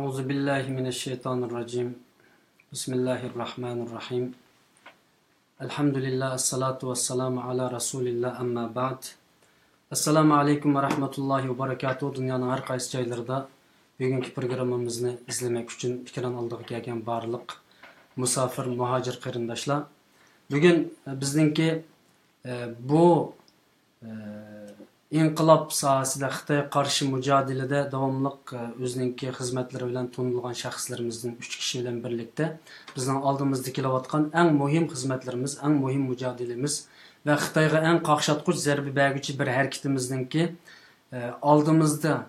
Euzu billahi mineşşeytanirracim. Bismillahirrahmanirrahim. Elhamdülillah, esselatu vesselamu ala Resulillah, amma ba'd. Assalamu alaikum ve rahmetullahi ve berekatuhu. Dünyanın her qaysı joylarida bugünkü programmamizni izlemek için fikran aldığı kelgan barliq musafir, muhacir qarindoshlar. Bugün bizningki bu İnqilab sahasida Xitoy qarshi mücadelede davamlıq özününki xizmətləri bilan tanınılgan şəxslərimizdən 3 kişi bilan birlikdə bizning oldimizda kelayotgan eng muhim xizmətlərimiz, eng muhim mücadelemiz və Xitoyga eng qaqshatquch zərbi bəgüchi bir hərəkətimizninki oldimizda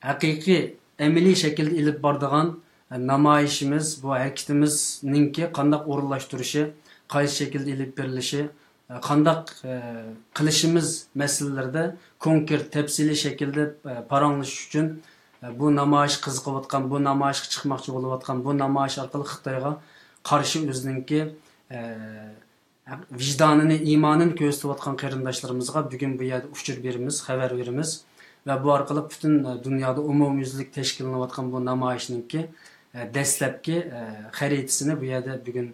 haqiqiy əməli şəkildə ilib bardığan namayişimiz, bu hərəkətimizninki qandaq o'rinlashtirishi, qaysi şəkildə ilib berilişi, qandaq qilishimiz masalalarida konkret tafsiliy shaklda paranglish uchun bu namoyish qiziqayotgan, bu namoyishga chiqmoqchi bo'layotgan, bu namoyish orqali Xitoyga qarshi o'zininki vijdonini, iymonini ko'rsatayotgan qarindoshlarimizga bugun bu yerda uchur beramiz, xabar beramiz va bu orqali butun dunyoda umumyuzlik tashkillanayotgan bu namoyishninki dastlabki xaritasini bu yerda bugun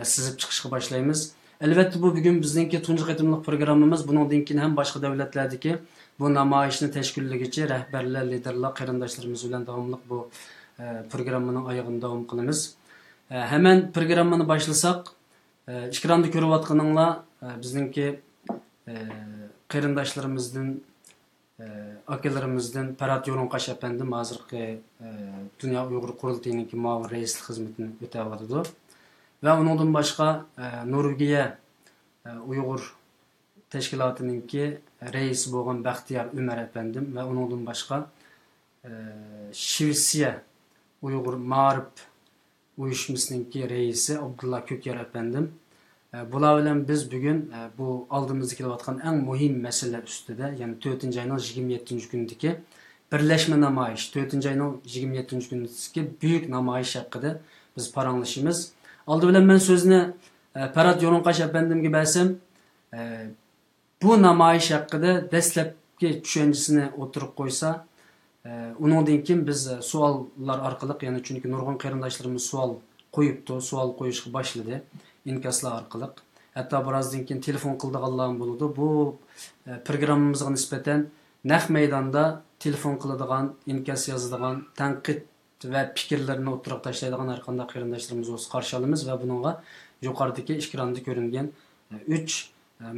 sizib chiqishga boshlaymiz. Elbette bu bugün bizdeki tuncu qetimlik programımız. Bundan keyin hem başka devletlardaki bu namayişini teşkilligiçi rehberler, liderler, qarindoshlarimiz bilan davomli bu programının ayağını davom qilamiz. Hemen programını başlasak, ekranda ko'rayotganinglar bizdeki qarindoshlarımızdan, akalarimizdan Parat Yo'lonqash apandim hozirgi Dünya Uyg'ur Qurultayiniki muavin raislik xizmatini o'tayotdi. Ve ondan başka Norvegiya Uyghur Teşkilatı'nınki reisi boğan Baxtiyar Ömer efendim ve ondan başka Şivsiya Uyghur Mağrib uyuşmasınınki reisi Abdullah Kökyar efendim. Bular bilan biz bugün bu aldığımızda kelayotgan en muhim mesele üstüde, yani 4. ayının 27. gündeki birleşme namayış, 4. ayının 27. gündeki büyük namayış hakkında biz paranglashimiz. Aldı bilen ben sözünü Parat Yo'lonqash efendimge bersem, bu namoyish haqida dastlabki tushunchasini o'tirib qo'ysa, undan keyin biz savollar orqali, ya'ni chunki nurg'un qarindoshlarimiz savol qo'yibdi, savol qo'yishga boshladi inkaslar orqali. Hatto birozdan keyin telefon qildiganlar bo'ldi. Bu programmamizga nisbatan naq maydonda telefon qiladigan, inkas yozadigan, tanqid ve fikirlerini o'tirib tashlaydigan har qanday qarindoshlarimiz olsa qarshi olamiz va buningga yuqoridagi ekranda ko'ringan 3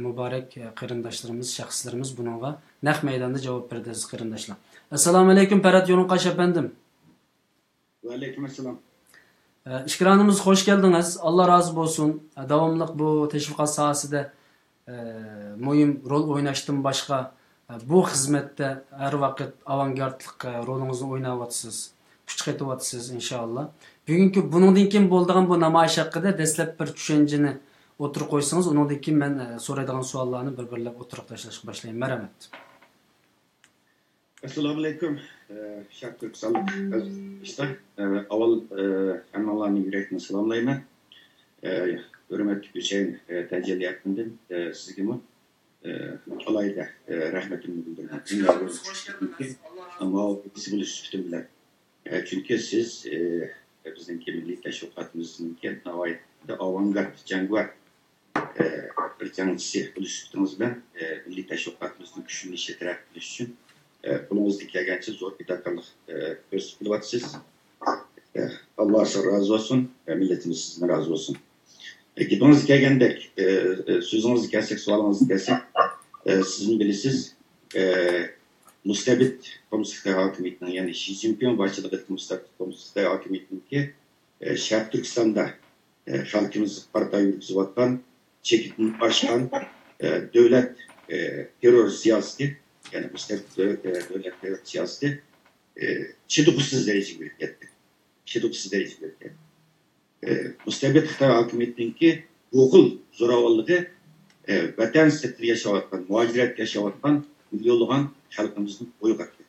muborak qarindoshlarimiz, shaxslarimiz buningga naq maydonda javob berdi qarindoshlar. Assalomu alaykum Parat Yo'lonqash efendim. Va alaykum assalom. Ekranımız hoş geldiniz. Allah razı olsun. Davamlıq bu teşviqat sahasida muhim rol oynashdan boshqa bu xizmatda har vaqt avangardlik rolingizni o'ynayapsiz. Kuch qaytayotsiz inshaalloh. Bugungi buningdan keyin bo'ladigan bu namoyish haqida dastlab bir tushunchani o'tirib qo'ysangiz, undan keyin men so'raydigan savollarni bir-birlab o'tirib tashlashga boshlayman. Marhamat. Assalomu alaykum. Shakir salomat. İşte avval hammalarni yurakdan salomlayman. Hurmatli Hüseyin Tajalli efendim, sizga alayda rahmetimni bildiraman. Ama biz buluştuk bilan. Çünkü siz bizdeki milli teşkilatımızın navayetinde avantgard jangovar bir jangchisi buluştuğumuz bilan milli teşkilatımızın güçünü yetirib bilish uchun qo'lingizdan kelgancha zo'r fidokorlik ko'rsatib kelyapsiz. Allah sizdan razı olsun, milletimiz sizdan razı olsun. Gidiniz kelgandek, sözünüzü kelsek, sualınızı kelsek, sizin bilisiz Mustabid Komünist Hakimiyeti'nin, yani Xi Jinping başçılığı Mustabid Komünist Hakimiyeti'ninki Şarkı Türkistan'da halkımız parta yürütüyorken çekitini aşan devlet terör siyaseti, yani Mustabid devlet terör siyaseti çıdıksız derece büyük etti. Çıdıksız derece büyük etti. Mustabid Xitoy Hakimiyeti'ninki okul zo'ravonligi vatan sirtida yaşayotgan, muacirat yaşayotgan milyonlagan halkımızın oyu kattı.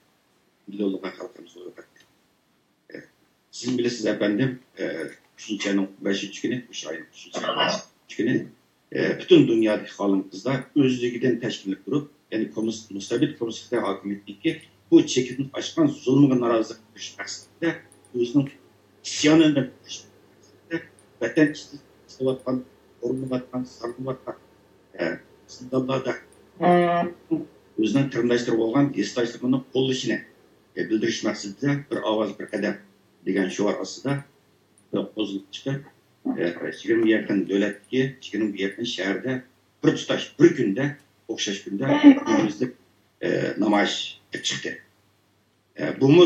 Milyonlagan halkımızın oyu kattı. Sizin bilesiniz efendim, 3. ayının 5. günü, 3 ayın 3. ayının 5. günü bütün dünyadaki halkımızlar özlüğünden teşkil kurup, yani Mustabid Komünist Hakimiyeti'ndeki bu çekidin aşkan zulmüne narazılık qilish maqsadida o'zining isyonini qilish maqsadida vatan istayotgan, qo'rilayotgan, saqlanayotgan zindonlarda o'zining qarindoshlari bo'lgan yurtdoshlarini qo'llashini bildirish maqsadida bir ovoz bir qadam degan shior ostida qo'zg'alib chiqib 20 yaqin davlatga 20 yaqin shaharda bir tutash bir kunda o'xshash kunda umumizlik namoyish chiqdi. Bunu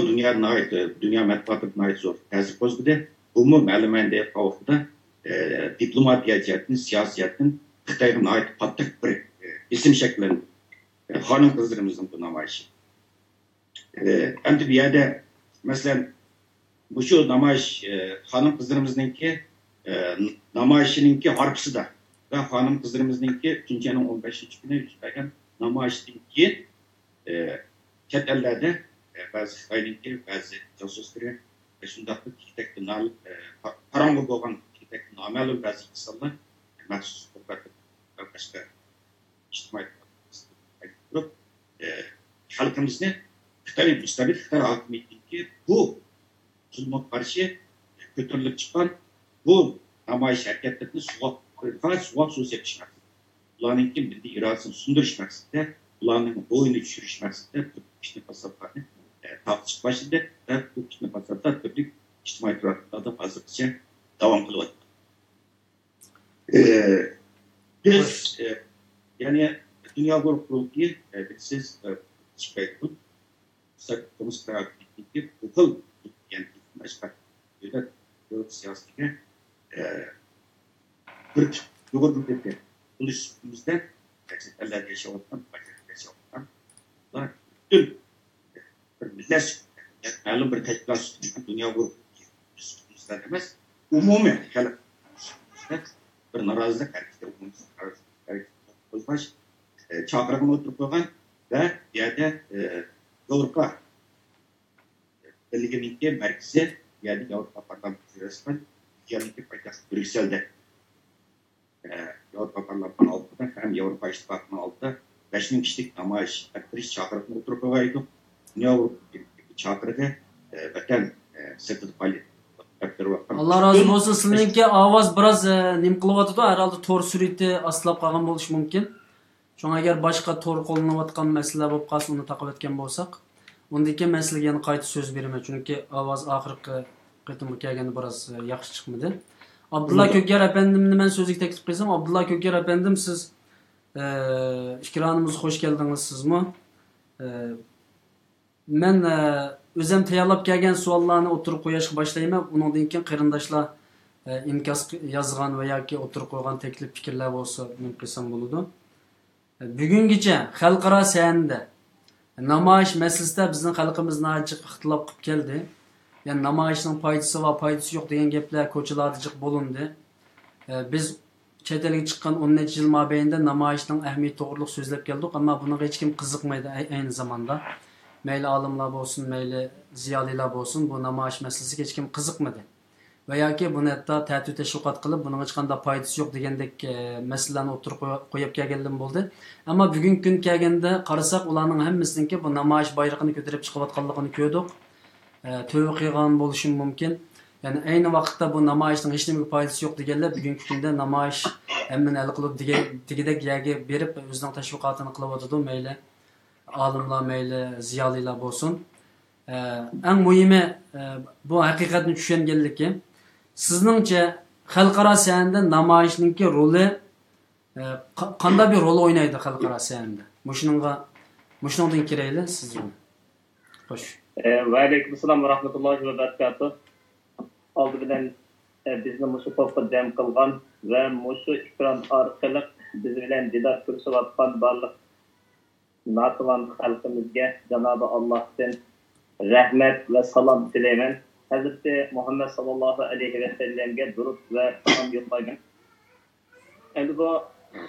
dünya matbuotida zo'r ta'sir qo'zg'adi. Bunu ma'lumotda qavqida diplomatiya jihatdan, siyosatdan Xitoyga oid qattiq bir ism shakllandi. Xonim qizlarimizning bu namoyishi. Endi bu yerda masalan bu shu namoyish xonim qizlarimizningki namoyishiningki harfisida va xonim qizlarimizningki 3-ayning 15-kuni yuz bergan namoyishdan keyin chet ellarda ba'zi Xitoyninki ba'zi josuslar shundaq kitakda qarong'i bo'lgan kitakda noma'lum ba'zi insonlar maxsus boshqa ijtimoiy turib xalqimizni Xitoy mustabid Xitoy hokimiyatiga bu zulmga qarshi ko'tarilib chiqqan bu namoyish harakatlarini suvoq so'z etishmoqda. Ularningki milliy irodasini sundirish maqsadida, ularning bo'yini tushirish maqsadida ishni fasodlarni tartib başında ve bu kitme fasatlar tabii ictimai taraflarda fazlaca devam kılıyor. Biz yani dünya grubu siz çıkıyorsunuz. Sakımız tarafındaki okul yani başka devlet siyasetine Türk Cumhuriyeti ulusumuzdan gerçekten yaşamaktan, yaşamaktan tüm millet ma'lum bir tashkilot dunyo guruhida emas umumiy bir norozilik harakati qo'zg'ash chaqirig'ini o'tirib qo'ygan va bu yerda Yevropa birligininki markazi ya'ni Yevropa parlamenti rasman yangi poytaxt Bryusselda Yevropa parlamenti oldida ham Yevropa ittifoqining oldida 5000 kishilik namoyish qilib chaqiriqni o'tirib qo'ygan edi. Çakırda vatan sırtı paylı. Allah razı olsun. Sizinki avaz biraz nim kılıvatıdı. Herhalde tor sürüyeti aslap kalgan buluş mümkün. Şuna eğer başka tor kolunlavatkan mesele bulup kalsın onu takip etken bolsak. Ondaki meseleye yani kayıt söz verime. Çünkü avaz ahırkı kıytımı kelgeni biraz yaxşı çıkmadı. Abdullah Köker efendimle ben sözlük teklif kıysam. Abdullah Köker efendim siz ikranımıza hoş geldiniz siz mi? Men özüm tayyorlab kelgan savollarni o'tirib qo'yishga boshlayman. Undan keyin qarindoshlar inkos yozgan va yoki o'tirib qo'ygan taklif fikrlar bo'lsa men qilsam bo'ladi. Bugungacha xalqaro sahanda namoyish masalasida bizning xalqimiz najiq ixtilof qilib keldi. Ya'ni namoyishning foydasi va foydasi yo'q degan gaplar ko'chalarda jiq bo'lindi. Biz chet elga chiqqan 10 necha yil mobaynida namoyishning ahamiyati to'g'riliq so'zlab keldik, ammo bunga hech kim qiziqmaydi ayni zamonda. Meyli alimlar olsun, meyli ziyaliler olsun, bu namoyish meselesi hiç kim kızıkmadı. Veya ki bunu hatta tətü teşviqat qilib, bunun hiç qanday foydasi yo'q degandek meselelerni o'tirib qo'yib kelgandim bo'ldi. Ammo bugungi kun kelganda qarasak, ularning hammasininki bu namoyish bayrog'ini ko'tarib chiqayotganligini ko'rdik. Tövbe qilgan bo'lishi mumkin. Yani aynı vaqtda bu namoyishning hech nimaga foydasi yo'q deganlar bugungi kunda namoyish hammani hal qilib degidek yerga berib o'zining tashviqotini qilib o'tadi, meyli alimlar meyli ziyolilar bo'lsin. Eng muhimi bu haqiqatni tushunganligi. Sizningcha xalqaro sahanda namoyishninki roli qanday bir rol o'ynaydi xalqaro sahanda? Mushuningdan kirayli siz. Xo'sh. Va alaykum assalom va rahmatullohi va barakatuh. Oldi bilan bizni mushu to'pga jam qilgan va mushu ekran orqali biz bilan didor ko'rishayotgan barliq Nativan xalqimizga Cenab-ı Allah'tan rahmet ve salam dilemen. Hazreti Muhammed sallallahu aleyhi ve sellem'e durub ve salam yollagan. Endi bu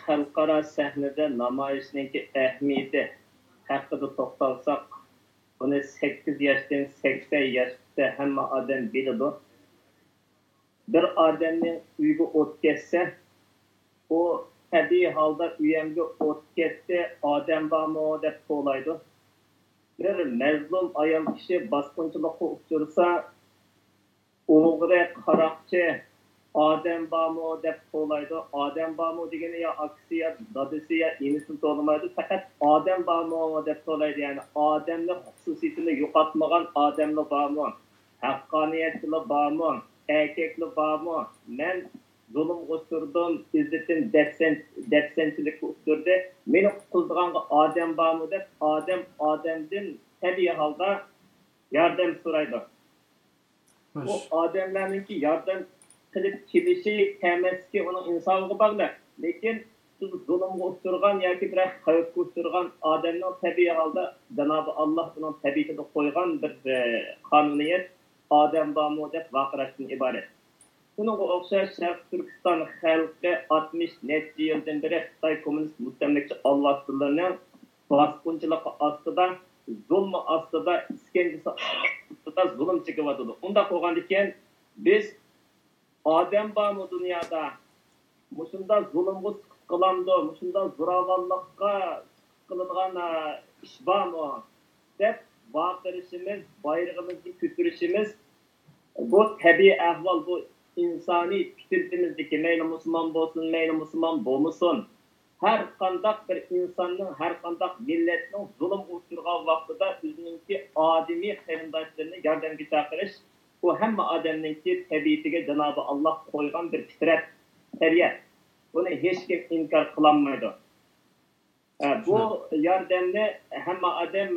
xalqaro sahnada namoyishninki ahamiyati haqida to'xtalsak, buni 8 yoshdan 80 yoshgacha hamma odam biladi. Bir odamning uyiga o't ketsa, o tabiiy holda uyamga o't ketdi, odam bormi deb so'raydi. bir mazlum ayol kishi bosqinchilikqa uchrasa, o'g'ri, qaroqchi, odam bormi deb so'raydi. Odam bormi degani yo aksiya, dadisi ya inisi so'ramaydi, faqat odam bormi deb so'raydi. Ya'ni odamning xususiyatini yo'qotmagan odamlar bormi? Haqqoniyatchilar bormi? Erkaklar bormi? Men zulm o'stirdim, izzetim depsenchilikka uchirdi. Meni qutqizganga odam bormi deb odamdan tabiiy holda yordam so'raydi. Bu odamlarninki yordam qilib kelishi tamaski uning insoniga bog'liq. Lekin siz zulmga uchirgan yoki bir xavfga uchirgan odamning tabiiy holda Janobi Alloh uning tabiatida qo'ygan bir qonuniyat odam bormi deb vaqirashdan iborat. Bununla o'xshash Sharq Turkiston xalqi 60 necha yildan beri Xitoy kommunist mustamlakchi Allohlarning bosqinchiligi ostida, zulm ostida, iskanjasi ostida zulm chekyotdi. Unda qo'ygandan keyin biz odam bormi dunyoda? Mushunda zulmga qilamdi, mushunda zo'ravonlikqa qiladigan ish bormi deb vaqirishimiz, bayrog'imizni ko'tarishimiz bu tabiiy ahvol, bu insoniy fitrimizdagi mayli musulmon bo'lsin, mayli musulmon bo'lmasin, har qanday bir insonning, har qanday millatning zulm uchirgan vaqtida o'zininki odamiy qarindoshlarini yordamga chaqirish, bu hamma odamninki tabiatiga Janobi Alloh qo'ygan bir fitrat, tabiat. Buni hech kim inkor qilolmaydi. Bu yordamni hamma odam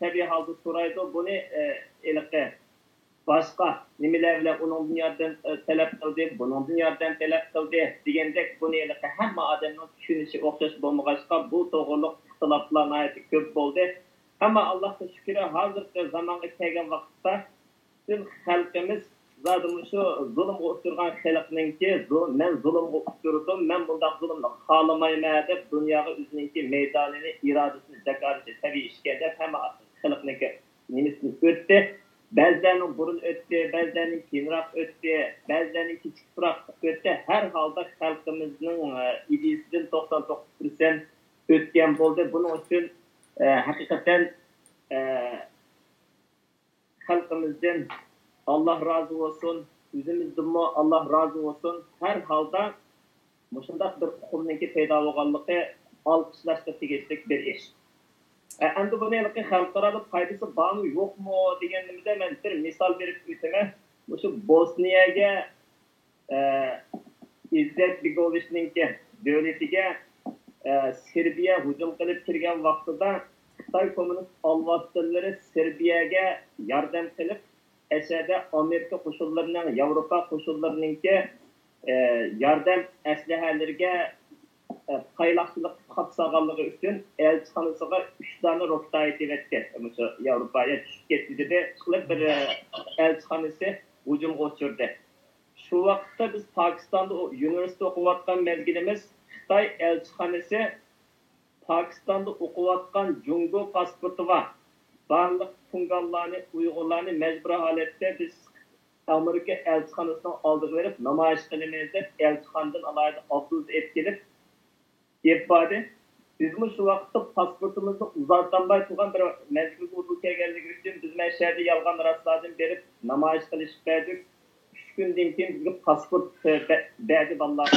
tabiiy holda so'raydi. Buni boshqa nimalar bilan uning yordam talab qildi, buning yordam talab qildi degandek buni hamma odamning tushunishi o'xshash bo'lmag'achqa bu to'g'riliq ixtiloflar ko'p bo'ldi. Ammo Allohga shukr, hozirgi zamonga kelgan vaqtda biz xalqimiz zadim shu zulm o'tirgan xalqninki, men zulmga uchirdim, men bunday zulmni xohlamayman deb dunyoga o'zininki maydonini, irodasini zakarishi tabiiy ishga deb hamma xalqniki nimasini o'tdi. Bazılarının burun öttü, bazılarının keyinroq öttü, bazılarının kichikroq öttü. Her halda xalqimizning idisidan 99% o'tgan bo'ldi. Buning uchun haqiqatan xalqimizdan Allah razı olsun, o'zimizdan Allah razı olsun. Her halda mushundaq bir huquqninki paydo bo'lganligi olqishlashga tegishli bir ish. Endi buni xalqaro foydasi bormi yo'qmi deganimizda men bir misol berib o'taman. O'sha Bosniyaga İzzet Begovichninki davlatiga Serbiya hujum qilib kirgan vaqtida Xitoy kommunist alvatdillari Serbiyaga yordam qilib, aslida Amerika qo'shinlarining, Yevropa qo'shinlarininki yordam aslahalariga paylaşçılık kapsaganlığı üçün elçixanasıga 3 tane roket ayetivetdi. Mesela Avrupa'ya düşüp ketdi de çıkıp bir elçixanası hücumga uçurdu. Şu vaqtda biz Pakistan'da üniversite okuvatkan mezgilimiz Xitoy elçixanası Pakistan'da okuvatkan Jungo pasportu var. Barliq Tungallarni, Uyg'urlarni mecbur holatda biz Amerika elçixanasının aldığı verip namoyish qilamiz deb elçixanadan alayda obduz etkilib ifade. Biz şu vaqtda pasportumuzni uzatlanmay turgan bir mezgilga o'tib kelganligi uchun biz mashhurda yolg'on rastladim berib namoyish qilishib berdik. 3 kundan keyin bizga pasport berdi vallahi.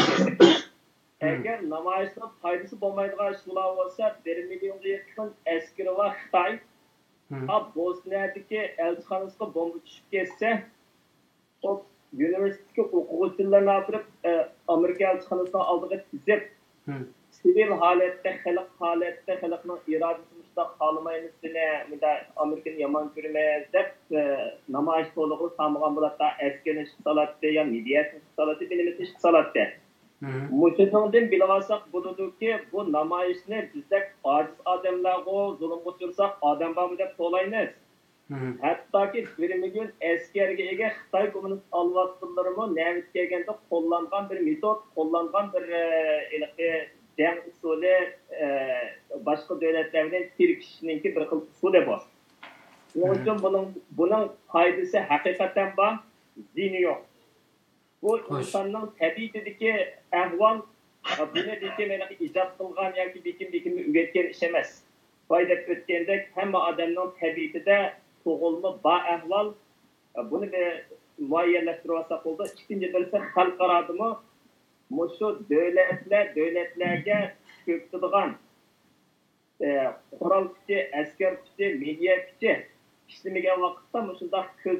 Agar namoyishning foydasi bo'lmaydigan ishlar bo'lsa, 1 millionga yaqin askari va Xitoy Bosniyadagi elchixonasiga bomba tushib ketsa, o universitetga o'quvchilarni olib Amerika elchixonasining oldiga tizib sivil holatda, xalq holatda, xalqning irodasini ushlab qolmaymiz deb Amerikani yomon ko'rmaymiz deb namoyish to'liqli samagan bo'ladi. Askarni ishqalatdi, ya mediatsiya ishqalatdi, bilimiz ishqalatdi. Mushundan bilib olsak bo'ladi-ki, bu namoyishni bizdek ojiz odamlarga zulm o'tirsak, odam bormi deb to'laymiz. Hattoki 1 million askarga ega Xitoy kommunist alvatlarimi navbat kelganda qo'llangan bir metod, qo'llangan bir jang usuli boshqa davlatlardan tirkishninki bir xil usuli bor. Shuning uchun buning foydasi haqiqatan bor, ziyni yo'q. Bu insonning tabiatidagi ahvol buni bekim ijod qilgan yoki bekim o'rgatgan ish emas. Bay deb o'tgandek hamma odamning tabiatida tug'ilma baahvol buni bir muayyanlashtirib olsak bo'ldi. Ikkinchi birisi xalqarodimi shu davlatlarga ko'ptidigan qurol kuchi, askar kuchi, media kuchi ishlamagan vaqtda shundoq ko'z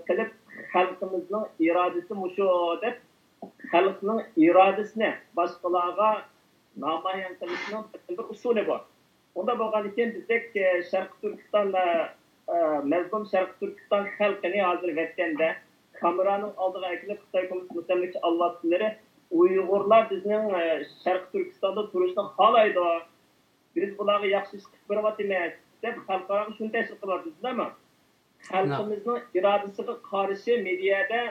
qilib xalqimizning irodasi shu deb xalqning irodasini boshqalarga namoyon qilishning bir usuli bor. Unda bo'lgan ekan bizdek Sharq Turkiston mazlum Sharq Turkiston xalqini hozir vatanda kameraning oldiga kelib Xitoy Kommunist mustamlaka avlodlari Uyg'urlar bizning Sharq Turkistonda turishni xohlaydi. Biz bularga yaxshi ish qilib beryapmiz deb xalqaro shuni tashkil qilyapmizmi? Xalqimizning irodasiga qarshi mediada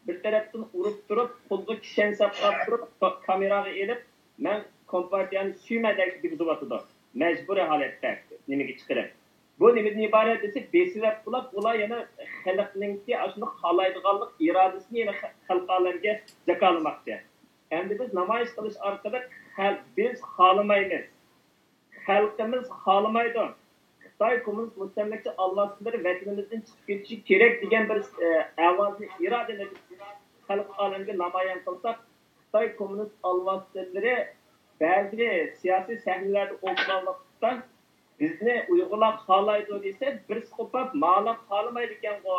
bir tarafdan urib turib, qo'lga kishan saqlab turib, kameraga elib, men kompartiyani suymadak deb deyapti. Mecburi holatda nimaga chiqarib. Bu nimadan iborat desa, besilab qilib, ular yana xalqningki ashuni xohlaydiganlik irodasini yana xalqlarga zakolamoqchi. Endi biz namoyish qilish orqali biz xohlamaymiz. Xalqimiz xohlamaydi. Xitoy kommunist mustamlaka avlodlari vatanimizdan chiqib ketishi kerak degan bir ovozni irodani xalq olamiga namoyon qilsak, Xitoy kommunist avlodlari ba'zi siyosiy sahnalarda o'tirganlikda bizni Uyg'urlar xohlaydi desa, bir qo'pab ma'lum xohlamaydi ekan-ku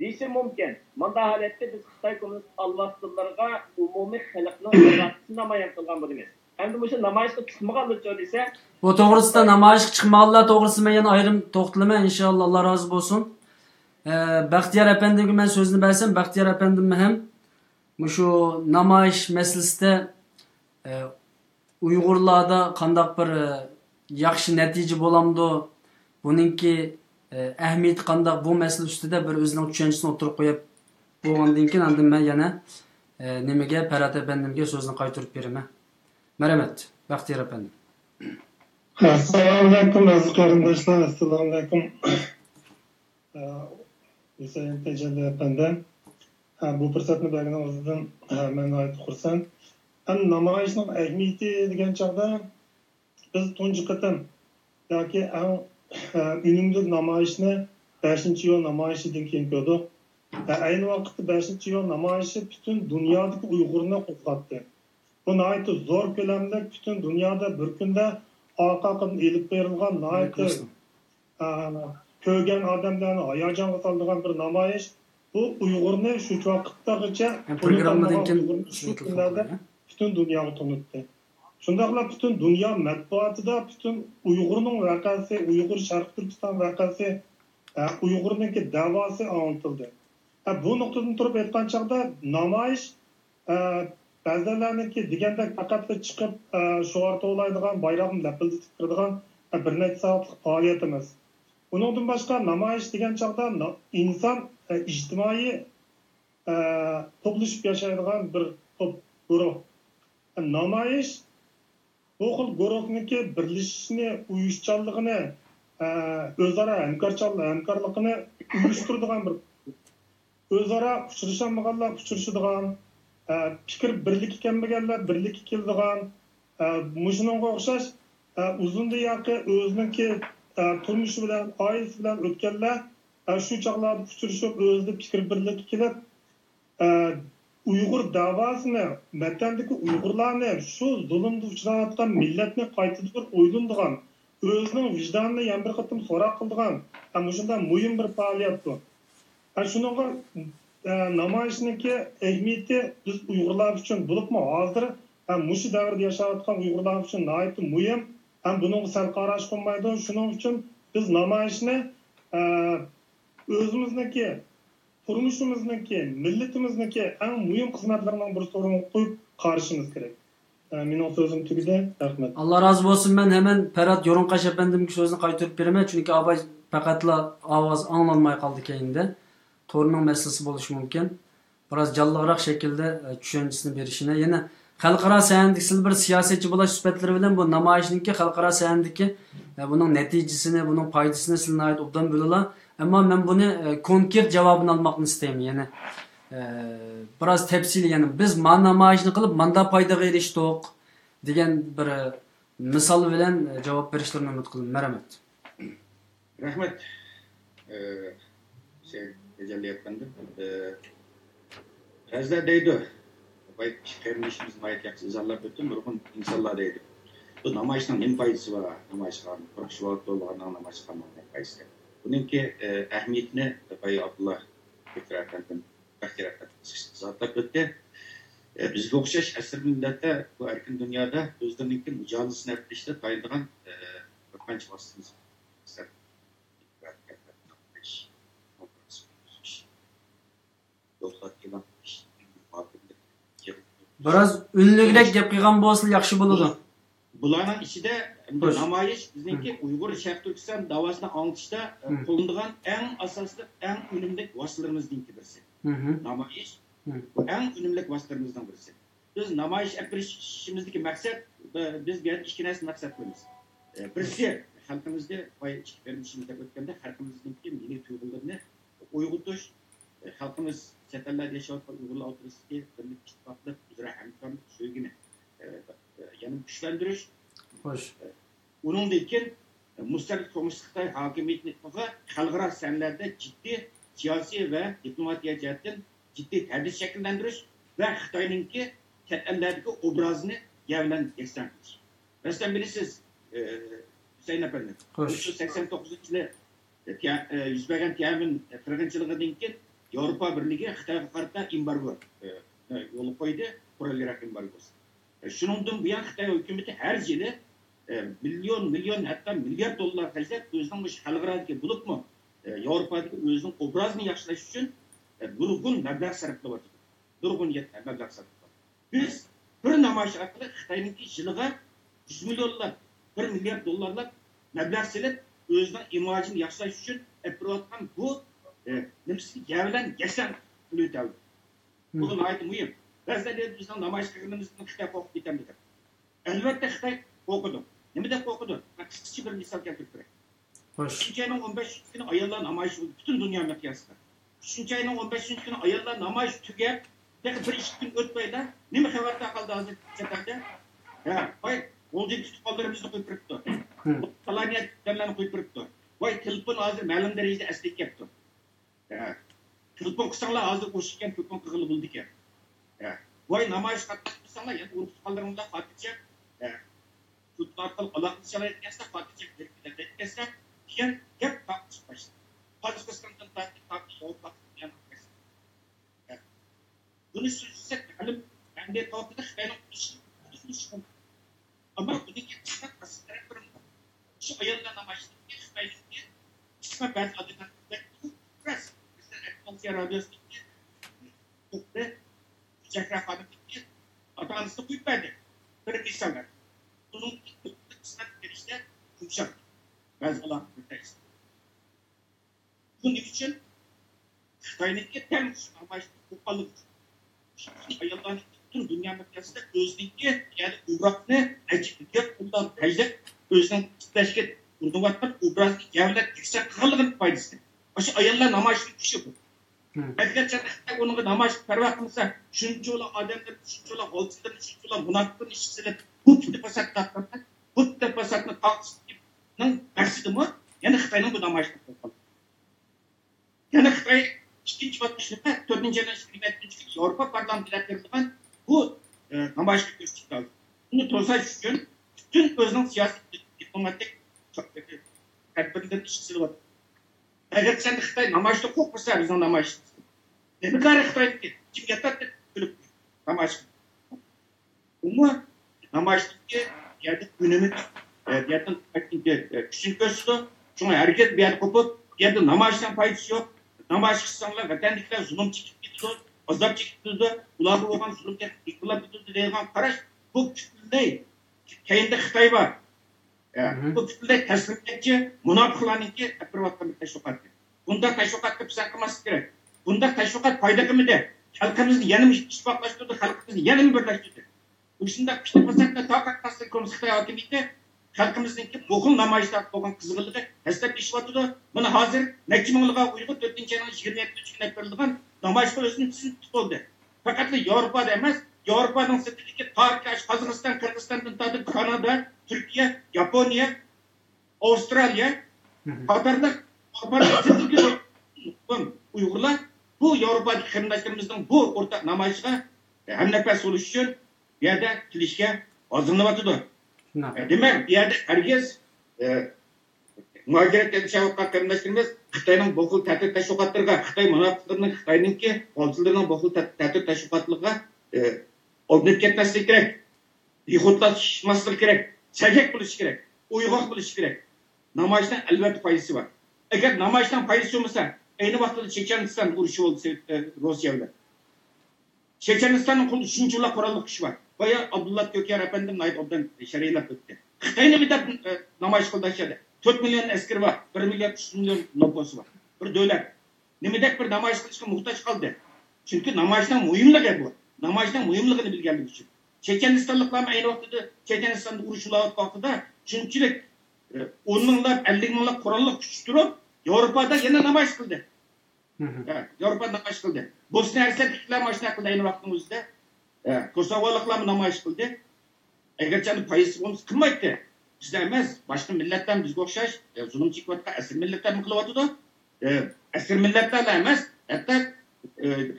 deyishi mumkin. Bunda holatda biz Xitoy kommunist avlodlariga umumiy xalqning irodasini namoyon qilgan bo'lamiz. Endi bu namoyishga chiqmaganlar desa, bu to'g'risida namoyishga chiqmaganlar to'g'risida men yana ayrim to'xtalaman inshaalloh, Alloh rozi bo'lsin. Baxtiyor apandimga men so'zni bersam, Baxtiyor apandim ham shu namoyish masalasida Uyg'urlarda qandaq bir yaxshi natija bo'lamdi, buningki ahamiyati qandaq bu masala ustida bir o'zining tushunchisini o'tirib qo'yib bo'lgandan keyin endi men yana nimaga Parat apandimga so'zni qaytarib beraman. Merhamet, Baxtiyor apandim. Assalomu alaykum aziz qarindoshlar, assalomu alaykum. Husayn Tejalli apandim. Bu fursatni bergan o'zidan men aytib xursand. Namoyishning ahamiyati degan chog'da biz tunji qatam yoki unumli namoyishni 5-iyul namoyishidan keyin ko'rdik. Ayni vaqtda 5-iyul namoyishi butun dunyodagi Uyg'urni qo'zg'atdi. Bu nəhayət zor köləmdə bütün dünyada bir gündə arqa-arqadan elib verilgan nəhayət köygen adamlarını hayacanğa saldırgan bir namoyish. Bu Uyg'urni shu vaqtdagacha shu kunlarda bütün dunyoga tanıtdı. Shundaqla bütün dunyo matbuotida bütün Uyg'urning vaqasi, Uyg'ur Sharq Turkiston vaqasi, Uyg'urningki da'vosi anlatildi. Bu nuqtadan turib aytgan chog'da namoyish ba'zilarniki deganda faqat chiqib sho'ar to'laydigan, bayroqni lapildatib turadigan bir necha soatlik faoliyat emas. Uningdan boshqa namoyish degan chog'da inson ijtimoiy to'plashib yashaydigan bir to'p guruh. Namoyish bu xil guruhniki birlashishni, uyushchanligini, o'zaro hamkorligini uyushtiradigan bir o'zaro uchrashaolmaganlar uchrashadigan, fikr birlik kelmaganlar birlik keladigan, shunga o'xshash uzunda yoki o'ziniki turmushi bilan, oilasi bilan o'tganlar shu chog'larda uchrashib o'zida fikr birlik kelib Uyg'ur davosini, vatandagi Uyg'urlarni shu zulmga uchrayotgan millatni qaytadan o'ylanadigan, o'zining vijdonini yana bir qatim so'roq qiladigan, shunday muhim bir faoliyat bu. Shunga namoyishniki ahamiyati biz Uyg'urlar uchun bo'libmi hozir mushu davrda yashayotgan Uyg'urlar uchun nihoyat muhim. Buning sal qarash qilmaydi. Shuning uchun biz namoyishni o'zimizniki, turmushimizniki, millatimizniki eng muhim xizmatlardan birini qo'yib qarashimiz kerak. Mening so'zim tugadi. Rahmat. Alloh rozi bo'lsin. Men hemen Parat Yo'rinqash apandimga so'zni qaytarib beraman, chunki abay faqatla ovoz anglanmay qoldi keyinda. To'rning masalasi bo'lishi mumkin. Biroz jalliroq shaklda tushunchisini berishini, yana xalqaro sahnadagi bir siyosatchi bo'lish sifatlari bilan bu namoyishniki xalqaro sahnadagi buning natijasini, buning foydasini sizlarga aytib obdan bo'lalar. Ammo men buni konkret javobini olmoqni istayman. Yana biroz tafsil, yana biz namoyishni qilib manda foydaga erishdik degan bir misol bilan javob berishlarini umid qilaman. Marhamat. Rahmat. Tecelli efendim. Razda deydi. Bayık kardeşimiz mayık yaksı izarlar bütün nurgun insanlar deydi. Bu namayıştan ne faydası var? Namayışkan, kurşuvat olağına namayışkan ne faydası? Bununki ehemmiyetini Bayı Abdullah Bekir efendim zatlap ötті. Bizge okşaş əsir millete bu erkin dünyada özlerinki mücadelesine etmişte tayindiğen kanç bastınız. Biraz ünlügrek gap qilgan bo'lsa yaxshi bo'ladi. Bularning ichida namoyish bizninki Uyg'ur Sharq Turkiston davosini anglitishda qo'llanilgan eng asosli, eng unumli vositalarimizdan birisi. Namoyish bu eng unumli vositalarimizdan birisi. Biz namoyish qilishimizdagi maqsad biz bu yerda ikki narsa maqsad qilamiz. Birisi xalqimizda vermishimizda o'tganda xalqimizningki milliy tuyg'ularini uyg'otish, xalqimiz chet ellarda yashayotgan Uyg'urlar o'rtasidagi birlik ittifoqlik, o'zaro hamkorlik so'ygini yana kuchlantirish. Xo'sh. Uningdan keyin mustaqil kommunist Xitoy hokimiyatiga xalqaro sanlarda jiddiy siyosiy va diplomatiya jihatdan jiddiy ta'dil shakllantirish va Xitoyningki chet ellardagi obrazini yavlan eksan qilish. Rastan bilasiz, Hüseyin efendi. 1989-yil yuz bergan Tiananmen qirg'inchiligidan keyin Yevropa Birligi Xitoyga qarata embargo yo'l qo'ydi, qurollar embargosi. Shuningdan buyon Xitoy hukumati har yili million hatto milliard dollar xarjlab o'zining xalqarodagi bo'libmi Yevropadagi o'zining obrazini yaxshilash uchun nurg'un mablag' sarflayapti. Nurg'un mablag' sarflayapti. Biz bir namoyish orqali Xitoyningki yiliga 100 millionlab, 1 milliard dollarlab mablag' silib o'zining imojini yaxshilash uchun qilayotgan bu nimasi yavlan yaksan qilib bu g'oyat muhim. Ba'zida bizning namoyish qilganimizdan Xitoy qo'rqib ketadi. Albatta Xitoy qo'rqadi. Nimada qo'rqadi? Qisqacha bir misol keltirib beray. Xo'sh. 3-oyning 15-kuni ayollar namoyish bo'ldi butun dunyo miqyosida. 3-oyning 15-kuni ayollar namoyish tugab, bir 2 kun o'tmaydi. Nima xabarda qoldi hozir chetda? Ha, voy, o'ldik tutib qoldirimizni qo'yib turibdi. Taloniyatlarni qo'yib turibdi. Voy, telefon hozir ma'lum darajada asliga kelibdi. Ha. Telefon qilsanglar hozir o'shgan telefon qilib bo'ldi ekan. Voy namoyish qatnashmasanlar, yana urib qoldiringlar xotirjam. Telefon orqali aloqa qilayotgansa xotirjam ketkazsa, keyin gap tartib başladı. Qozog'istondan tartib bunu sözsek alim bende topida Xitoyning ishi. Ama bunu ketishdan qasddan bir shu ayollar namoyishga Xitoyga qisma ba'zi odamlar press Fransiya radiosida to'g'ri Jakartadagi ota-onasini qo'yib berdi. Bir misollar. Bunun qismat berishda yumshoq. Ba'zi ular o'taydi. Bunun uchun Xitoyniki tam namoyishni qo'qolib ayollarning butun dunyo miqyosida o'ziniki, ya'ni Uyg'urni ajibga qo'ldan tajdid o'zining ishlashga urinayotgan obrazni yavlab yuksak qilgan foydasi. O'sha ayollar namoyishga tushib bu. Agarcha uning namoyish parvo qilsa, shunchalar odamlar, shunchalar olchilar, shunchalar munofiqlar ishchilar bu fasodni bu fasodni taqsimning maqsadimi? Yana Xitoyning bu namoyishni qo'ygan. Yana Xitoy ikkinchi bosqichda 4-yil Yevropa parlamentida berilgan bu namoyishga kirishdi. Buni to'sash uchun bütün o'zining siyosiy diplomatik tadbirlarni ishlayapti. Agar sen Xitoy namoyishda qo'rqsa, bizning namoyish. Nega Xitoyga jimiyatda kulib namoyish? Umuman namoyishga yerda unumi yerdan kuchini ko'rsatdi. Shunga harakat bu yerda qo'pib, yerda namoyishdan foydasi yo'q. Namoyish qilsanglar vatandaşlar zulm chekib ketdi, azob chekib ketdi, ularga bo'lgan zulmga iqlab ketdi degan qarash bu butunlay keyinda Xitoy bor. Bu butunlay taslimlikchi munofiqlarningki aqrayotgan bir tashviqot. Bunda tashviqotga pisand qilmaslik kerak. Bunda tashviqot foyda qilmadi. Xalqimizni yana ittifoqlashtirdi, xalqimizni yana birlashtirdi. Shunda fasodni taqat qilsa ko'rsa Xitoy hokimiyati xalqimizningki bu xil namoyishlar bo'lgan qiziqligi hastab ishlatdi. Buni hozir necha minglarga Uyg'ur 4-yilning 27-kunida berilgan namoyishlar o'zini tutib oldi. Faqat Yevropada emas, Yevropaning sirtidagi Turkiya, Qozog'iston, Qirg'izistondan tortib Kanada, Turkiya, Yaponiya, Avstraliya qatorliq Uyg'urlar bu Yevropadagi qarindoshlarimizning bu o'rtaq namoyishiga hamnafas bo'lish uchun bu yerda kelishga hozirlanyotdi. Demak, bu yerda hargiz muajirat etishayotgan qarindoshlarimiz Xitoyning bu xil ta'til tashviqotlariga, Xitoy munofiqlarining, Xitoyninki qo'lchilarining bu xil ta'til tashviqotlariga oldinib ketmaslik kerak. Bexudlashmaslik kerak. Chagak bo'lish kerak. Uyg'oq bo'lish kerak. Namoyishdan albatta foydasi bor. Agar namoyishdan foydasi bo'lmasa, ayni vaqtda Checheniston urushi bo'lsa Rossiya bilan. Chechenistonning qo'lida shunchalar qurolli kuch bor. Boya Abdullah Ko'kar apandim aytib obdan sharhlab o'tdi. Xitoyni bitab namoyish qildi. 4 million askar var, 1 million 3 million nüfusu var. Bir devlet. Nimedak bir namoyish qilishga muhtoj qoldi. Chunki namoyishning muhimligi bu. Namoyishning muhimligini bilganligi uchun. Chechenistonliklar ayni vaqtda Chechenistonda urushlar vaqtida shunchalik 10 minglab, 50 minglab qurolli kuch turib, Yevropada yana namoyish qildi. Yevropada namoyish qildi. Bosniya Hersekliklar namoyish qildi ayni vaqtning o'zida. Kosovoliklar namoyish qildi. Agarcha foiz bo'lmasa kim aytdi? Bizlar emas, boshqa millatlar bizga o'xshash zulm chekayotgan asl millatlar qilyapti-da. Asl millatlar emas, hatto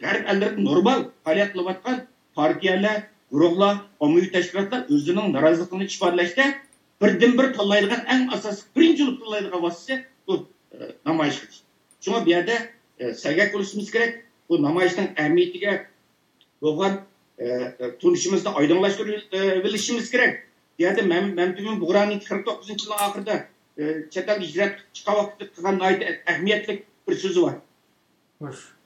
g'arb ellarida normal faoliyat qilayotgan partiyalar, guruhlar, ommaviy tashkilotlar o'zining noroziligini ifodalashda birdan-bir tanlaydigan eng asosiy birinchi tanlaydigan vosita bu namoyish qilish. Shunga bu yerda sagak bo'lishimiz kerak. Bu namoyishning ahamiyatiga bo'lgan tunishimizni oydinlashtirib bilishimiz kerak. Yani Memdu'nun Buğra'nın 49. yılın ahırda çetel icraat çıkan vakitte kılan ehemmiyetli bir sözü var.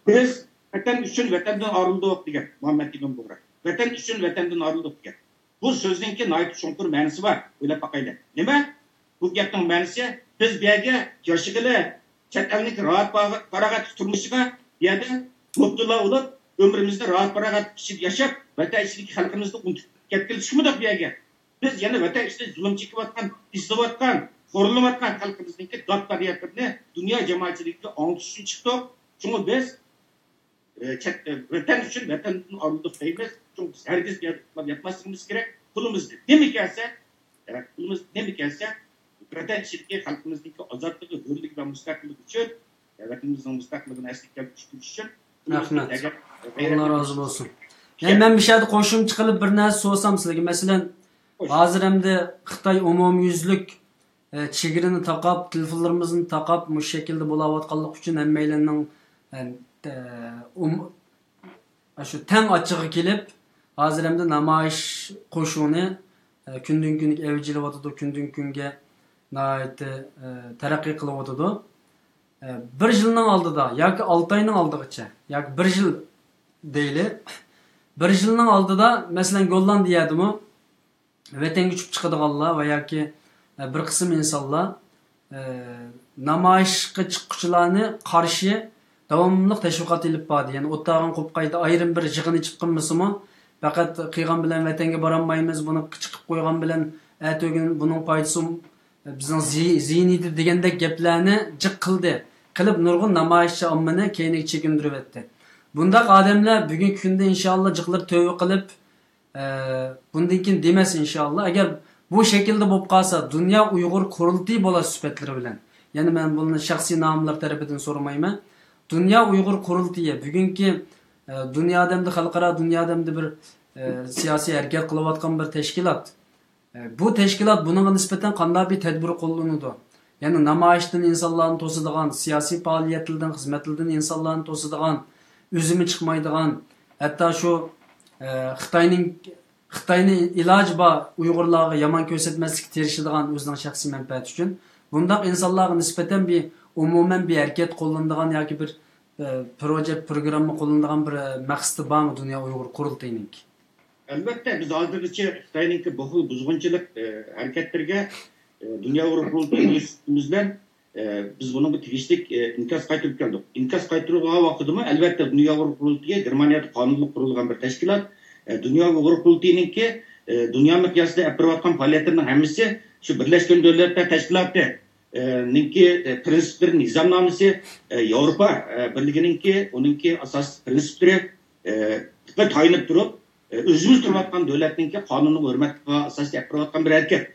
Biz vatan üçün vatandan ayrıldık diye Muhammed İbn Buğra. Vatan üçün vatandan ayrıldık diye. Bu sözünki nayet çonkur mənisi var. Öyle bakayla. Nime? Bu gapning mənisi biz bir yerge yaşıgılı çetellik rahat paragat turmuşuga bir yerde mutlu olup ömrümüzde rahat paragat yaşap vatan içindeki halkımızda unutup ketkilişimiz bir yerge. Biz yana vatan işte zulüm çekiyotgan, izlayotgan, xo'rlayotgan xalqimizningki dod-faryodlarini dunyo jamoatchiligiga anglatish uchun chiqdik. Chunki biz vatan uchun vatandan orildik deymiz. Chunki biz hargiz yatmasligimiz kerak. Pulimiz nima kelsa, vatan ichidagi xalqimizningki ozodligi, hurligi va mustaqilligi uchun, vatanimizning mustaqilligini asliga tushirish uchun. Rahmat. Allah razı olsun. Yani ben bir şeyde qo'shimcha qilib bir narsa so'rasam sizlarga, masalan, hozir hamda Xitoy umumyuzlik chegarini taqab, telefonlarimizni taqab, bu shaklda bo'layotganlik uchun hammalarning shu tang ochig'i kelib, hozir hamda namoyish qo'shuvni kundan kunga avjilayotdi, kundan kunga taraqqiy qilyotdi. Bir yilning oldida yoki 6 oyning oldigacha yoki 1 yil deyli, 1 yilning oldida masalan Gollandiyadimi vatanga uchib chiqadiganlar va yoki bir qism insonlar namoyishga chiquvchilarni qarshi davomli tashviqot ilib bordi. Ya'ni o'tag'an qo'yib qayda ayrim bir yig'ini chiqib qilmasimi, faqat qilgan bilan vatanga borolmaymiz, buni chiqib qo'ygan bilan atogin buning foydasi bizning ziyniydi degandek gaplarni jiq qilib nurg'un namoyishchi ommani keyinga chekindirib o'tdi. Bundaq odamlar bugungi kunda inshaalloh jiqlar tövbe qilib bundan keyin demas inshaalloh. Agar bu shaklda bo'lib qolsa, dunyo Uyg'ur qurultiyi bo'lish sifatlari bilan, ya'ni men buni shaxsiy nomlar tarafidan so'ramayman. Dunyo Uyg'ur qurultiyi bugungi dunyoda ham xalqaro dunyoda ham bir siyosiy harakat qilayotgan bir tashkilot. Bu tashkilot bunga nisbatan qanday bir tadbir qo'llanadi? Ya'ni namoyishdan insonlarni to'sadigan, siyosiy faoliyatlardan, xizmatlardan insonlarni to'sadigan, o'zimi chiqmaydigan, hatto shu Xitoyni iloji bor Uyg'urlarga yomon ko'rsatmaslikka tirishadigan o'zining shaxsiy manfaati uchun bundaq insonlarga nisbatan bir umuman bir harakat qo'llanadigan yoki bir proje programma qo'llanadigan bir maqsadi bormi dunyo Uyg'ur qurultiyining? Albatta biz hozirgacha Xitoyninki bu xil buzg'unchilik harakatlarga dunyo Uyg'ur qurultiyimizdan biz buni tegishli inkos qaytarib keldik. Inkos qaytargan vaqtida albatta dunyo Uyg'ur qurultiyi Germaniyada qonunli qurilgan bir tashkilot. Dunyo Uyg'ur qurultiyininki dunyo miqyosida olib borayotgan faoliyatlarning hammasi shu Birlashgan Davlatlar Tashkiloti ninki prinsiplari nizomnomasi Yevropa birligininki uninki asosiy prinsiplari tayanib turib özümüz turvatkan devletninki kanunu hürmetine asas yapıratkan bir erkek.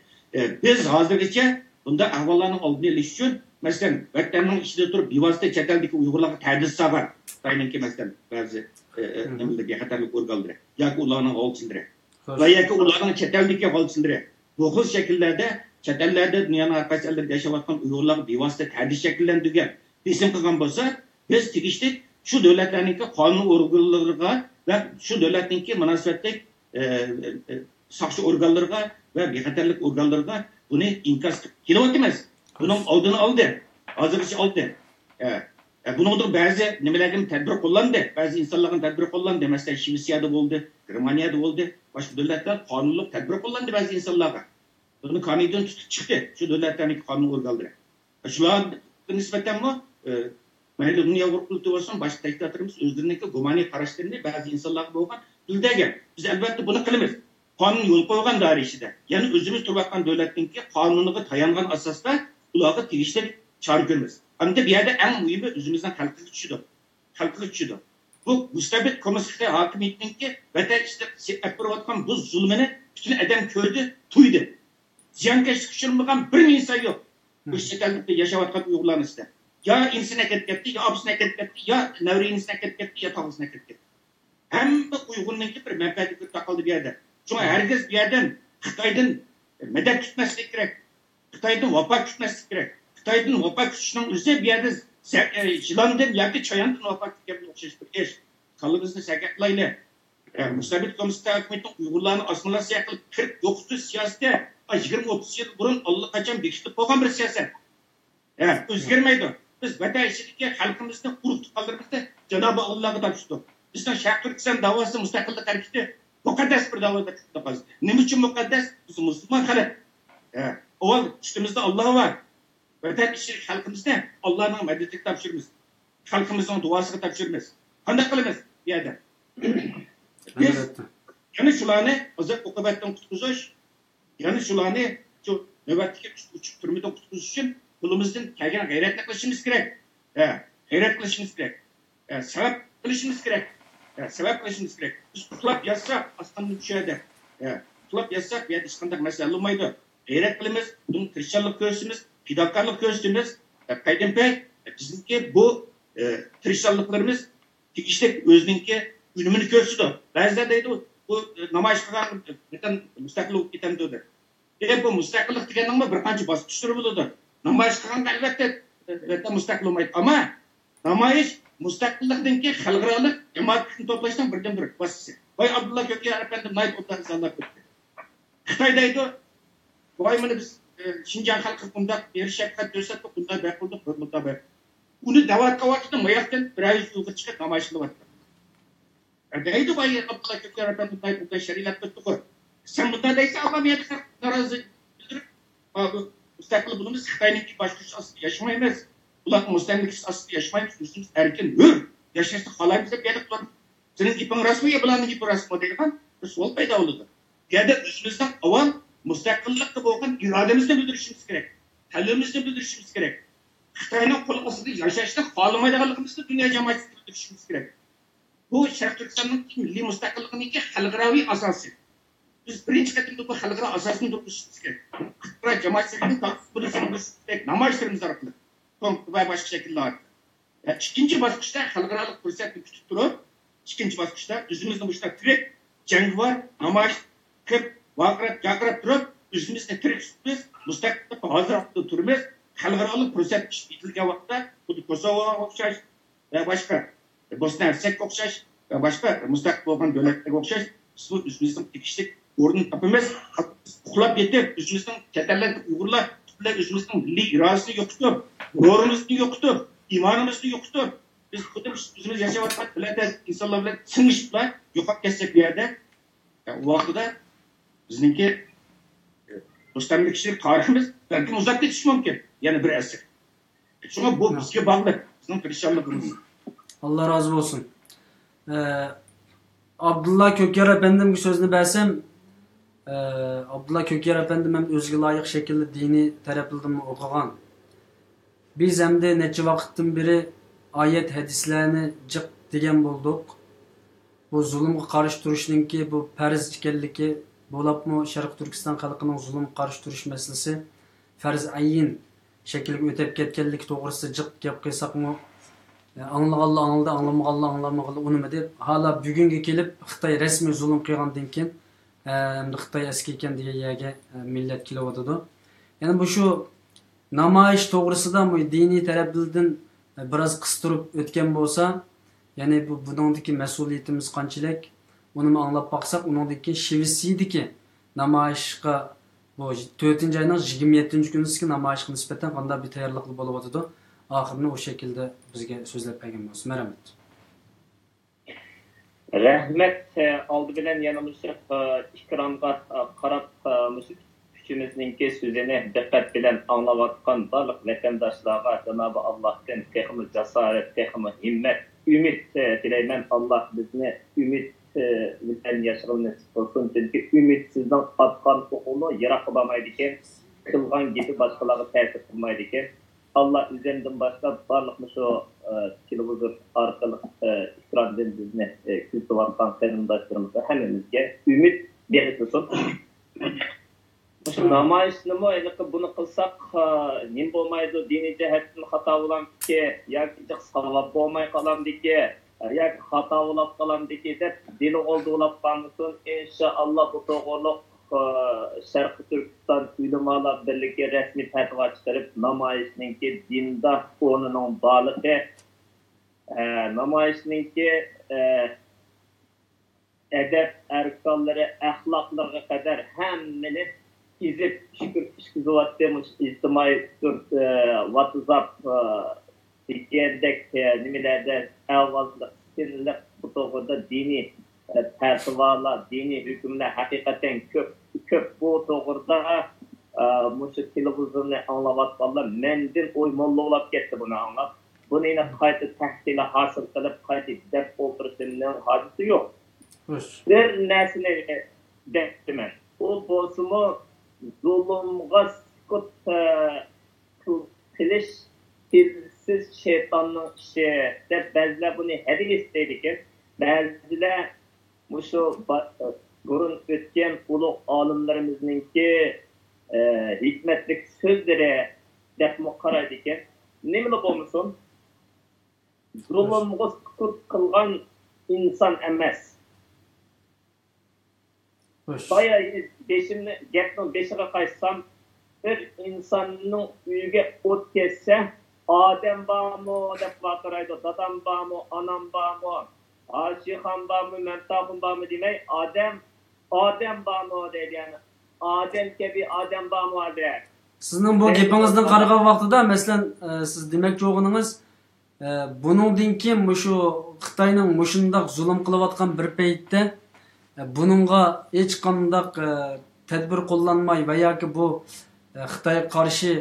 Biz hazırgıça bunda ahvallarının aldığını eliş için mesela vatanın içinde durup bivasıta çeteldeki Uygurlarga tədis sağar. Tayinki mesela bazı nemildeki hatarlık organları. Yaki ularının altındırı. Ve yaki ularının çeteldeki altındırı. Bu hız şekillerde çetellerde dünyanın arkası ellerde yaşavatkan Uygurlarga bivasıta tədis şekillendirgen isim kılgan bolsa biz tegişlik şu devletlerinki kanun organlarına ve şu devletinki münasebetlik sakşı organlarına ve bexatarlık organlarına bunu inkas kilovat demez. Bunun aldığını aldı. Hazırlışı aldı. Bunun bazı nemelerden tedbir kullandı. Bazı insanların tedbir kullandı. Mesela Şivsiyada oldu, Germaniyada oldu. Başka devletler kanunluk tedbir kullandı bazı insanlara. Bunu kanundan tutup çıktı. Şu devletlerin kanun organları. Şular nispeten mi? Mayli dünya kurultu olsun, başka diktatörümüz özlerindeki gumani karışlarını bazı insanlar boğan bildirgen. Biz elbette bunu kılımız. Kanun yol koygan dairişide. Yani özümüz turbatkan devletinki kanunuga tayangan asasda ulağı tegişli çağrı görmez. Ama bir yerde en mühimi özümüzden halkı güçüdür. Bu müstabit komünistlik hakimiyetinki ve de işte yapıratkan bu zulmünü bütün adam kördü, tuydu. Ziyankeşlik şırmıgan bir insan yok. Bu şekilde yaşavatkan Uygurlarınızda. Ya insine ketketti, ya abisine ketketti, ya nevriyinisine ketketti, ya tavısına ketketti. Hem bu Uygur'unki bir menfaati takıldı bir yerde. Çünkü herkes bir yerden Xitay'dan medet tutması gerek. Xitay'dan vapa tutması gerek. Xitay'dan vapa tutuşunun üzerine bir yerde Jilan'dan ya Çayan'dan vapa tutmasına okşayış bir eş. Kalımızını sakatlayla. Müstabit komünist hükümetin Uygurlarını asmaları yakılıp 40 yoktu siyasette 20-30 yıl burun Allah kaçan bekiştip koygan bir siyaset. Özgürmeydi. Biz vatandaşlıkta halkımızda kurup kaldırmakta Cenab-ı Allah'a tapıştık. Bizden Şark Türkistan davası müstakillik hareketi mukaddes bir davada çıktı. Ne için mukaddes? Biz Müslüman halk. O üstümüzde Allah var. Vatandaşlık halkımızda Allah'ın medetlik tapışırız. Halkımızın duasını tapışırız. Kandak kılımız bir yerde. Biz yani şularını azap okubetten kutkuzuş, yani şularını şu nöbetteki uçup türmeden kutkuzuş için kulumuzdan kelgen gayretli kılışımız gerek. Gayret kılışımız gerek. Sebep kılışımız gerek. Biz tutlap yazsak aslında düşerdi. Tutlap yazsak bir yerde işkandak mesele olmaydı. Gayret kılımız, bunun tırışçılık göğsümüz, fidakarlık göğsümüz. Kaydım pek, bizimki bu tırışçılıklarımız işte özününki ünümünü göğsüdü. Bazıda deydi bu namayiş kılan müstakillik itemdidir. Bu müstakillik degenin bir kançı basıkçıları buludur. Namayiş kılan elbette müstakil olmaydı. Ama namayiş müstakilliktenki halkaralık cemaatini toplaştan birden bir basısı. Vay Abdullah Kökyer efendim naip otları sallar kötü. Xitay'daydı. Vay mını biz Şincan halkı bunda bir şefkat gösterdik. Bunda bek bulduk. Bunda bek. Bunu davat kavatında mayaktan bir ay uygur çıkıp namayişli vardı. Deydi vay Abdullah Kökyer efendim naip otları şerilat tuttuk. Sen bunda deyse alamaya da narazı bildirip müstakil bulunuz Xitay'ın ki başkası aslı yaşamayız. Ulan müstakillik aslı yaşamayız. Üstümüz erken hür. Yaşasın halayımızda bir yerde tutalım. Senin gipin rasmı ya bulanın gipi rasmı değil kan. Sol payda oldu. Yani üstümüzden aval müstakillik de boğan irademizde bildirişimiz gerek. Talebimizde bildirişimiz gerek. Xitay'ın kolmasını yaşasın halımaydalıkımızda dünya cemaatinde bildirişimiz gerek. Bu Şark Türkistan'ın milli müstakilliğinin ki halkaravi asası. Biz birinci katında bu halkara asasını durmuşuz gerek. Xitay cemaatlerinin bunu sorumlusu gerek. Namaçlarımız arasında. Ve başka şekilde var. İkinci basışta halkaralık fırsatını tutup durup, ikinci basışta üzümüzde başta direkt cengi var, namaş, kıp, vakırat, yakırat durup, üzümüzde direkt tutmaz, müstakilde hazır hafta durmaz, halkaralık fırsat bitilge vakitte, bu Kosova okşaş ve başka Bosna Hersek okşaş ve başka müstakil olan devletler okşaş, bu üzümüzden dikişlik orunu tapımız, kulak yeter, üzümüzden keterler, Uygurlar, üzümüzden milli iradesi yoktur, gururumuz yoktur, imanımız yoktur. Biz üzümüz yaşamak bile insanlarla sınmışlar, yopak geçecek bir yerde. O vakitte bizimki müstakil kişilik tarihimiz belki uzak geçiş mümkün. Yani bir eser. Çünkü bu bizge bağlı. Bizim perişanlığımız. Allah razı olsun. Abdullah Kökyer efendim sözünü bersem Abdullah Kökyer efendim hem özgü layık şekilde dini terapildim okugan. Biz hem de neçe vakittin biri ayet hadislerini cık degen bulduk. bu zulümge qarşı turuşninki bu farz ekanligi bo'lapmi Sharq Turkiston xalqining zulmga qarshi turish masalasi farz ayin şekilde ötep ketkenlik to'g'risida jiq gap qilsaqmi anglag'anlar angladi, anglamaganlar anglamaganlar unimi deb hala bugunga kelib Xitoy rasmiy zulm qilgandan keyin Xitoy eski ekan degan yerga millat kelyotidi. Yani bu shu namoyish to'g'risida bu diniy tarafdan biroz qistirib o'tgan bo'lsa, ya'ni bu buningdagi mas'uliyatimiz qanchalik uni anglab baqsak, uningdagi Shveysariyadagi namoyishga bu 4-ayning 27-kunidagi namoyishga nisbatan qanday bir tayyorlik bo'lyotidi. Oxirini o şekilde bizga so'zlab bergan bo'lsin. Rahmat. Rahmat. Oldi bilan yana mush ikramga qarab mush kuchimizningki so'zini diqqat bilan anglayotgan barliq vatandoshlarga Janobi Allohdan texmi jasorat, texmi himmat, umid tilayman. Alloh bizni umid bilan yashashimizni bo'lsin. Chunki umidsizdan qatqan o'quni yiroq bo'lmaydi ekan, qilgan gapi boshqalarga ta'sir qilmaydi ekan. Allah üzerinden başlap barliq şu televizor orqali ekrandan bizni kuzatib atgan qarindoshlarimiz hammamizga umid bersin. Şu namoyishnimi endi buni qilsak nim bo'lmaydi, diniy jihatdan xato bo'lamki yoki savab bo'lmay qolamdiki yoki xato bo'lib qolamdiki deb dili oldiolab qolmasin. Inshaalloh bu to'g'riliq Sharq Turkiston Ulamolar birligi rasmiy fatvo chiqarib namoyishninki dinda o'rnining borligi, namoyishninki adab arkonlari, axloqlarga qadar hammani izib shukr ishqizyapmiz. Ijtimoiy WhatsApp degandek nimalarda avvalda sinliq bu to'g'rida diniy fatvolar, diniy hukmlar haqiqatan ko'p bu to'g'rida mush televizorni anglayotganlar mendan o'ymonlab ketdi buni anglab. Buni qayta tahsil hosil qilib qayta deb o'tirishimning hojati yo'q. Bir narsani deyman. U bo'lsa zulmga sukut qilish siz shaytonning ishi deb ba'zilar buni hadis deydi ekan. Ba'zilar mushu burun o'tgan ulug' olimlarimizningki hikmatli so'zlari deb qaraydi ekan. Nima bo'lmasin, zulmga sukut qilgan inson emas. Baya beşimni gapning beshiga qaysam, bir insonning uyiga o't ketsa, odam bormi deb vaqiraydi, dadam bormi, onam bormi, Aşıxan bormi, Mantaqim bormi demay, odam bormi deydi. Yani odam kabi odam bormi deydi. Sizning bu gapingizdan qaragan vaqtida, masalan, siz demoqchi bo'lganingiz, buningdan keyin shu Xitoyning mushundaq zulm qilayotgan bir paytda buningga hech qanday tadbir qo'llanmay va yoki bu Xitoyga qarshi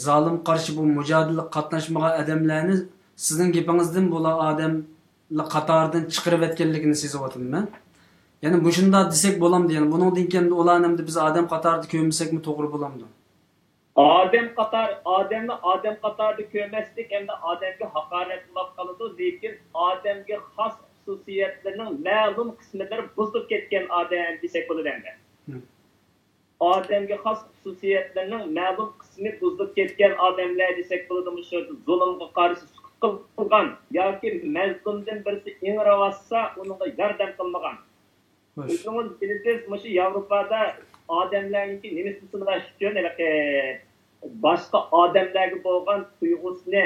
zolim qarshi bu mujodala qatnashmagan odamlarni sizning gapingizdan bular odamlar qatoridan chiqarib etganligini sezyapman. Ya'ni bu shunda desak bo'lamdi. Ya'ni buningdan keyin ularni biz odam qatorida ko'msakmi to'g'ri bo'lamdi? Odam qatorida ko'maslik hamda odamga haqorat qilib qoladi, lekin odamga xos xususiyatlarning ma'lum qismlari buzilib ketgan odam desak bo'ladi. Odamga xos xususiyatlarning ma'lum qismi buzilib ketgan odamlar desak bo'ladi. Shu zulmga qarshi sukut qilgan yoki mazlumdan birisi ingravassa unga yordam qilmagan. O'zingiz bilasiz, shu Yevropada odamlarningki nimasi sinash uchun boshqa odamlarga bo'lgan tuyg'usini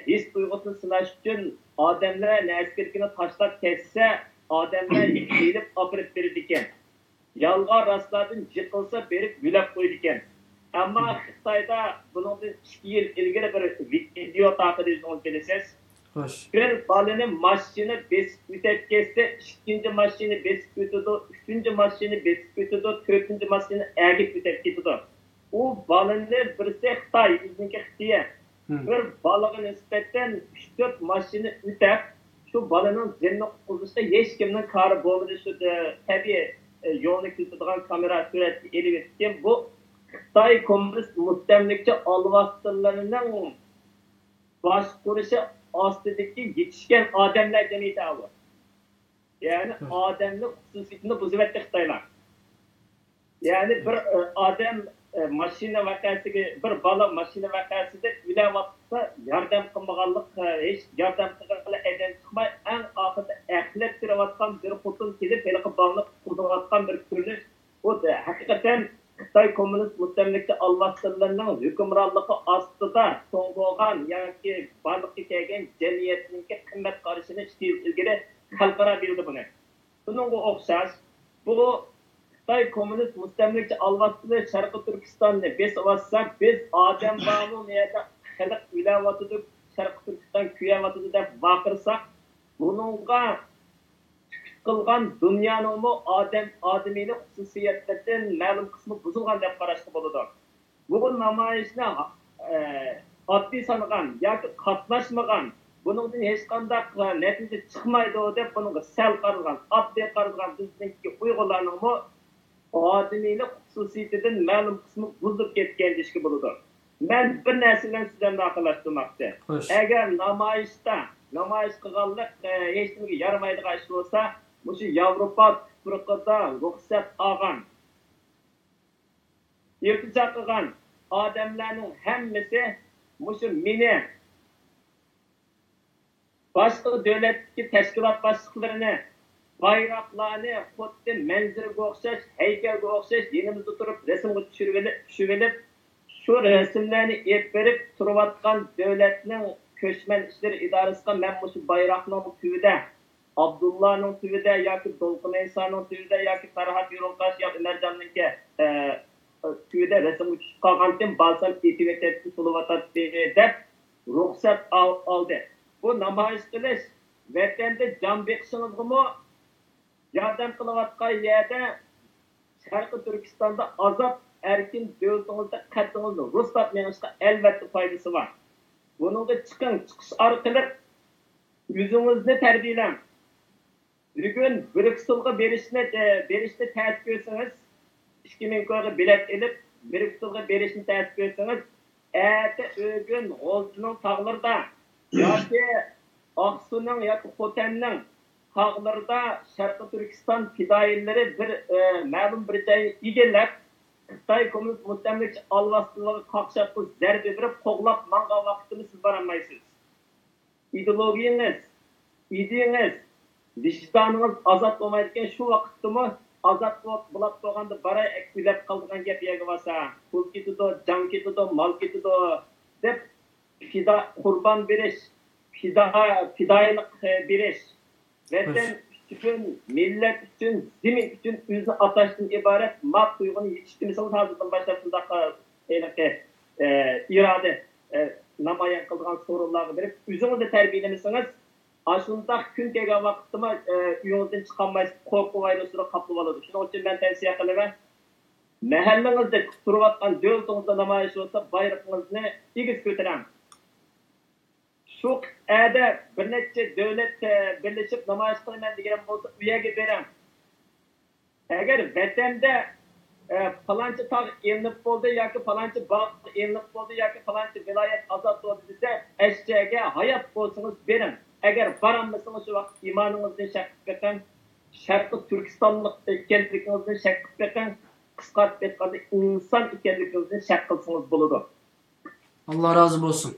his tuyg'usini sinash uchun odamlar naskerkini tashlab ketsa, odamlar kelib opirib berdi ekan. Yolg'on rostlardan jiqilsa berib yulab qo'ydi ekan. Ammo Xitoyda buningdan 2 yil ilgari bir video taqidingizni bilasiz. Xo'sh. Bir balani mashina besib o'tib ketsa, ikkinchi mashina besib o'tadi, uchinchi mashina besib o'tadi, to'rtinchi mashina agib o'tib ketadi. U balani birisi Xitoy, bizniki Xitoy. Bir balaga nisbatan 3-4 mashina o'tib, shu balaning jinni qutqizishda hech kimning kori bo'lmadi. Shu tabiiy yo'lni kuzatadigan kamera suratga elib etgan. Bu Xitoy kommunist mustamlikcha alvastilarining boshqurishi ostidagi yetishgan odamlar jamiyati bu. Yani adamlık hususiyetini bozuverdi Xitoylar. Yani bir adam mashina vakasiga bir bola mashina vakasida ulayapsa yordam qilmaganlik hech yordam qilgan adam chiqmay eng oxirida axlat turayotgan bir xotin kelib haliqi bolani qutqizayotgan bir ko'rinish bu haqiqatan Xitoy kommunist mustamlaka allohlarining hukmronligi ostida so'ng bo'lgan yoki barliqqa kelgan jamiyatning qimmat qarashini ilgari xalqaro bildi buni. Bunga o'xshash bu Xitoy kommunist mustamlaka alvastida Sharqi Turkistonni besavatsak biz odam bormi yerda xalq ulayotdi Sharqi Turkiston kuyayotdi deb baqirsak buningga qilgan dunyoning odamiylik xususiyatlaridan ma'lum qismi buzilgan deb qarashga bo'ladi. Bugun namoyishni oddiy sanagan yoki qatnashmagan buningdan hech qanday natija chiqmaydi deb bunga sal qaralgan oddiy qaralgan bizningki Uyg'urlarning odamiylik xususiyatidan ma'lum qismi buzilib ketgan deyishga bo'ladi. Men bir narsa bilan sizdan aqllashtirmoqchi. Agar namoyish qilganlik hech nimaga yaramaydigan ish bo'lsa, shu Yevropa tuprog'ida ruxsat olgan, irtijo qilgan odamlarning hammasi shu meni boshqa davlatdagi tashkilot boshliqlarini bayroqlarni xuddi manzilga o'xshash, haykalga o'xshash yenimizda turib rasmga tushirib shu rasmlarni ep berib turayotgan davlatning ko'chman ishlar idorasiga men shu bayroqning tuvida Abdullahning tuvida yoki Dolqin Insonning tuvida yoki Farhod Yo'lqash yoki Umarjonninki tuvida rasmga tushib qolgandan balsam etivakatni to'layotdi deb ruxsat oldi. Bu namoyish qilish vatanda jon beqishingizmi yordam qilayotgan yerda Sharqi Turkistonda ozod erkin davlatingizda qattingizni rustab menishga albatta foydasi bor. Buningga chiqish orqali o'zingizni tarbiyalang. Bugun Brükselga berishni ta'sir qilsangiz 2000 ko'rga bilet elib Brükselga berishni ta'sir qilsangiz ata o'gun G'o'zning tog'larida yoki Oqsuning yoki Xotanning tog'larida Sharqi Turkiston fidoyilari bir ma'lum bir joyni egallab Xitoy kommunist mustamlaka alvastiligiga qaqshab zarba berib qo'g'lab mangan vaqtini siz borolmaysiz. Ideologiyangiz, ideyangiz, vicdaningiz ozod bo'lmaydigan shu vaqtdami ozod bo'lib qolganda baray akbilab qolgan gap yerga bo'lsa, pul ketidi, jon ketidi, mol ketidi deb qurbon berish, fidoyilik berish, vatan uchun, millat uchun, zamin uchun o'zini atashdan iborat mat tuyg'uni yetishtirsangiz hozirdan boshlab shunday iroda namoyon qilgan so'rovlarga berib o'zingizni tarbiyalamasangiz ashundoq kun kelgan vaqtda uyingizdan chiqolmaysiz, qo'rquv vayrusini qaplab oladi. Shuning uchun men tavsiya qilaman, mahallangizda turayotgan davlatingizda namoyish bo'lsa bayroqingizni egiz ko'taring. Shu qada bir necha davlat birlashib namoyish qilaman degan bo'lsa u yerga bering. Agar vatanda falanchi tog' elinib bo'ldi yoki falanchi bog' elinib bo'ldi yoki falanchi viloyat ozod bo'ldi desa, ashchaga hayot bo'lsangiz bering. Agar borolmasangiz shu vaqt iymoningizni shak qilib beqing, Sharqi Turkistonlik ekanligingizni shak qilib beqing, qisqartib aytganda inson ekanligingizni shak qilsangiz bo'ladi. Alloh rozi bo'lsin.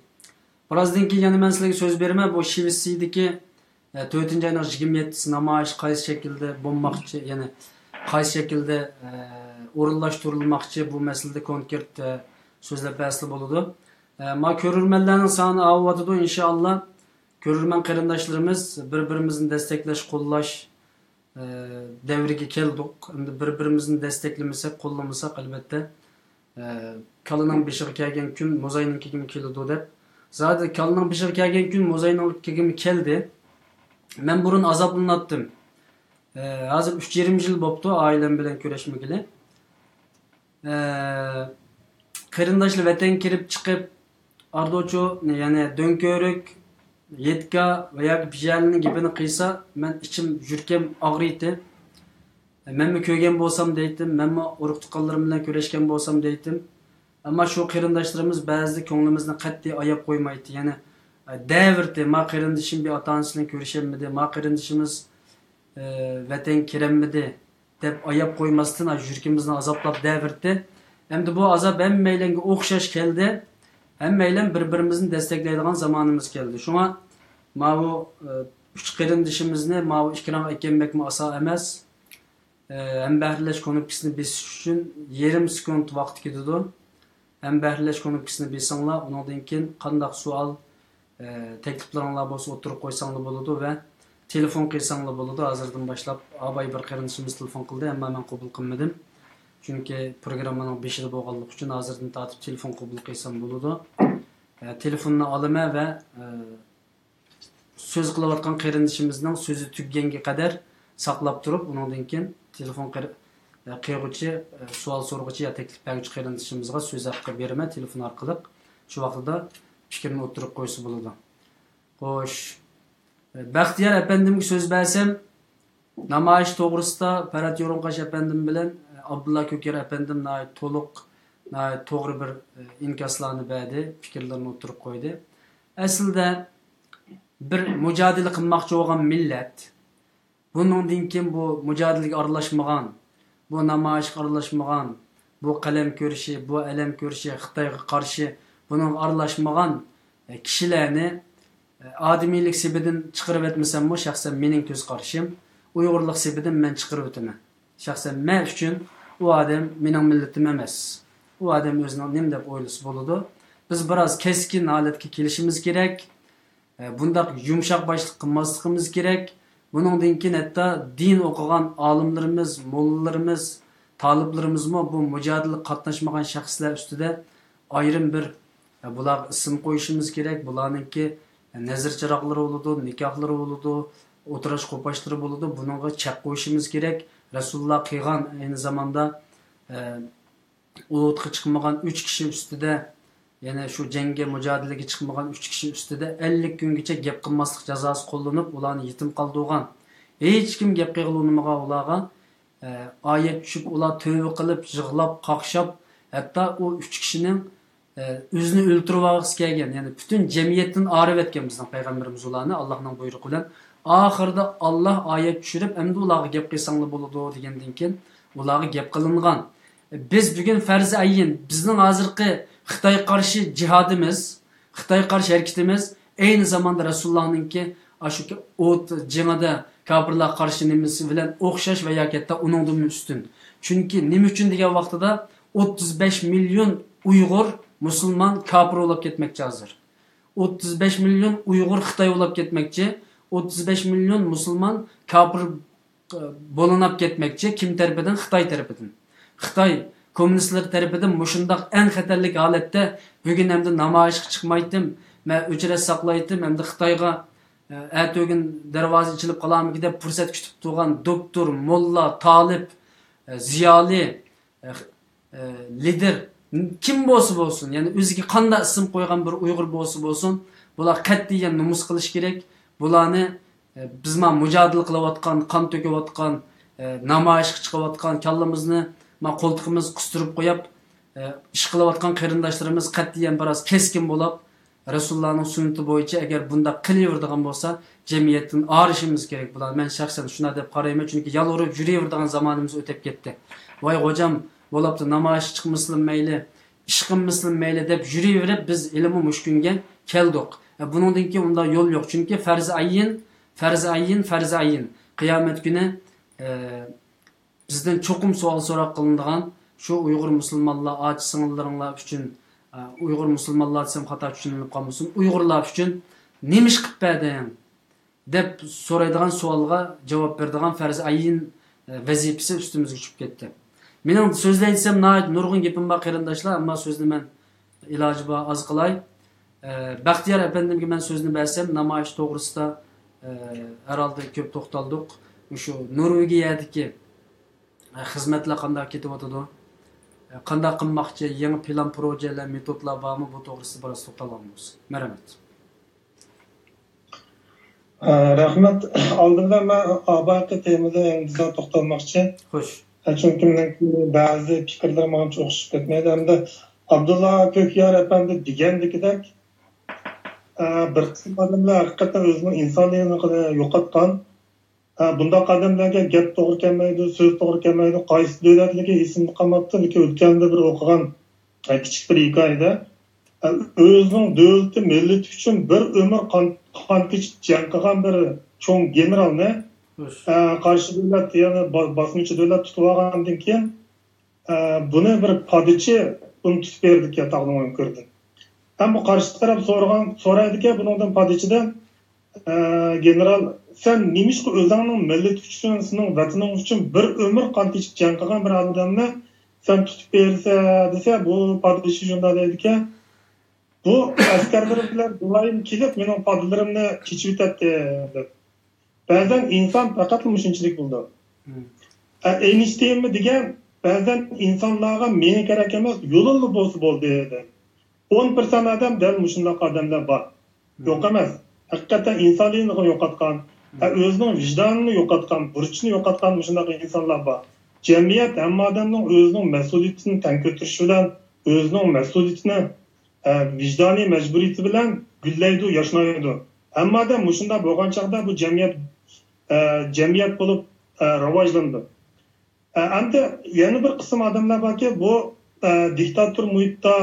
Birazdan keyin yana men sizlarga so'z beraman. Bu Shveysiyadagi 4-oyning 27-si namoyish qaysi shaklda bo'lmoqchi, ya'ni qaysi shaklda o'rinlashtirilmoqchi bu masalada konkret so'zlab bahsli bo'ladi. Ma ko'rurmanlarning soni avvatida inshaalloh ko'rurman qarindoshlarimiz bir-birimizni desteklash, qo'llash davriga keldik. Endi bir-birimizni desteklamasak, qo'llamasak albatta kalining beshiga kelgan kun mo'zayning kelgimi keladi deb. Zaten kalining beshiga kelgan kun mo'zayning kelgimi keldi. Men burun azoblanatdim. Hozir 3,5 yil bo'libdi oilam bilan kurashmagili. Qarindoshlar vatan kirib chiqib ardocho, ya'ni do'nko'rik yetka va yoki pijalning gapini qilsa, men ichim yurkim og'riydi. Menmi ko'rgan bo'lsam deydim, menmi urug' tuqqanlarim bilan kurashgan bo'lsam deydim. Ammo shu qarindoshlarimiz ba'zida ko'nglimizni qat'iy ayab qo'ymaydi. Ya'ni davrda ma qarindishim bir ota-onasi bilan ko'rishamidi, ma qarindishimiz vatan kiremmidi deb ayap koymasdan yürkimizni azaplap devirdi. Hem de bu azap hemmeyle okşaş geldi. Hemmeyle birbirimizni destekleydiğin zamanımız geldi. Şuna bu üç kırındışımızı bu ikram eklemek mi asa emez. Hem behirleş konukisini biz için yarım sekund vakit gidiyordu. Hem behirleş konukisini bilsanlar, ondan keyin qandaq sual tekliflaringlar bo'lsa o'tirib qo'ysanglar bo'ladi ve telefon qilsanglar bo'ladi. Hozirdan boshlab abay bir qarindoshimiz telefon qildi, ammo men qabul qilmadim. Chunki programmaning 5'ida bo'lganligi uchun hozirdan tortib telefon qabul qilsam bo'ladi. Telefonni olaman ve so'z qilayotgan qarindoshimizning so'zi tuganga qadar saqlab turib, undan keyin telefon qilguvchi, savol so'rag'uchi yo taklif beruvchi qarindoshimizga so'z haqqi beraman telefon orqali. Shu vaqtida fikrini o'tirib qo'ysa bo'ladi. Xo'sh, Baxtiyor efendimga so'z bersam, namoyish to'g'risida Ferhat Yo'ronqash efendim bilan Abdulla Ko'kar efendim to'liq to'g'ri bir inkoslarni berdi, fikrlarni o'tirib qo'ydi. Aslida bir mujodala qilmoqchi bo'lgan millat, bundan keyin bu mujodalaga aralashmagan, bu namoyishga aralashmagan, bu qalam ko'rishi, bu alam ko'rishi, Xitoyga qarshi bunun aralashmagan kishilarni ademiylik sebebidan chiqarib etmasam, bu shaxsan mening ko'z qarashim, Uyg'urlik sebebidan men chiqarib o'taman. Shaxsan men uchun u odam mening millatim emas. U odam o'zining nima deb o'ylasa bo'ladi. Biz biroz keskin holatga kelishimiz kerak. Bundaq yumshoq boshliq qilmasligimiz kerak. Buningdan keyin hatto din o'qigan olimlarimiz, mollalarimiz, taliblarimizmi bu mujodala qatnashmagan shaxslar ustida ayrim bir bular ism qo'yishimiz kerak. Bularningki nazar chiroqlari bo'ladi, nikohlari bo'ladi, o'tirish qo'pashlari bo'ladi. Buningga chek qo'yishimiz kerak. Rasululloh qilgan ayni zamonda o'tga chiqmagan 3 kishi ustida, ya'ni shu jangga mujodalaga chiqmagan 3 kishi ustida 50 kungacha gap qilmaslik jazosi qo'llanib, ularni yetim qoldirgan. Hech kim gap qilolmagan ularga oyat tushib, ular tövbe qilib, yig'lab, qaqshab, hatto u 3 kishining o'zini o'ltirib olg'isi kelgan, ya'ni butun jamiyatdan arib etgan bizning payg'ambarimiz ularni Allohning buyrug'i bilan. Oxirida Alloh oyat tushirib, endi ularga gap qilsanglar bo'ladi degandan keyin ularga gap qilingan. Biz bugun farz ayyin bizning hozirgi Xitoy qarshi jihodimiz, Xitoy qarshi harakatimiz ayni zamanda Rasulullohningki shu o't jangida kofirlar qarshi nimasi bilan o'xshash va yoki uningdan ustun. Chunki nima uchun degan vaqtida 35 million Uyg'ur musulmon kofir bo'lib ketmoqchi hozir. 35 million Uyg'ur Xitoy bo'lib ketmoqchi, 35 million musulmon kofir bo'linib ketmoqchi. Kim tarafidan? Xitoy tarafidan. Xitoy kommunistlar tarafidan mushundaq eng xatarlik holatda bugun hamda namoyishga chiqmaydim, men o'chira saqlaydim, hamda Xitoyga atogin darvoza ochilib qolamiki deb fursat kutib turgan doktor, molla, talib, ziyoli, lider kim bo'lsa bo'lsin, ya'ni o'ziga qanday ism qo'ygan bir Uyg'ur bo'lsa bo'lsin, bular qat'iyan numus qilish kerak. Bularni bizman mujodala qilayotgan, qon to'kayotgan, namoyishga chiqayotgan, kallamizni qo'ltiqimiz qustirib qo'yib, ish qilayotgan qarindoshlarimiz qat'iyan biroz keskin bo'lib, Rasulullohning sunnati bo'yicha agar bunda qilaveradigan bo'lsa, jamiyatdan arishimiz kerak. Bular men shaxsan shuna deb qarayman, chunki yolg'irib yuraveradigan zamonimiz o'tib ketdi. Voy hojam bo'libdi, namoyish chiqmaslim mayli, ish qilmaslim mayli deb yuraverib biz ilmi mushkunga keldik. Buningdan keyin unda yo'l yo'q, chunki farz ayyin. Qiyomat kuni bizden çokum sual so'roq qilinadigan shu Uyg'ur musulmonlar, och sing'illaringlar uchun, Uyg'ur musulmonlar desam xato tushunilib qolmasin, Uyg'urlar uchun nima ish qilib berding deb so'raydigan savolga javob beradigan farz ayyin vazifasi ustimizga tushib ketdi. Mening so'zlaysam nurg'un gapim bor qarindoshlar, ammo so'zni men iloji bor oz qilay. Baxtiyor efendimga men so'zni bersam, namoyish to'g'risida herhalde ko'p to'xtaldik. Shu Norvegiyadagi xizmatlar qanday ketyotidi, qanday qilmoqchi, yangi plan projeler, metodlar bormi, bu to'g'risida biroz to'xtalamiz. Marhamat. Rahmat. Oldindan men oxirgi temada endi to'xtalmoqchi. Xo'sh. Chunki ba'zi fikrlar menga o'xshab ketmaydi. Hamda Abdulla Ko'kar efendi degandekidek bir qism odamlar haqiqatan o'zining insoniyatini yo'qotgan, Bundaq odamlarga gap to'g'ri kelmaydi, so'z to'g'ri kelmaydi. Qaysi davlatligi esimda qolmabdi, lekin o'tganda bir o'qigan kichik bir hikoyada o'zining davlati millati uchun bir umr qon kechib jang qilgan bir cho'ng generalni qarshi davlat, ya'ni bosqinchi davlat tutib olgandan keyin buni bir podachi uni tutib berdi, taqdim ko'rdi. Ham bu qarshi taraf so'raydi, bundan podachidan general, sen nimishqa o'zingning millati uchun, sening vataning uchun bir umr qon kechib jang qilgan bir odamni sen tutib bersa desa, bu podachi shunday deydi, bu askarlar bilan doim kelib mening podlarimni kechib o'tadi deb. Ba'zan inson faqat shunchalik bo'ldi. Einstein degan ba'zan insonlarga meni kerak emas, yo'lli bo'lsa bo'ldi dedi. 10% odam dal shunday odamlar bor. Yo'q emas. Haqiqatan insonligini yo'qotgan, o'zining vijdonini yo'qotgan, burchini yo'qotgan shunday insonlar bor. Jamiyat hamma odamning o'zining mas'uliyatini tan ko'tarishi bilan o'zining mas'uliyatini vijdoniy majburiyati bilan gullaydi, yashnaydi. Hamma odam shunday bo'lgan chaqda bu jamiyat bo'lib rivojlandi. Endi yana bir qism odamlar borki, bu diktator muhitda,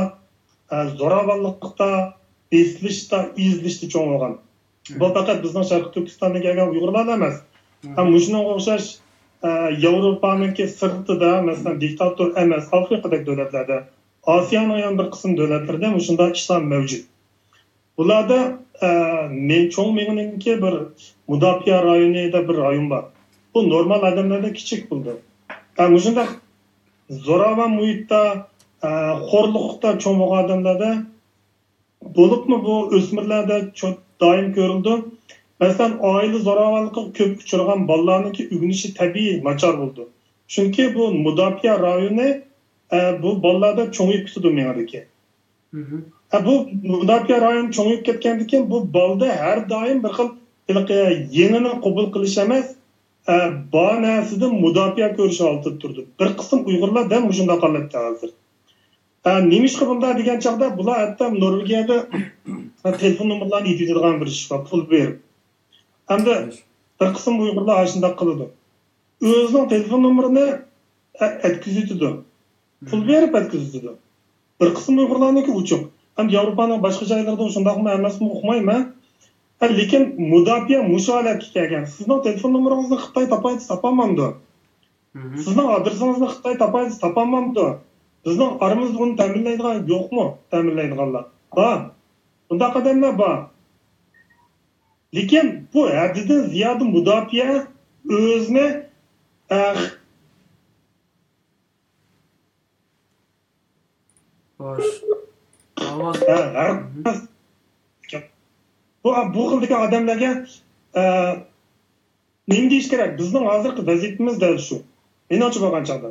zo'ravonlikda, besilishda, izlishda cho'ng bo'lgan. Bu faqat bizning Sharq Turkistonga kelgan Uyg'urlar emas. Ham shunga o'xshash Yevropaniki sirtida, masalan, diktator emas Afrikadagi davlatlarda, Osiyoning ham bir qism davlatlarida shunday ishlar mavjud. Bularda men cho'ng meningki bir mudofaa rayonida bir rayon bor. Bu normal odamlarda kichik bo'ldi. Shunday zo'ravon muhitda, xo'rliqda cho'ng bo'lgan odamlarda bo'libmi bu o'smirlarda doim ko'rildi. Masalan, oila zo'ravonligiga ko'p uchragan bolalarningki o'g'nishi tabiiy nachar bo'ldi. Chunki bu mudofaa rayoni bu bolalarda cho'ngib ketdi meniki. Bu mudofaa rayoni cho'ngib ketgandan keyin bu bolada har doim bir xil yenini qabul qilish emas, bor narsadan mudofaa ko'rish oltib turdi. Bir qism Uyg'urlar ham shunday holatda hozir. Nimishqa bunday degan chaqda bular hatto Norvegiyada telefon nomerlarini yetadigan bir ish bor, pul berib. Hamda bir qism Uyg'urlar shunday qiladi. O'zining telefon nomerini atkizadi. Pul berib atkizadi. Bir qism Uyg'urlarniki uchuq. Ham Yevropaning boshqa joylarida shundaymi emasmi uqmayman. Lekin mudofaa musholatga kelgan. Sizning telefon nomeringizni Xitoy topolmamdi. Sizning adresingizni Xitoy topolmamdi. Bizning aramizda buni ta'minlaydigan yo'qmi? Ta'minlaydiganlar bor. Bunday odamlar bor. Lekin bu haddidan ziyoda mudofaa o'zini bu xildagi odamlarga nima deyish kerak? Bizning hozirgi vaziyatimiz dal shu. Meni ochib olgan chog'da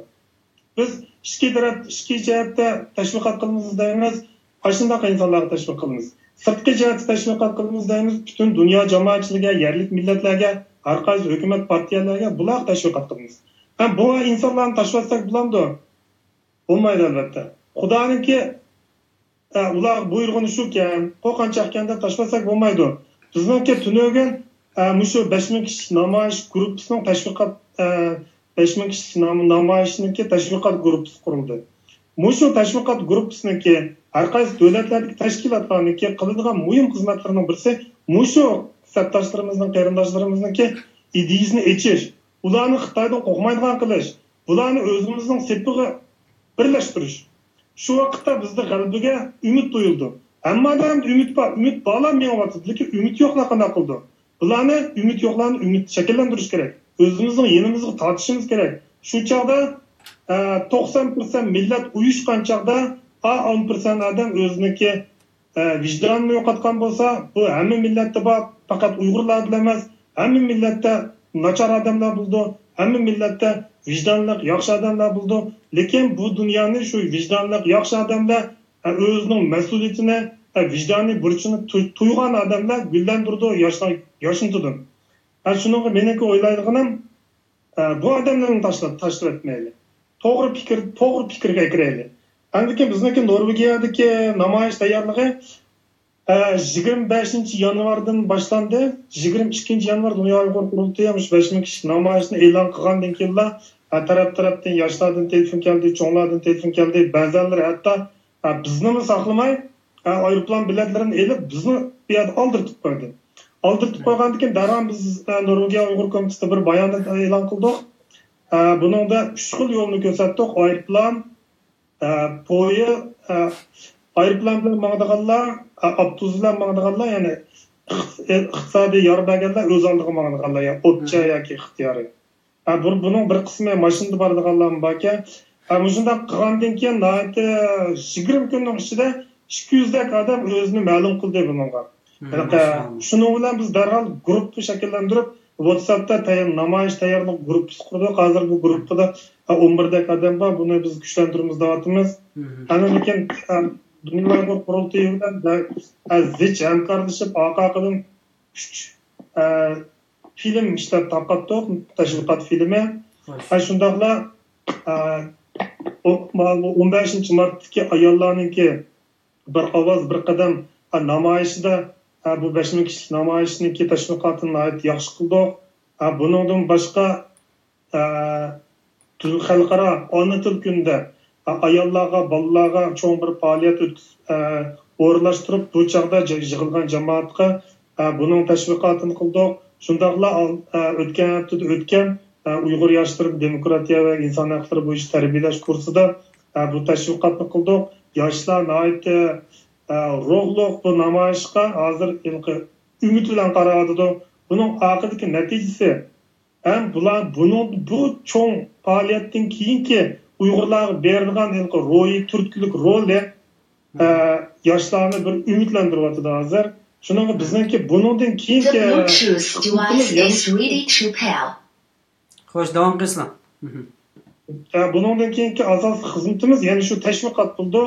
biz ishki jihatda tashviqot qilamiz deymiz, shunday insonlarga tashviq qilamiz. Sirtqi jihatda tashviqot qilamiz deymiz, butun dunyo jamoatchiligiga, yerlik millatlarga, har qaysi hukumat partiyalarga bular tashviqot qilamiz. Ham bu insonlarni tashlatsak bo'lamdi? Bo'lmaydi albatta. Xudoninki ular buyrug'ini shukan, qo'rqanchaqkanda tashlatsak bo'lmaydi. Bizningki tunugan shu 5000 kishi namoyish guruhining tashviqot 5000 kishi namoyishniki tashviqot guruhi qurildi. Shu tashviqot guruhiniki har qaysi davlatlardagi tashkilotlarniki qiladigan muhim xizmatlarning birisi shu sabtoshlarimizning, qarindoshlarimizning ideyasini echish, ularni Xitoydan qo'rqmaydigan qilish, ularni o'zimizning sepiga birlashtirish. Shu vaqtda bizning qalbiga umid to'yildi. Hammadan umid bor, umid bolalar menga lekin umid yo'qlar qanday qildi? Bularni umid yo'qlarni umid shakllantirish kerak. O'zimizning yenimizga tortishimiz kerak. Shu chog'da 90% millat uyushgan chog'da 10% odam o'ziniki vijdonini yo'qotgan bo'lsa, bu hamma millatda bor, faqat Uyg'urlar bilan emas, hamma millatda nachar odamlar bo'ldi, hamma millatda vijdonli yaxshi odamlar bo'ldi. Lekin bu dunyoni shu vijdonli yaxshi odamlar o'zining mas'uliyatini, vijdoniy burchini tuygan odamlar gullantirdi, yoshintirdi. Shunga meniki o'ylaydiganim bu odamlarni tashlab etmaydi. To'g'ri fikrga kiraylik. Andiki bizniki Norvegiyadagi namoyish tayyorligi 25 yanvardan başlandı. 22 yanvar Dünya Uyghur Kurultayı 5 ming kishi namoyishni e'lon qilgandan keyin tarafdan yoshlardan telefon keldi, cho'nglardan telefon keldi. Ba'zanlar hatto bizni saqlamay aeroplan biletlarini elib bizni bu yerda oldirtib qo'ydi. Oldirtib qo'ygandan keyin darhol biz Norvegiya Uyg'ur komiteti bir bayonot e'lon qildik. Buningda 3 xil yo'lni ko'rsatdik. Aeroplan, poyezd, aeroplan bilan mangdiganlar, avtobus bilan mangdiganlar, ya'ni iqtisodiy yordam berganlar o'z oldiga mangdiganlar, ya'ni o'tcha yoki ixtiyoriy. Buning bir qismi mashinada boradiganlar bor ekan. Shunday qilgandan keyin 20 kunning ichida 200 dak odam o'zini ma'lum qildi bunga. Shuning bilan biz darhol guruh shakllantirib WhatsApp'da namoyish tayyorlik guruhi qurdik. Hozir bu guruhda 11 dak odam bor. Buni biz kuchlantiramiz deyapmiz. Lekin Dünya Uyghur Kurultayı bilan zich hamkorlashib AQQdan 3 film ishlab taqatdik, tashviqot filmi. Shundaqla 15 martdagi ayollarningki bir ovoz bir qadam namoyishida bu 5 ming kishilik namoyishniki tashviqotini yaxshi qildik. Buningdan boshqa xalqaro ona til kunida ayollarga, bolalarga cho'ng bir faoliyat o'rinlashtirib, bu chaqda yig'ilgan jamoatga buning tashviqotini qildik. Shundaqla o'tgan haftada o'tgan Uyg'ur yoshlari demokratiya va inson huquqlari bo'yicha tarbiyalash kursida bu tashviqotni qildik. Yoshlar ruhliq bu namoyishga hozir umid bilan qarayotdi. Buning oqibatdagi natijasi ham bu cho'ng faoliyatdan keyingi Uyg'urlarga berilgan ro'yi turtkilik rolni yoshlarni bir umidlantiryapti hozir. Shuning bizniki buningdan keyingi xo'sh, davom qilsam. Buningdan keyingi asosiy xizmatimiz ya'ni shu tashviqot bo'ldi.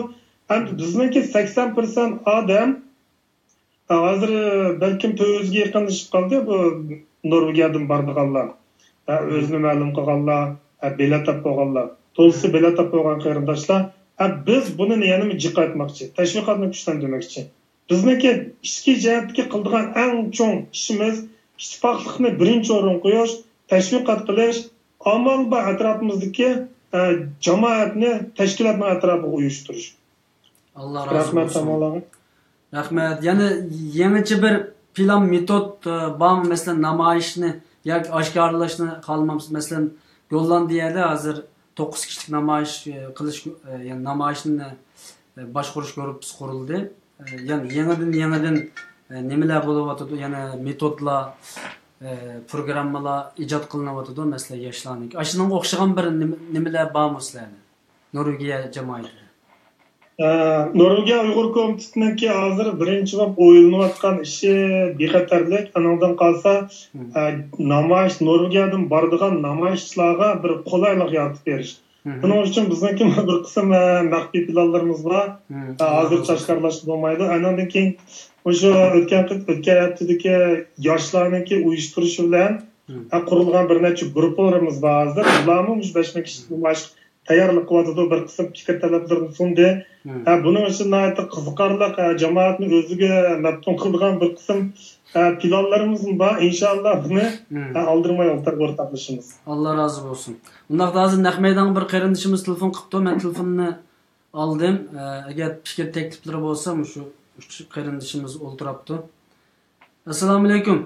Endi bizniki 80% odam hozir balkim 400 ga yaqinlashib qoldi bu Norvegiyadan borganlar. O'zini ma'lum qilganlar, bilet olib qo'yganlar. To'lisi bilet olib qo'ygan qarindoshlar. Biz buni yana jiqatmoqchi, tashviqotni kuchlantirmoqchi. Bizniki ichki jihatga qildigan eng chong ishimiz ittifoqlikni birinchi o'rin qo'yish, tashviqot qilish, amal va atrofimizdagi jamoatni tashkilotning atrofiga uyushtirish. Allah razı olsun. Rahmet. Yani yeniçe bir plan, metod bağım mesela namayişini ya aşkarlaşını kalmamız mesela yollan diyede hazır 9 kişilik namayış kılış yani namayişini başkuruş görüp kuruldu. Yani yeniden nemeler buluvatıdı yani metodla programmalar icat kılınavatıdı mesela yaşlanık. Aşının okşayan bir nemeler bağım mesela Norvegiya cemaati. Norvegiya Uyg'ur komitetidagi hozir birinchi bo'lib o'ylanayotgan ishi bexatarlik. Anadan qolsa namoyish Norvegiyadan boradigan namoyishchilarga bir qulaylik yaratib berish. Buning uchun bizniki bir qism maxfiy planlarimiz bor. Hozircha oshkorlashib bo'lmaydi. Anadan keyin o'sha o'tgan haftadagi yoshlarniki uyushtirishi bilan qurilgan bir necha guruhlarimiz bor hozir. Ularmi 5 ming kishilik namoyish tayyorlik qilyapti, bir qism fikr talablarini sundi. Buning uchun qiziqarli jamoatni o'ziga maftun qilgan bir qism planlarimiz bor. Inshaalloh buni oldirmay o'rtoqlashamiz. Allah razı olsun. Bundaqda hozir naq maydonga bir qarindishimiz telefon qilibdi. Men telefonni oldim. Agar fikr takliflari bo'lsa, shu 3 qarindishimiz o'ltiribdi. Assalomu alaykum.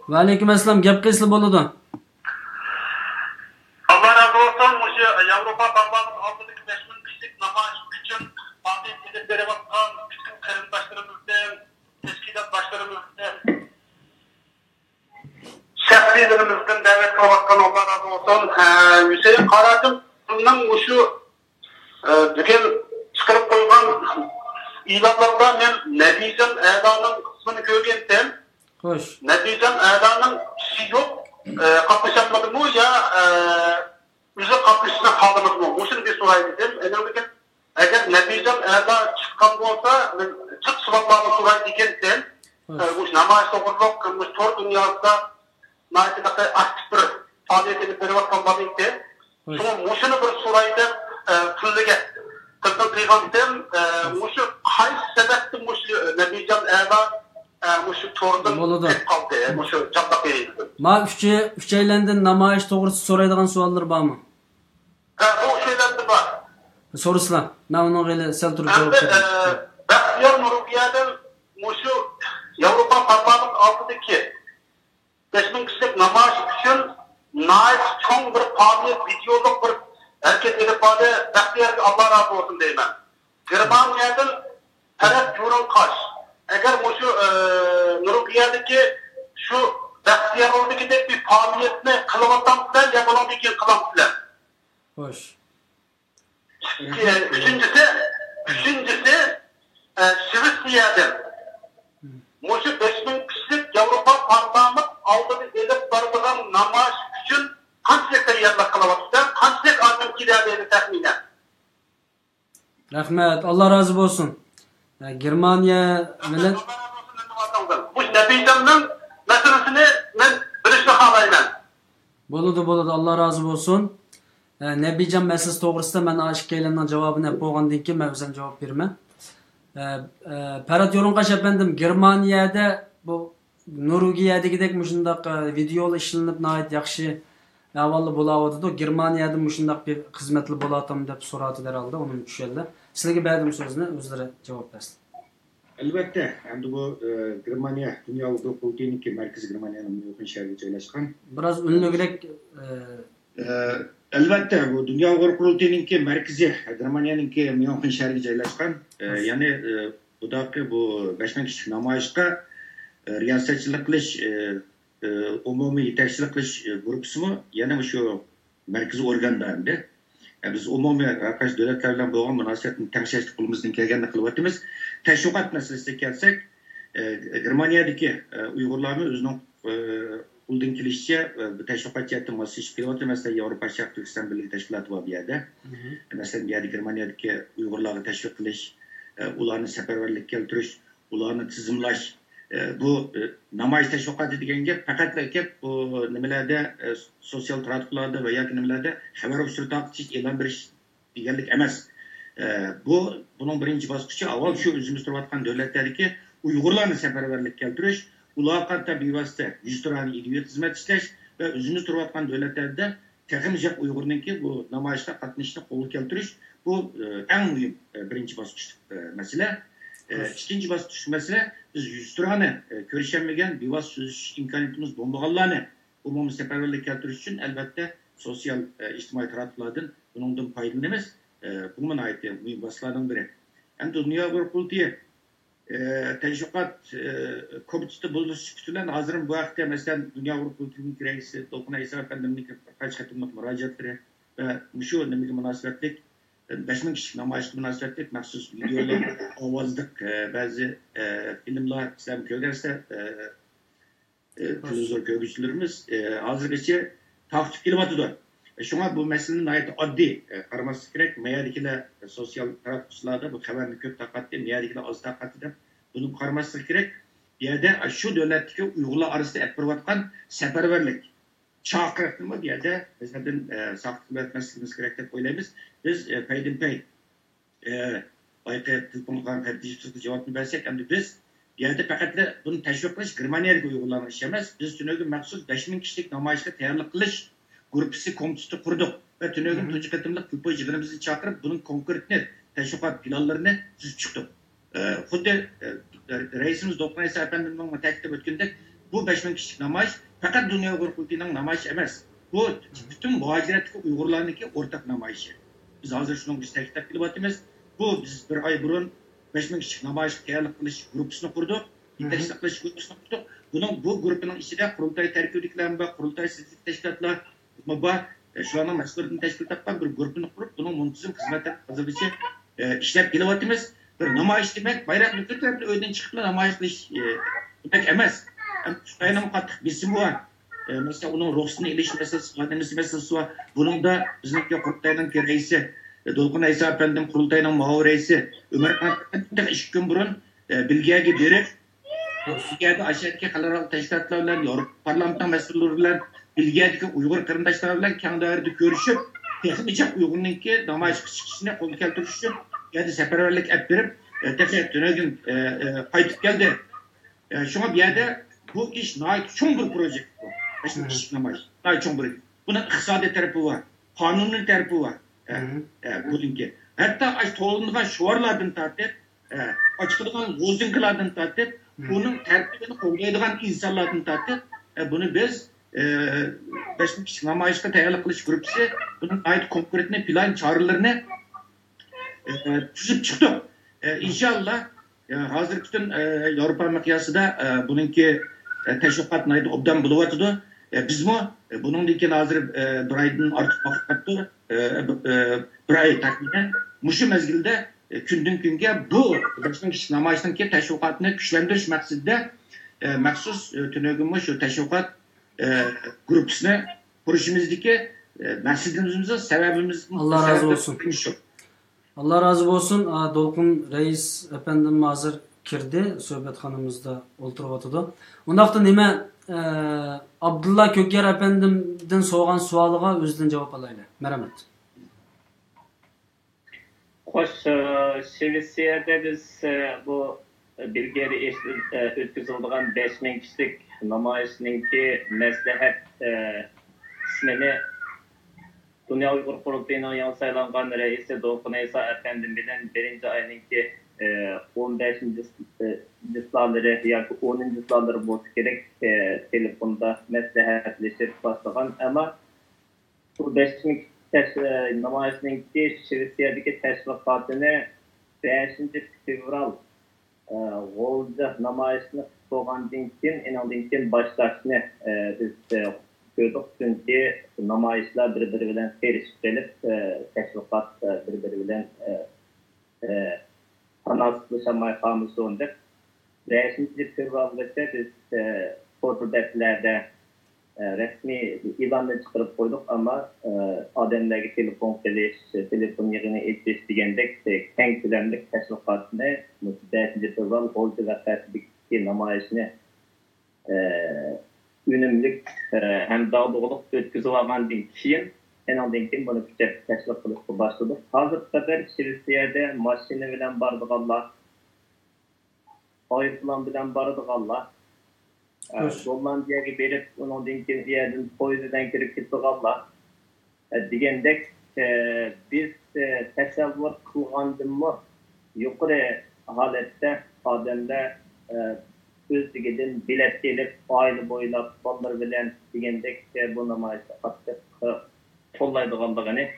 Va alaykum assalom. Gap qaysi bo'ladi? Avrupa Parlamenti altındaki 5 bin kişilik namoyish için faaliyet edip beriyotgan bütün qarindoshlarımizdan, teşkilat başlarımızdan, şahsiylerimizden davet qilayotgan Allah razı olsun. Hüseyin Qaracım bundan şu bugün çıkarıp koygan ilanlarda men Netizem A'danın kısmını görgenden, Netizem A'danın kişi yok, katlaşamadı mı ya Yüzü kapışına kaldınız mı? Muşun bir soraydı dedim. Eğer neticem eğer çıkan olsa, çık sıfatlarını soraydı iken bu namayış doğruluk, bu tor dünyasında naitidaki aktif bir faaliyet edip veriyorken bazıydı. Sonra muşunu bir soraydı, tüllüge. Kırkın kıyafetim, muşu kayıt sebepti muşu Nebican Eva, muşu torundan Bolu'da. kaldı, muşu çatlak yayıldı. Ma üçeylendin namayış toğrusu soraydigan suallar barmı? Bu şeyler de var. Soruslan. Ben onun gele sel turup Hem cevap de vereyim. Bahtiyar Nurubiye'den muşu Avrupa Parmağı'nın altındaki 5000 kişilik namaz için nait çok bir faaliyet, videoluk bir hareket edip bana Bahtiyar'a Allah razı olsun deyim ben. Germanya'dan taraf Yurun Kaş. Eğer muşu Nurubiye'deki şu Bahtiyar'daki de bir faaliyetini kılıvatam bilen yapılan bir kılam bilen. Hoş. Üçüncüsü Sivrisya'dan. Muşu 5000 kişilik Avrupa Parmağı'nın aldığını edip barıdığın namaz için kaçlık tayyarlar kılavatlar, kaçlık annem kiralıydı tahminen. Rahmet. Allah razı olsun. Germaniya bilen Bu Nebican'ın meselesini ben bilişli halayman. Boludu. Allah razı olsun. Nebican meselesi toğrusida men aşık eylenden cevabını hep boğandan ki men özüm cevap verme. Parat Yorunqaş efendim Germaniyada bu Nurugiye'deki muşundaq videolu işlenip nayet yaxşı avallı bulawadı. Germaniyada muşundaq bir xizmetli bulatam deb so'radilar aldı onun düşeldi. Sizlarga berdim so'zni o'zlari javob bersin. Albatta, endi bu Germaniya Dünya Avrupa Politiki Merkezi Germaniyanın München şehri joylashgan. Biraz ünlügrek Albatta, bu Dünya Avrupa Politiki Merkezi Germaniyanınki München şehri joylashgan. Yani bu 5000 kişilik namoyishga riyosatchilik qilish, umumiy yetakchilik qilish guruhisimi yana shu markaziy organda endi. Biz umumiy qarshi davlatlar bilan bo'lgan munosabatni tangshashlik qo'limizdan kelganini qilyapmiz. Tashviqot masalasiga kelsak, Germaniyadagi Uyg'urlarni o'zining qo'ldan kelishicha tashviqot jihatdan moslashib kelyapti. Masalan, Yevropa Sharq Turkiston birligi tashkiloti bor bu yerda. Masalan, bu yerda Germaniyadagi Uyg'urlarni tashviq qilish, ularni safarbarlikka keltirish, ularni tizimlash, bu namoyish tashviqoti degan gap faqat bu nimalarda sotsial tarmoqlarda va yoki nimalarda xabar ushtirib tarqatish, e'lon berish deganlik emas. Bunun birinchi bosqichi avval shu o'zimiz turayotgan davlatlardagi Uyg'urlarni safarbarlikka keltirish, ularga qarata bevosita yuzturani idiot xizmat ishlash va o'zimiz turayotgan davlatlarda texnik Uyg'urniki bu namoyishga qatnashishni qo'lga keltirish bu eng muhim birinchi bosqich masala. İkinci bosqich masala biz yuzturani ko'rishmagan bevosita so'zlashish imkoniyatimiz bo'lmaganlarni umumiy safarbarlikka keltirish uchun albatta sosyal ijtimoiy tarmoqlardan bundan foydalanamiz. Bu muhim bosqichlardan biri. Endi Dünya Avrupa Politiki tashviqot komiteti bo'lishi bilan hozir bu vaqtda masalan Dünya Avrupa Politiki raisi Dolqin Aysa efendimning qancha qatimliq murojaatlari va shu nimaga munosabatlik 5000 kişilik namoyishga munosabatlik maxsus videolar, ovozliq ba'zi filmlar sizlar ko'rgansiz, televizor ko'ruvchilarimiz hozirgacha taqib kelyapti. Shunga bu masalani nihoyat oddiy qaramaslik kerak. Mayadikilar sotsial tarmoqlarda bu xabarni ko'p tarqatdi, mayadikilar oz tarqatdi deb buni qaramaslik kerak. Bu yerda shu davlatdagi Uyg'urlar orasida olib borayotgan safarbarlik chaqiriqni bu yerda bizlardan saqlab etmasligimiz kerak deb o'ylaymiz. Biz paydin-pay telefonga qarab javobni bersak, endi biz bu yerda faqat buni tashviq qilish Germaniyadagi Uyg'urlarning ishi emas. Biz tunugi maxsus 5000 kishilik namoyishga tayyorlik qilish guruhi komiteti qurdik va tunugi tunji qatimliq pulpoy yig'inimizni chaqirib, buning konkretni tashviqot planlarini tuzib chiqdik. Xuddi raisimiz Dolqin Aysa efendimning ta'kidlab o'tgandek, bu 5000 kishilik namoyish faqat Dünya Avrupa Politikining namoyishi emas. Bu butun muhojiratdagi Uyg'urlarniki o'rtaq namoyishi. Biz hozir shuni ta'kidlab kelyapmiz. Biz bir oy burun 5000 kishilik namoyishga tayyorlik qilish guruhisini qurdik, yetakchilik qilish guruhisini qurdik. Bu guruhning ichida qurultoy tarkibidagilar va qurultoy siyosiy tashkilotlar va shularning mas'uliyatini tashkil etgan bir guruhni qurib, buning muntazam xizmatlar hozirgacha ishlab kelyapmiz. Bir namoyish demak, bayroqni ko'tarib uydan chiqib namoyish qilish demak emas. Xitoyning qattiq bisimi bor. Mesela onun ruhsunu iliş meselesi var. Bunun da bizimki kurultayının reisi, Dolqin Aysa efendim kurultayının muavir reisi, Ömer Kanat'ın 2 gün burun Bilge'ye berip, Bilge'de aşağıdaki halklar teşkilatlar bilen, Avrupa Parlamentosunun mesulleri bilen, Bilge'deki Uygur kırındaşlar bilen kendi arada görüşüp, texnik Uygur'unki namoyish chiqishini qo'lga keltirish uchun yerda safarbarlik olib berib, tünögün qaytib keldi. Şuna bir yerde bu iş nayet çoğun bir proje bu. Başka kişi namayış. Nayet çoğun bir. Bunun iqtisadi tarafı var. Kanuni tarafı var. Bugünkü. Hatta to'ldirilgan shuvarlardan tortib, ochilgan lozunkalardan tortib, uning tartibini qo'llaydigan insonlardan tortib, buni biz Beşlik kişi namayışga tayyorlik qilish gruppasi buning ayet konkretni plan choralarini tuzib chiqdik. İnşallah hozirgi bütün Yevropa miqyosida buningki tashviqot nayda obdan bo'lyapti. Bizmi buningdan keyin hozir bir oydan ortiq vaqt qoldi. Bir oy taxminan mushu mezgilda kundan kunga bu Beşlik kişi namayışdagi tashviqotni kuchlantirish maqsadida maxsus tunogimmi shu tashviqot gruppasini qurishimizdagi maqsadimiz, sebebimiz Allah razı olsun. Allah razı olsun. Dolqun Reis efendim hazır kirdi. Sohbetxonamizda o'ltirib Undaqda nima Abdullah Kökyar efendimdan so'ragan savoliga o'zidan javob olaylik. Marhamat. Xo'sh, Shvetsiyada biz bu birgeli o'tkazilgan 5000 kishilik namoyishninki maslahat ismini Dünya Uyghur Qurultayının yanı saylanğan reisi Dolqun Eysa efendim bilen 1. ayninki 15. yılları yoki 10. yılları bo'lsa kerak telefonda maslahatlaşıp başlagan ama bu 5000 namoyishninki Shvetsiyadagi tashviqotini 5. fevral G'o'lda namoyishni bo'lgandan keyin boshlashni biz gördük çünkü namayişler birbiri bilen serişip gelip teşvikat birbiri bilen tanışmışamay kalmış olacak. Ve şimdi fevralıkta biz fotoğraflarda resmi ilanla çıkarıp koyduk ama adamdaki telefon yerine etkileş diyendek keng külemlik teşvikatını 5. fevral G'o'lda ve Fethi'deki namayişini ünümlük hem dağdığılık ötküzü alğandan keyin ondan keyin bunu küçük təşviq qilishga başladık. Hazır kadar Shvetsiyada maşina bilen bardıqallar, ayıplan bilen bardıqallar, Gollandiyaga berip ondan keyin yerden poyezdan kirib ketdiqallar. Degandek biz tasavvur qilgandimmi yuqori holatda odamlar özlüğünden bilet gelip aile boylap onlar bilen degandek bu namoyishni qattiq qo'llaydiganligini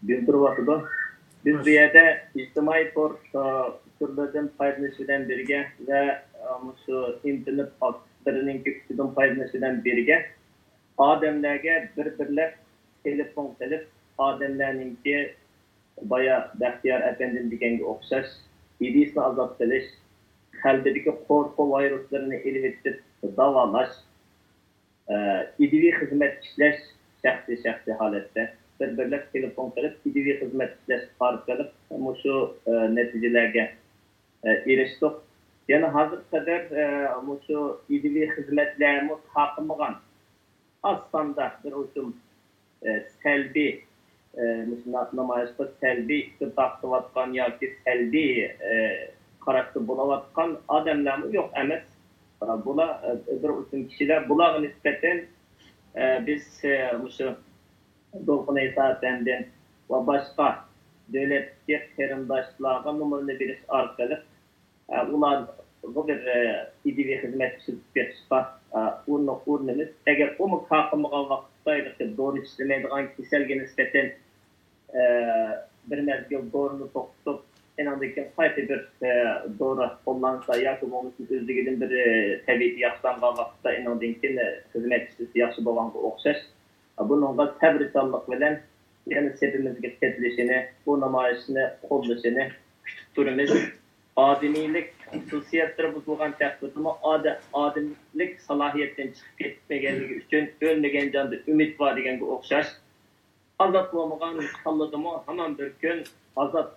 bildirib biz bu yerda ijtimoiy turlardan foydalanish bilan birga va shu internet aktivlarining kuchidan foydalanish bilan birga odamlarga bir-birlab telefon qilib odamlarningki boya Baxtiyor efendim deganga o'xshash idisini azod qilish kalbideki korku virüslerini elbette davalaş, İDV hizmet işleş şahsi halette birbirler telefon kılıp İDV hizmet işleş farklık şu neticelerge eriştik. Yani hazır kadar şu İDV hizmetlerimiz hakımıgan aslında bir uçum selbi namayışta selbi taktıvatkan ya ki selbi karakter bulavatkan adamlar mı yok emes. Bula bir uçun kişiler bula nispeten biz şu Dolqun Eysa efendim ve başka devletçi kerimdaşlarına numarını biliş arkalık ular bu bir İDV hizmet çıkışta urnumuz eğer o mu kalkımığa vakittaydık doğru işlemeydiğin kişiselge nispeten bir mezgil doğrunu tokutup en andaki qayta bir doğru kullansa yoki bo'lmasa o'zligidan bir tabiiy yaxshilangan vaqtda en andaki xizmat ishisi yaxshi bo'lganga o'xshash bunga tabriklanlik bilan yana sepimizga ketilishini bu namoyishni qo'llashini kutib turamiz odamiylik xususiyatlari buzilgan taqdirda odamlik salohiyatdan chiqib ketmaganligi uchun o'lmagan jonda umid bor deganga o'xshash azat bo'lmagan qalladimi hamon bir kun azat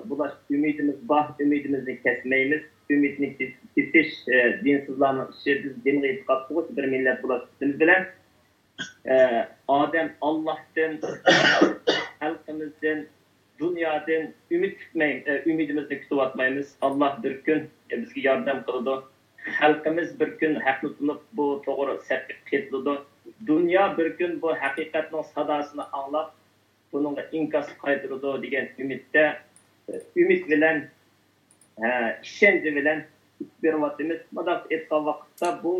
bulaş ümidimiz var, ümidimizi kesmeyimiz, ümidini kesiş dinsizlerinin işi biz dinle itikadımız bir millet bulaştığımız bilen Adem Allah'tan, halkımızdan dunyodan umidimizni kutib atmaymiz. Allah bir gün bizga yordam qiladi. Xalqimiz bir gün haqni tunib bu to'g'ri safga ketadi. Dunyo bir gün bu haqiqatning sadosini anglab, buningga inkos qaytaradi degan umidda, umid bilan, ishonch bilan beryapmiz. Bunday etgan vaqtda bu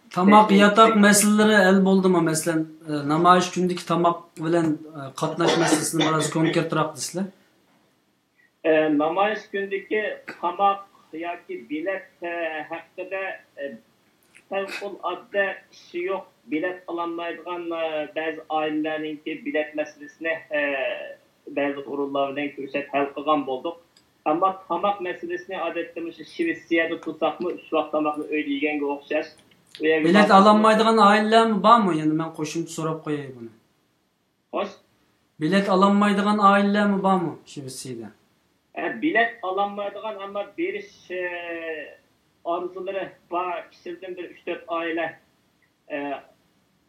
Tamak yatak meseleleri el buldu mu mesela namayış gündeki tamak bilen katnaş meselesini biraz konkretraak desizler. Namayış gündeki tamak yoki bilet haqida favqul odda ishi yo'q. Bilet alolmaydigan ba'zi oilalarninki bilet meselesini ba'zi o'rinlar bilan ko'rsatib hal qilgan bo'ldik. Ammo tamak meselesini odatda shu Shvetsiyada tutsaqmi, uch vaqt tamakni uyda yeganga o'xshash. Bilet alanmaydigan aileler mi var mı? Yani ben koşumcu sorup koyayım bunu. Hoş. Bilet alanmaydigan aileler mi var mı Şivisi'de? Bilet alanmaydigan ama beriş arzuları var. Kişilerden bir 3-4 aile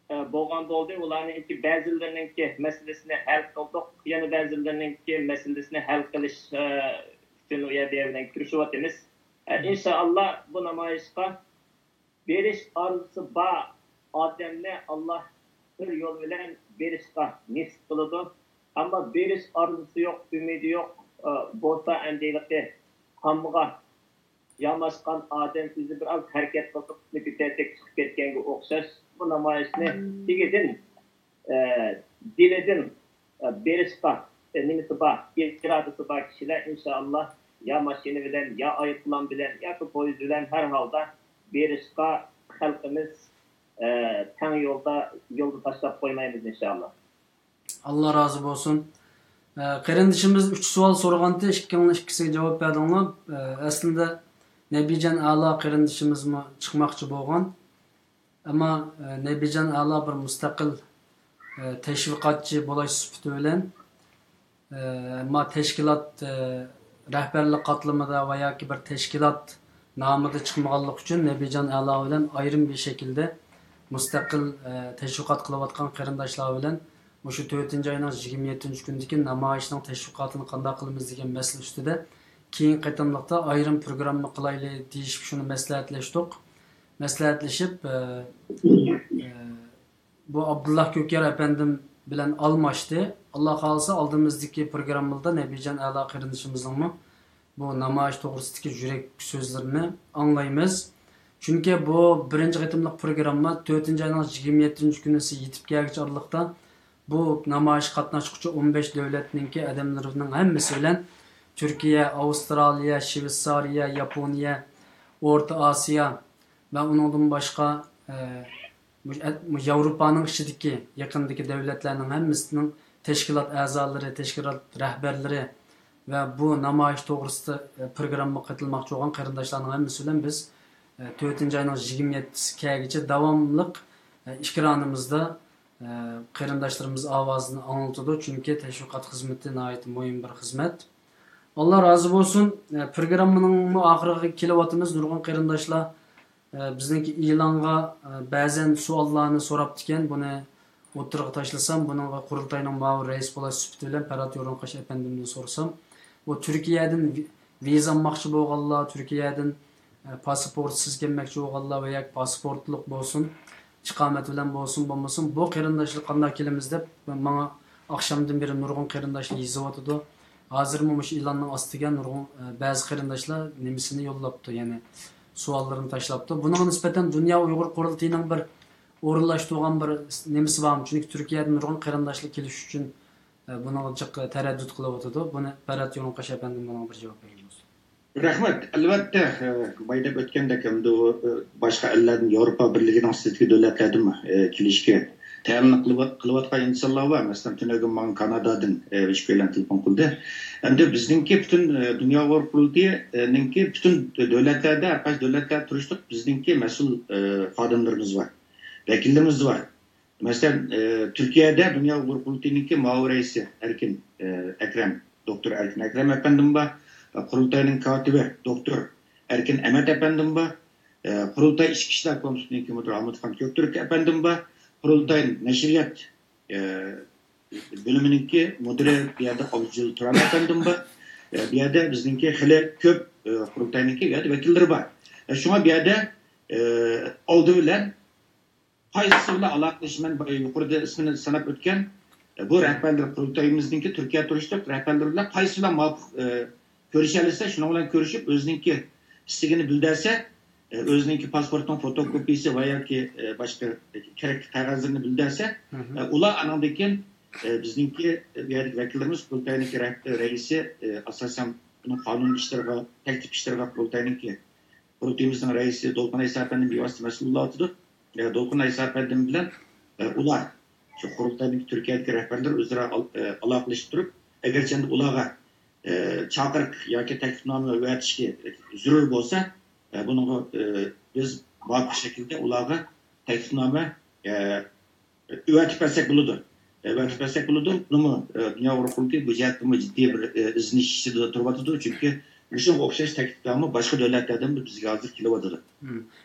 bo'lgan bo'ldi. Ularninki ba'zilarininki meselesini hal qildik. Yana ba'zilarininki meselesini hal qilish uchun u yerda bilan kurishyapmiz. İnşallah bu namoyishga berish arzusi bor odamni Allah bir yo'l bilan berishga nisb qiladi. Ammo berish arzusi yo'q, umidi yo'q bo'lsa andaylikda hammaga yamashgan odam o'zi bir az harakat qilib nikotetek chiqib ketganga o'xshash bu namoyishni tegidin dilidan berishga nimasi bor, irodasi bor kishilar inshaalloh ya mashina bilan, ya ayiqlan bilan, yoki poyezd bilan har holda berishga xalqimiz tang yo'lda tashlab qo'ymaymiz inshaalloh. Allah razı olsun. Qarindishimiz 3 savol so'raganda ikkisiga javob berdinglar. Aslida Nebijan A'lo qarindishimizmi chiqmoqchi bo'lgan. Ammo Nebijan A'lo bir mustaqil tashviqotchi bo'lish sifati bilan ammo tashkilot rahbarlik qatlamida va yoki bir tashkilot nomida chiqmaganlik uchun Nebijan A'lo bilan ayrim bir şekilde mustaqil tashviqot qilayotgan qarindoshlar bilan o'sha 4-oyning 27-kundagi namoyishning tashviqotini qanday qilamiz degan masala ustida keyin qaytamliqda ayrim programma qilaylik deyishib shuni maslahatlashib bu Abdullah Kökyar efendim bilan almashdi. Allah xolisa oldimizdagi programmada Nebijan A'lo qarindishimizning bu namoyish to'g'risidagi yurak so'zlarini anglaymiz. Chunki bu birinchi qitimliq programma 4-oyning 27-kunisi yetib kelguncha oraliqda bu namoyish qatnashuvchi 15 davlatninki odamlarining hammasi bilan Türkiye, Avustraliya, Shvetsariya, Yaponiya, O'rta Osiyo va undan boshqa Yevropaning ichidagi yaqindagi davlatlarning hammasining tashkilot a'zolari, tashkilot rahbarlari ve bu namoyish to'g'risida programma qatnashmoqchi bo'lgan qarindoshlarning hammasi bilan biz 4-oyning 27-gacha davomliq ekranimizda qarindoshlarimiz ovozini anglatadi. Chunki tashviqot xizmati nihoyat muhim bir xizmat. Allah razı olsun. Programmanın oxiriga kelyapmiz. Nurg'un qarindoshlar bizniki e'longa ba'zan savollarni so'rabdi ekan. Buni o'tirg'a tashlasam, buningga qurultayning ma'mur rais bo'lish sifati bilan Parat Yo'ronqash efendimdan so'rasam, bu Turkiyadan viza olmoqchi bo'lganlar, Turkiyadan pasportsiz kelmoqchi bo'lganlar va yoki pasportliq bo'lsin, iqomat bilan bo'lsin, bu qarindoshlar qanday kelamiz deb menga oqshomdan beri nurg'un qarindoshlar yozyapti. Hozirmi mush e'lonning ostiga nurg'un ba'zi qarindoshlar nimasini yo'llabdi, ya'ni savollarini tashlabdi. Bunga nisbatan Dunyo Uyg'ur qurultayining bir o'rinlashtirgan bir nimasi bormi? Chunki Turkiyadan nurg'un qarindoshlar kelish uchun buni jiq taraddud qilyapti. Buni Parat Yo'ronqash efendim buna bir javob beramiz. Rahmat. Albatta, bayda o'tgandek hamda boshqa ellarning Yevropa birligining ustidagi davlatlardan kelishga tayyorgarlik qilayotgan insonlar bor. Masalan, tunagim men Kanadadan ishbilan telefon qildi. Endi bizningki butun dunyo qurultayininki butun davlatlarda, har qaysi davlatlarda turishlik bizningki mas'ul xodimlarimiz bor. Vakillarimiz var. Mesela Türkiye'de Dünya Uyg'ur qurultayininki ma'mur raisi Erkin Ekrem, Doktor Erkin Ekrem efendim var. Qurultayning katibi Doktor Erkin Emet efendim var. Qurultay Ichki ishlar komissiyasining müdiri Ahmetxon Köktürk efendim var. Qurultay Nashriyat bölümününki müdürü bir yerde Abdül Turan efendim var. Bir yerde bizimki hele köp kurultayınınki bir yerde vekilleri var. Şuna bir yerde oldu bilen Paysızla alaklaşman yukarıda ismini sanıp ötken bu rehberler kurultayımızdaki Türkiye Turistlik rehberlerle paysızla muvafık görüşelirse şuna olan görüşüp özünki istigini bildirse özünki pasportun fotokopisi veya ki başka gerekli kağıtlarını bildirse ula anandaki bizimki diğer vekillerimiz kurultayındaki reisi asasen bunun kanun işleri ve teklif işleri ve kurultayımızın reisi Dolpan Aysar Efendi'nin bir vasıta mesululatıdır. Dolpan Aysar Efendi'nin bilen ular şu kurultaydaki Türkiye'deki rehberler üzere alaklaştırıp eğer kendi ulağa çakırık yoki teklifname öğretişki zürür olsa bunu biz muvaffak şekilde ulağa teklifname öğretip versek buludu. Öğretip versek buludu. Bunu Dünya Avrupalı'nın bu cihetinde ciddi bir izniş durmadıdır. Çünkü bizim okşayış teklifname başka devletlerden de bizge hazır kilovadıdır.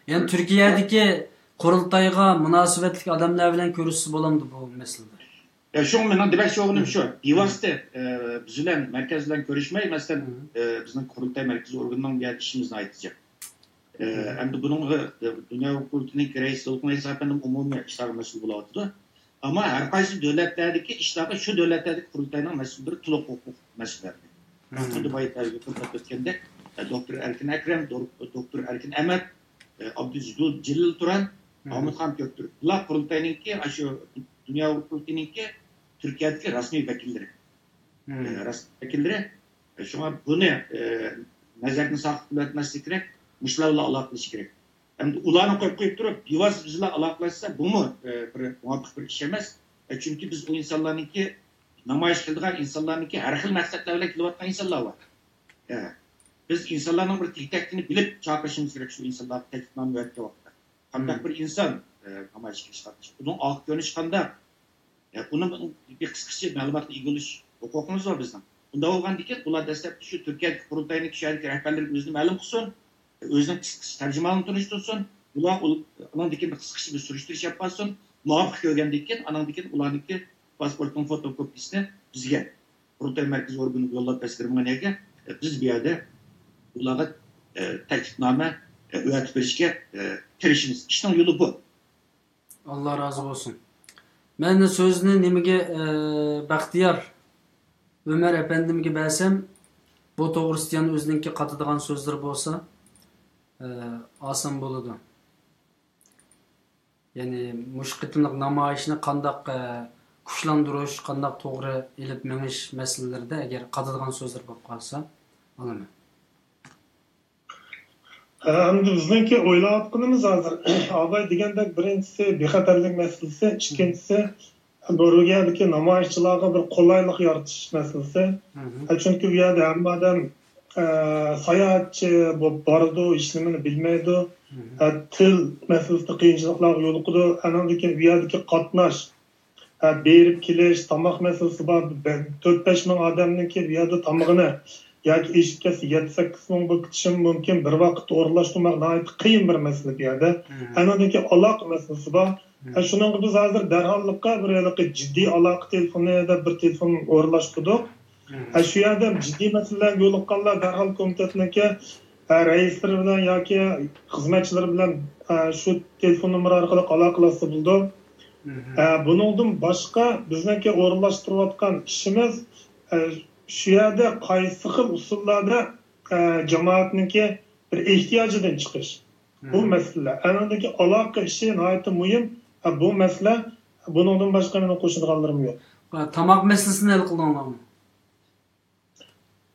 Yani Türkiye'deki kurultayga münasebetlik adamlar bilen görüşsüz bolamdı bu meseleler. Şu an demek şu şu. Divas'ta bizimle merkezle görüşmeyi mesela bizim kurultay merkezi organından bir işimizden aytacak. Hem de bunun Dünya Avrupalı'nın reisi Dolpan Aysar Efendi'nin umumi işler mesul bulatıdı. Ama her kaysi devletlerdeki işlerde şu devletlerdeki kurultayının mesulleri tuluk hukuk mesulleri. Şimdi bayit ötkende Doktor Erkin Ekrem, Doktor Erkin Emet, Abdüzgül Celil Turan, Ahmet Han Köktürk. Bunlar kurultayınınki şu Dünya Avrupalı'nınki Türkiye'deki rasmi vekilleri. Rasmi vekilleri şu an bunu nazarını saklı etmesi gerek, müşlerle alakalısı gerek. Hem de ulanı koyup durup yuvaz bizle alakalısa bu mu muhabbet bir iş emez. Çünkü biz o insanlarınki namayış kıldığı insanlarınki her xil məqsədlərlə kilovattan insanlar var. Biz insanların bir tek-tekini bilip çağırışımız gerek şu insanlar teklifname müvekkil vaxtda. Qandaq bir insan namayış kılışqatmış. Bunun ağ görünüş qandaq. Bunun bir qısqışı məlumatla ilgili hukukumuz var bizden. Bunda olğan diken, ular dəstəkli şu Türkiye kurultayının kişilik rəhbərləri özünü məlum qılsın, özünün tərcümanını tunuştursun, ular onun diken bir qısqışı bir sürüştürüş yapmasın, muvaffak görgen diken, anan diken ularınki pasportun fotokopisini bizge kurultay merkezi organı yollap bestirmeye biz bir yerde ulara teklifname öğretip verişke kirişimiz. İşte yolu bu. Allah razı olsun. Ben de sözünü nimige Baxtiyar Ömer Efendimge bersem bu toğristiyan özününki katıdığan sözler bolsa asan boludu. Yani muş kıtımlık namayışını kandak kuşlandırış, kandak doğru elip memiş meselelerde eğer katıdığan sözler bolup kalsa alamam. Hem de bizimki oylayotganimiz hazır. Abay degandek birincisi bexatarlik meselesi, ikincisi Borugiyadagi namoyishchilarga bir qulaylik yaratish masalasi. Chunki bu yerda hamma odam sayohatchi bordi, ishlamini bilmaydi. Til masalasida qiyinchiliklarga yo'liqadi. Andan keyin bu yerdagi qatnash, berib kelish, tomoq masalasi bor. 4-5 ming odamniki bu yerda tomog'ini yoki eshitgasi 7-8 ming bo'lib ketishi mumkin. Bir vaqt o'rinlashtirmoq qiyin bir masala bu yerda. Andan keyin aloqa masalasi bor. Şunun biz hazır derhallıkka bir ciddi alaka telefonuyla bir telefon uğurlaştırdık. Şu yerde ciddi meseleler yoluqqanlar derhal komitetindeki reisleri bilen yoki hizmetçileri bilen şu telefon numara orqali aloqalashsa buldu. Bunun başka bizniki uğurlaştırıyotgan işimiz şu yerde qaysi xil usullarda cemaatniki bir ihtiyacıdan çıkış. Bu mesele. Anadaki alaka işi nihayet mühim. Bu mesele, bunun başka benim qo'shilganlarim yo'q. Tamoq meselesini hal qildinglar mı?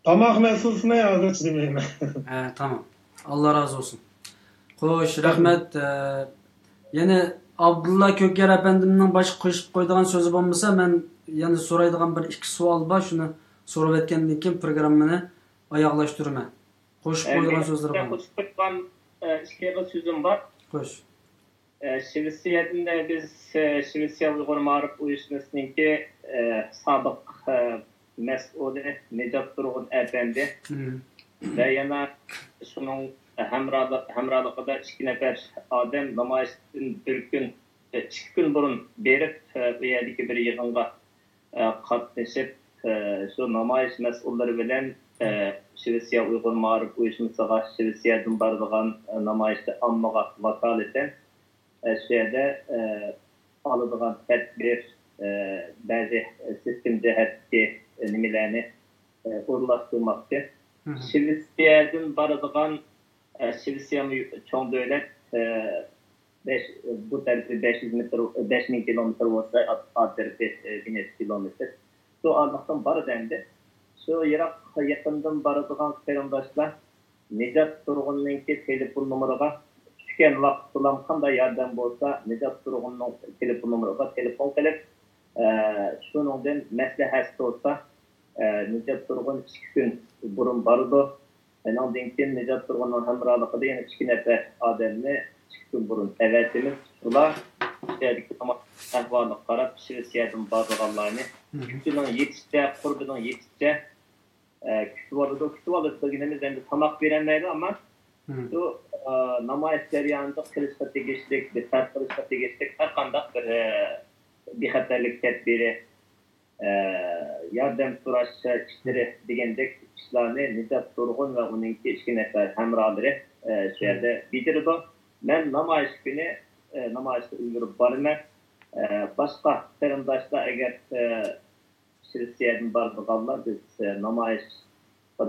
Tamoq meselesini hozircha demayman. Tamam. Allah razı olsun. Xo'sh, rahmat. Yana Abdulla Köker efendimning boshqa qo'shib qo'ydigan so'zi bo'lmasa, men yana so'raydigan bir ikki savol bor. Shuni so'rab o'tgandan keyin programmani oyoqlashtiraman. Qo'shib qo'ydigan so'zlar bor. Qo'shib qo'ygan ikki so'zim bor. Xo'sh. Şivsiyetinde biz Şivsiya Uyghur Marif Uyuşması'nınki sabık mesulü Necat Turgut Efendi ve yana şunun hemralıqıda 2 nefer adam namayışın bir gün 2 gün burun berip bu yerdeki bir yığınğa qatnashib shu namoyish mas'ullari bilan Shvetsiya Uyg'ur ma'rif uyushmasiga Shvetsiyadan boradigan namoyishda ommaga vakolatan shu yerda oladigan tadbir ba'zi sistem jihatdagi nimalarni o'rlashtirmoqda. Shvetsiyadan boradigan Shvetsiya cho'ng davlat bu tarafi 5000 kilometr olsa alt tarafı 1000 kilometr. Şu anlıktan barıdan şu yakından barıdığan qarindoshlar Nejat Turg'unninki telefon nomeriga tushgan vaqt bilan qanday yordam bo'lsa, Nejat Turg'unning telefon nomeriga telefon qilib, shuningdan maslahat bo'lsa, Nejat Turg'un 2 kun burun bardi. Ondan keyin Nejat Turg'unning hamrohligida yana 2 nafar odamni 2 kun burun evatimiz. Ular Şehirdeki ahvalını qarab, Şvetsiyadan barıdığanlarını kütünün yetişçe, qurbunun yetişçe kütüp alıp degenimiz endi tamak verenlerdi ama şu namoyish jarayonida qilishga tegishli, diqqat qilishga tegishli har qanday bir xatarlik tadbiri yordam so'rash ishlari degandek ishlarni Nejat Turg'un va uning 2 nafar hamrohlari shu yerda bitirdi. Men namoyish kuni namoyishga ulgurib borman. Boshqa qarindoshlar agar Shvetsiyadan boradiganlar biz namoyish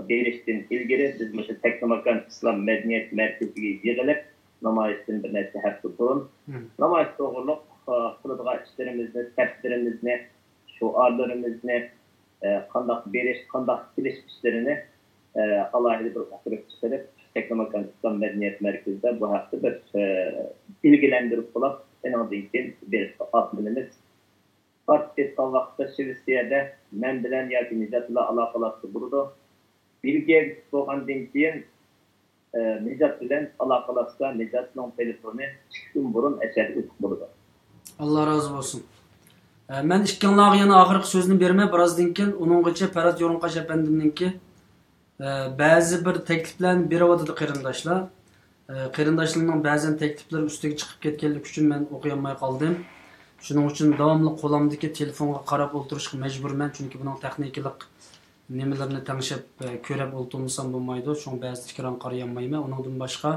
berishdan ilgari biz shu Teknomakan Islom madaniyat markaziga yig'ilib namoyishdan bir necha hafta burun namoyish to'g'riliq qiladigan ishlarimizni, tadbirimizni, shuarlarimizni qanday berish, qanday kelish ishlarini alohida bir o'tirib chiqarib Teknomakan İslam Medeniyet Merkezi'de bu hafta bir bilgilendirip bulup en azından bir atmilimiz fark ettiği vakitte Şvetsiye'de men bilen yoki Nejat'la alakalısı burada. Bilgiye bo'lgandan keyin Nejat bilen alakalısı Nejat'ның telefonu 2 kun burun eşerdi o'tib bo'ldi. Allah razı olsun. Men ikkinlarga yana oxirgi so'zni bermay, birozdan keyin uninggacha Ferhat Yo'rinqash apandimninki ba'zi bir takliflarni beryapti qarindoshlar. Qarindoshlarning ba'zan takliflari ustiga chiqib ketganligi uchun men o'qiy olmay qoldim. Shuning uchun davomli qo'limdagi telefonga qarab o'tirishga majburman, chunki buning texnikalik nimalarni tanishib ko'rib o'tirmasam bo'lmaydi. Shuning ba'zi fikran qaray olmayman. Uningdan boshqa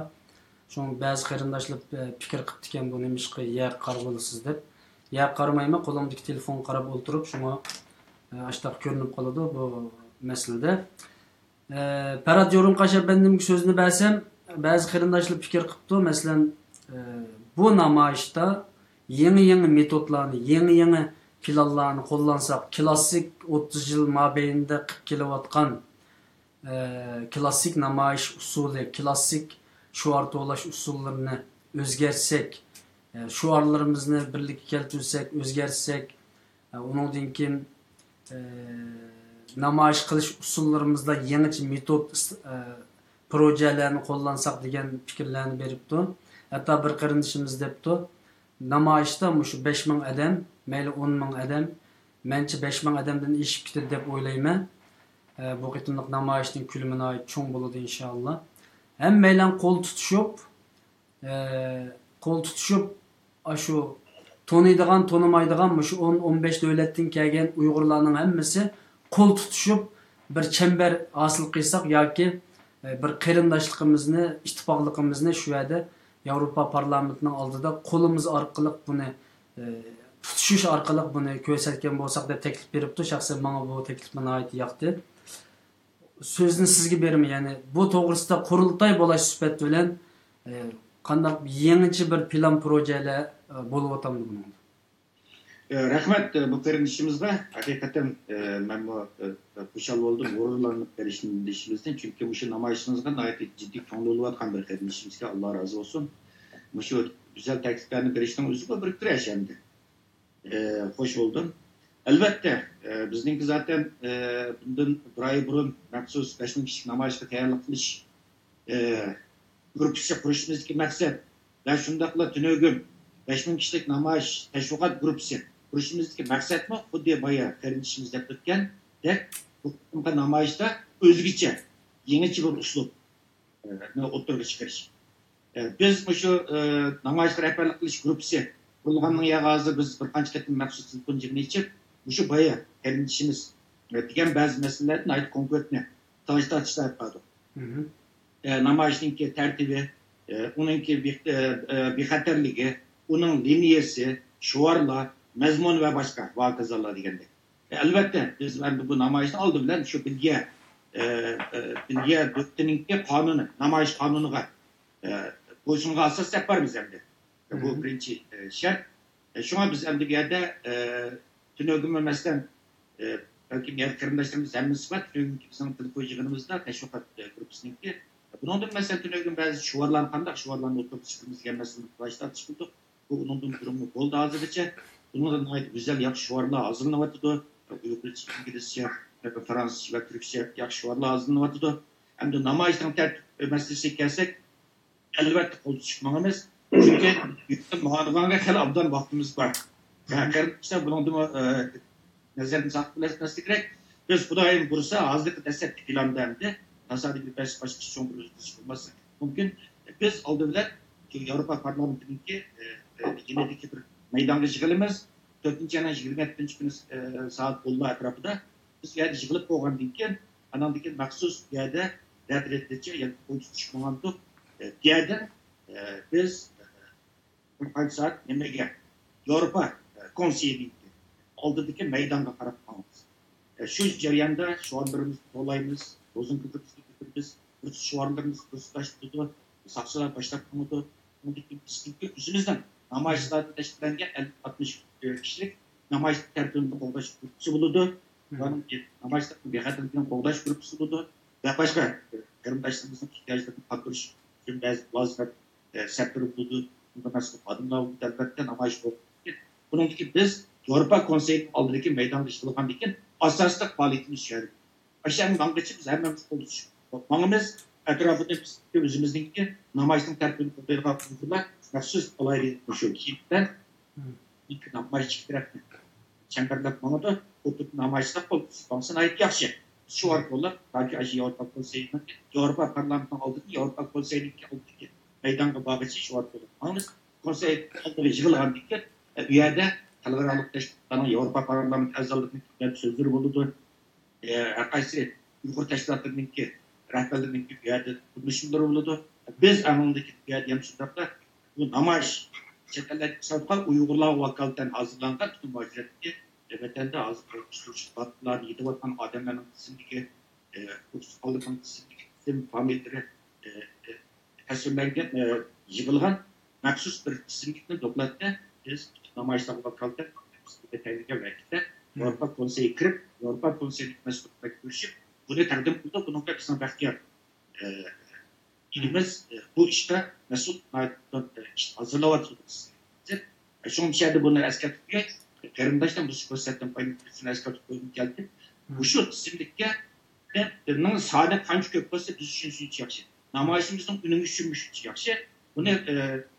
shuning ba'zi qarindoshlar fikr qilib ekan bu nimishqa yer qarg'olisiz deb. Yer qaramayman, qo'limdagi telefonga qarab o'tirib, shunga ashtaq ko'rinib qoladi bu masalada. Ferhat Yo'rinqash apandimga so'zni bersam, ba'zi qarindoshlar fikr qilibdi. Masalan, bu namoyishda yangi metodlarni, yangi planlarni qo'llansak, klassik 30 yil mobaynida qilib kelayotgan klassik namoyish usuli, klassik shuar to'lash usullarini o'zgartsak, shuarlarimizni birlikka keltirsak, o'zgartsak, undan keyin namoyish qilish usullarimizda yangi metod projelarni qo'llansak degan fikrlarni beribdi. Hatto bir qarindoshimiz debdi, namoyishda shu 5000 odam, mayli 10000 odam, mencha 5000 odamdan eshib ketadi deb o'ylayman. Bu qitimliq namoyishning kulmini cho'ng bo'ladi inshaalloh. Hammaylar qo'l tutishib, shu taniydigan, tanimaydigan shu 10-15 davlatdan kelgan Uyg'urlarning hammasi qo'l tutishib bir chambar hosil qilsak yoki bir qarindoshligimizni, ittifoqligimizni shu yerda Yevropa parlamentining oldida qo'limiz orqali buni tutishish orqali buni ko'rsatgan bo'lsak deb taklif beribdi. Shaxsan menga bu taklif nihoyat yoqdi. So'zni sizga beraman, ya'ni bu to'g'risida qurultay bo'lish sifat bilan qanday yangicha bir plan projelar bo'lib o'tamdi buni. Rahmat bu qarindoshimizga. Haqiqatan men bu xushal bo'ldim, g'ururlanib berishimizdan, chunki shu namoyishimizga nihoyat jiddiy ko'ngil bo'layotgan bir qarindoshimizga Alloh razı olsun. Shu güzel tekliflarni berishning o'ziga bir kurash endi. Hoş oldum. Elbette bizninki zaten bundan bir ay burun maxsus 5000 kişilik namoyishga tayyorlik qilish gruppasi qurishimizdagi maqsad va shundaqla tunogum 5000 kişilik namoyish tashviqot gruppasi qurishimizdagi maqsadmi xuddi boya qarindoshimiz deb o'tgan deb bu namoyishda o'zgacha yangicha bir uslubni o'tirg'a chiqarish. Biz shu namoyishga rahbarlik qilish gruppasi qurilganning yag'ozi biz bir qancha qatim maxsus telefon yig'ini ichib Şu baya kendişimiz diyen bazı meselelerden ait konkretine tartışlar yapmadı. Namayışınki tertibi, onunki bir haterligi, onun liniyesi, şuvarla, mezmun ve başka vakızalar degende. Elbette biz bu namayışını aldı bilen şu bilgiye döktüğünki kanunu, namayış kanunuga boysunga asas yapar biz hem de. Bu birinci şart. Şuna biz hem de bir yerde tünögümü mesela belki diğer kırımdaşlarımız hemmimiz var. Tünögümü bizim telekoyucularımızda teşvikat grupüsününki. Bunun da mesela tünögüm bazı şuvarlan kandak, şuvarlan otobüsümüz gelmesini başta çıkıldı. Bu onun durumu oldu hazırlıca. Bunun da güzel yak şuvarla hazırlanatıdı. Uygulayıcı İngilizce, Fransızca ve Türkçe yak şuvarla hazırlanatıdı. Hem de namayıştan tertip meselesi gelsek elbette koldu çıkmamız. Çünkü muharebanga hel abdan vaktimiz var. Yani işte bunun da nazarını saklayabilirsiniz gerek. Biz bu daim bursa azlık destek planlarında tasarruf bir başka son olması mümkün. Biz aldılar ki Avrupa Parlamento'nunki yenideki bir meydanda çıkılımız 4. ayın 27. günü saat 10'da etrafında biz yerde çıkılıp boğan deyken anandaki maksus yerde redredileceği yani politik çıkmamandı. Diğerden biz kaç saat yemeğe Avrupa Konseyi'nin aldığı meydanda karap kalmamız. Şu cereyanda şu anlarımız, olayımız, uzun kıtırımız, şu anlarımız kısıtlaştırdı, saksılar başlatmadı. Buradaki pislikli yüzümüzden namayışlarda teşkilengen 60 kişilik namayış tertibinde koldaş grubu bulundu. Namayışlarda bir hatta koldaş grubu bulundu. Ve başka kırımdaşlarımızın ihtiyaçlarını patruş için bazı sektörü bulundu. Bundan sonra adımlar oldu. Elbette namayış oldu. Bunun gibi biz Avrupa Konseyi'nin aldığındaki meydan dışılıkan diken asaslık faaliyetimiz şöyle. Aşağının vangıçımız hemen oldu. Bakmamız etrafında biz özümüzdeki namayışın tertibini kurtarılan kurullar nasıl olaylı düşüyor. Kimden ilk namayış çıktırak çemberler mağda oturup namayışta politik bansın ait yakşı. Şu arkalar belki aşı Avrupa Konseyi'nin Avrupa Parlamento'nun aldığı Avrupa Konseyi'nin aldığı meydan bağışı şu arkalar. Anladınız? Konsey aldığı yığılan diken üyede Halkaralık Teşkilatı'nın Avrupa Parlamento azalıkının sözleri bulundu. Arkadaşlar Uygur Teşkilatı'nın ki rehberlerinin ki üyede konuşmaları bulundu. Biz anındaki üyede yemşirlikte bu namayış çeteler kısaltkan Uygurlar vakalten hazırlanan bütün vaziyetki vatanda hazırlanmış battılar, yedi vatan adamların kısımdaki Avrupan kısımdaki tüm familleri tasvirlerken yığılgan maksus bir kısımdaki toplattı. Biz namayışlar vakalten detaylıca belki Avrupa Konseyi kırıp Avrupa Konseyi'nin mesuliyetine görüşüp bunu terdim kıldı. Bunun da kısım bahtiyar. İlimiz bu işte mesul hazırlavatılırız. Şu içeride bunları eski tutuyor. Kerimdaş'tan bu sikosetten paylaşmasını eski tutuyor geldi. Bu şu simdikte ben saadet kancı köpkası düşünsün yakşı. Namayışımızın ününü sürmüş yakşı. Bunu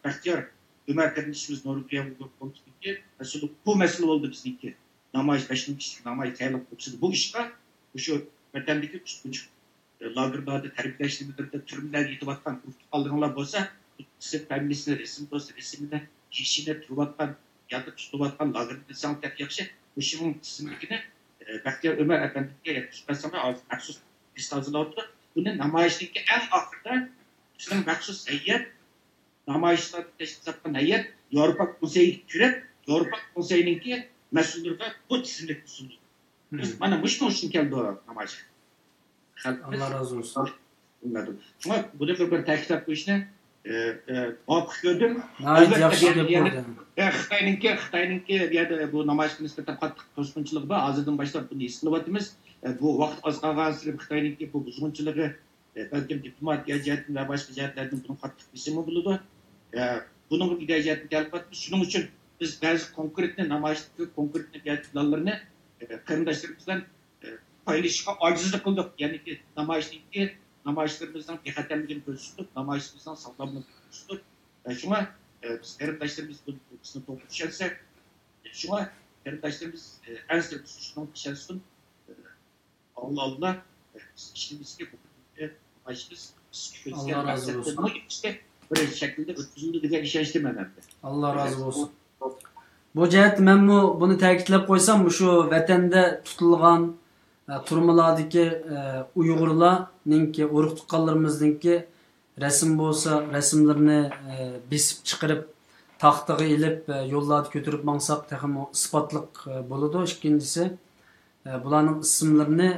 bahtiyar Ömer kardeşimiz Norveç'e konuştukça mesela bu mesele oldu bizdeki. Namayış başının kişisi, namayış hayalak kopsaydı. Bu işte, bu şu vatandaki üstünç lagırlarda terbiyeleştirmelerde türümler yetibattan aldığınlar olsa size pembesine resim olsa resimine kişine tutubattan ya da tutubattan lagırda sanatlar yapsa bu şeyin isimlikine Bahtiyar Ömer Efendi'ye yakışmasına aksus liste hazırladı. Bunun namayıştaki en ahırda işte maksus heyet namayışlar teşkilattan heyet Avrupa Konseyi kürep Avrupa Konseyi'ninki mesulleri bu isimlik sundu. Bana bu için geldi o namayış. Allah razı olsun. Şuna bu da bir tehdit bu işine bak gördüm. Nayet yaxşı yapıldı. Xitayninki ya bu namayış nispeten qattiq to'sqinchilik bor. Hozirdan boshlab buni eslayapmiz. Bu vaqt oz qolgan sari Xitoyninki bu buzg'unchiligi balkim diplomatiya jihatdan va boshqa jihatlardan buni qattiq bisimi bo'ladi. Buning jihatdan kelib shuning uchun biz ba'zi konkretni namoyishdagi konkretni planlarni qarindoshlarimizdan paylaşışga acizlik qildik. Ya'ni ki namoyishlarımızdan bexatarligini ko'rsatdik, namoyishimizdan sog'lomlikni ko'rsatdik. Shunga biz qarindoshlarimiz bu qismni to'g'ri tushunsa, shunga qarindoshlarimiz ansir tushunib tushunsin. Allah işimizga namoyishimiz Allah razı olsun. İşte böyle şekilde ötüzüldü diye işaretledim ben de. Allah razı olsun. Bu cihet men bunu ta'kidlab qo'ysam, shu vatanda tutilgan turmalardagi Uyg'urlarninki, urug' tuqqanlarimizningki rasm bo'lsa, rasmlarini besib chiqarib taxtaga ilib yo'llarda ko'tarib mangsaq texmo isbotliq bo'ladi. Ikkinchisi bularning ismlarini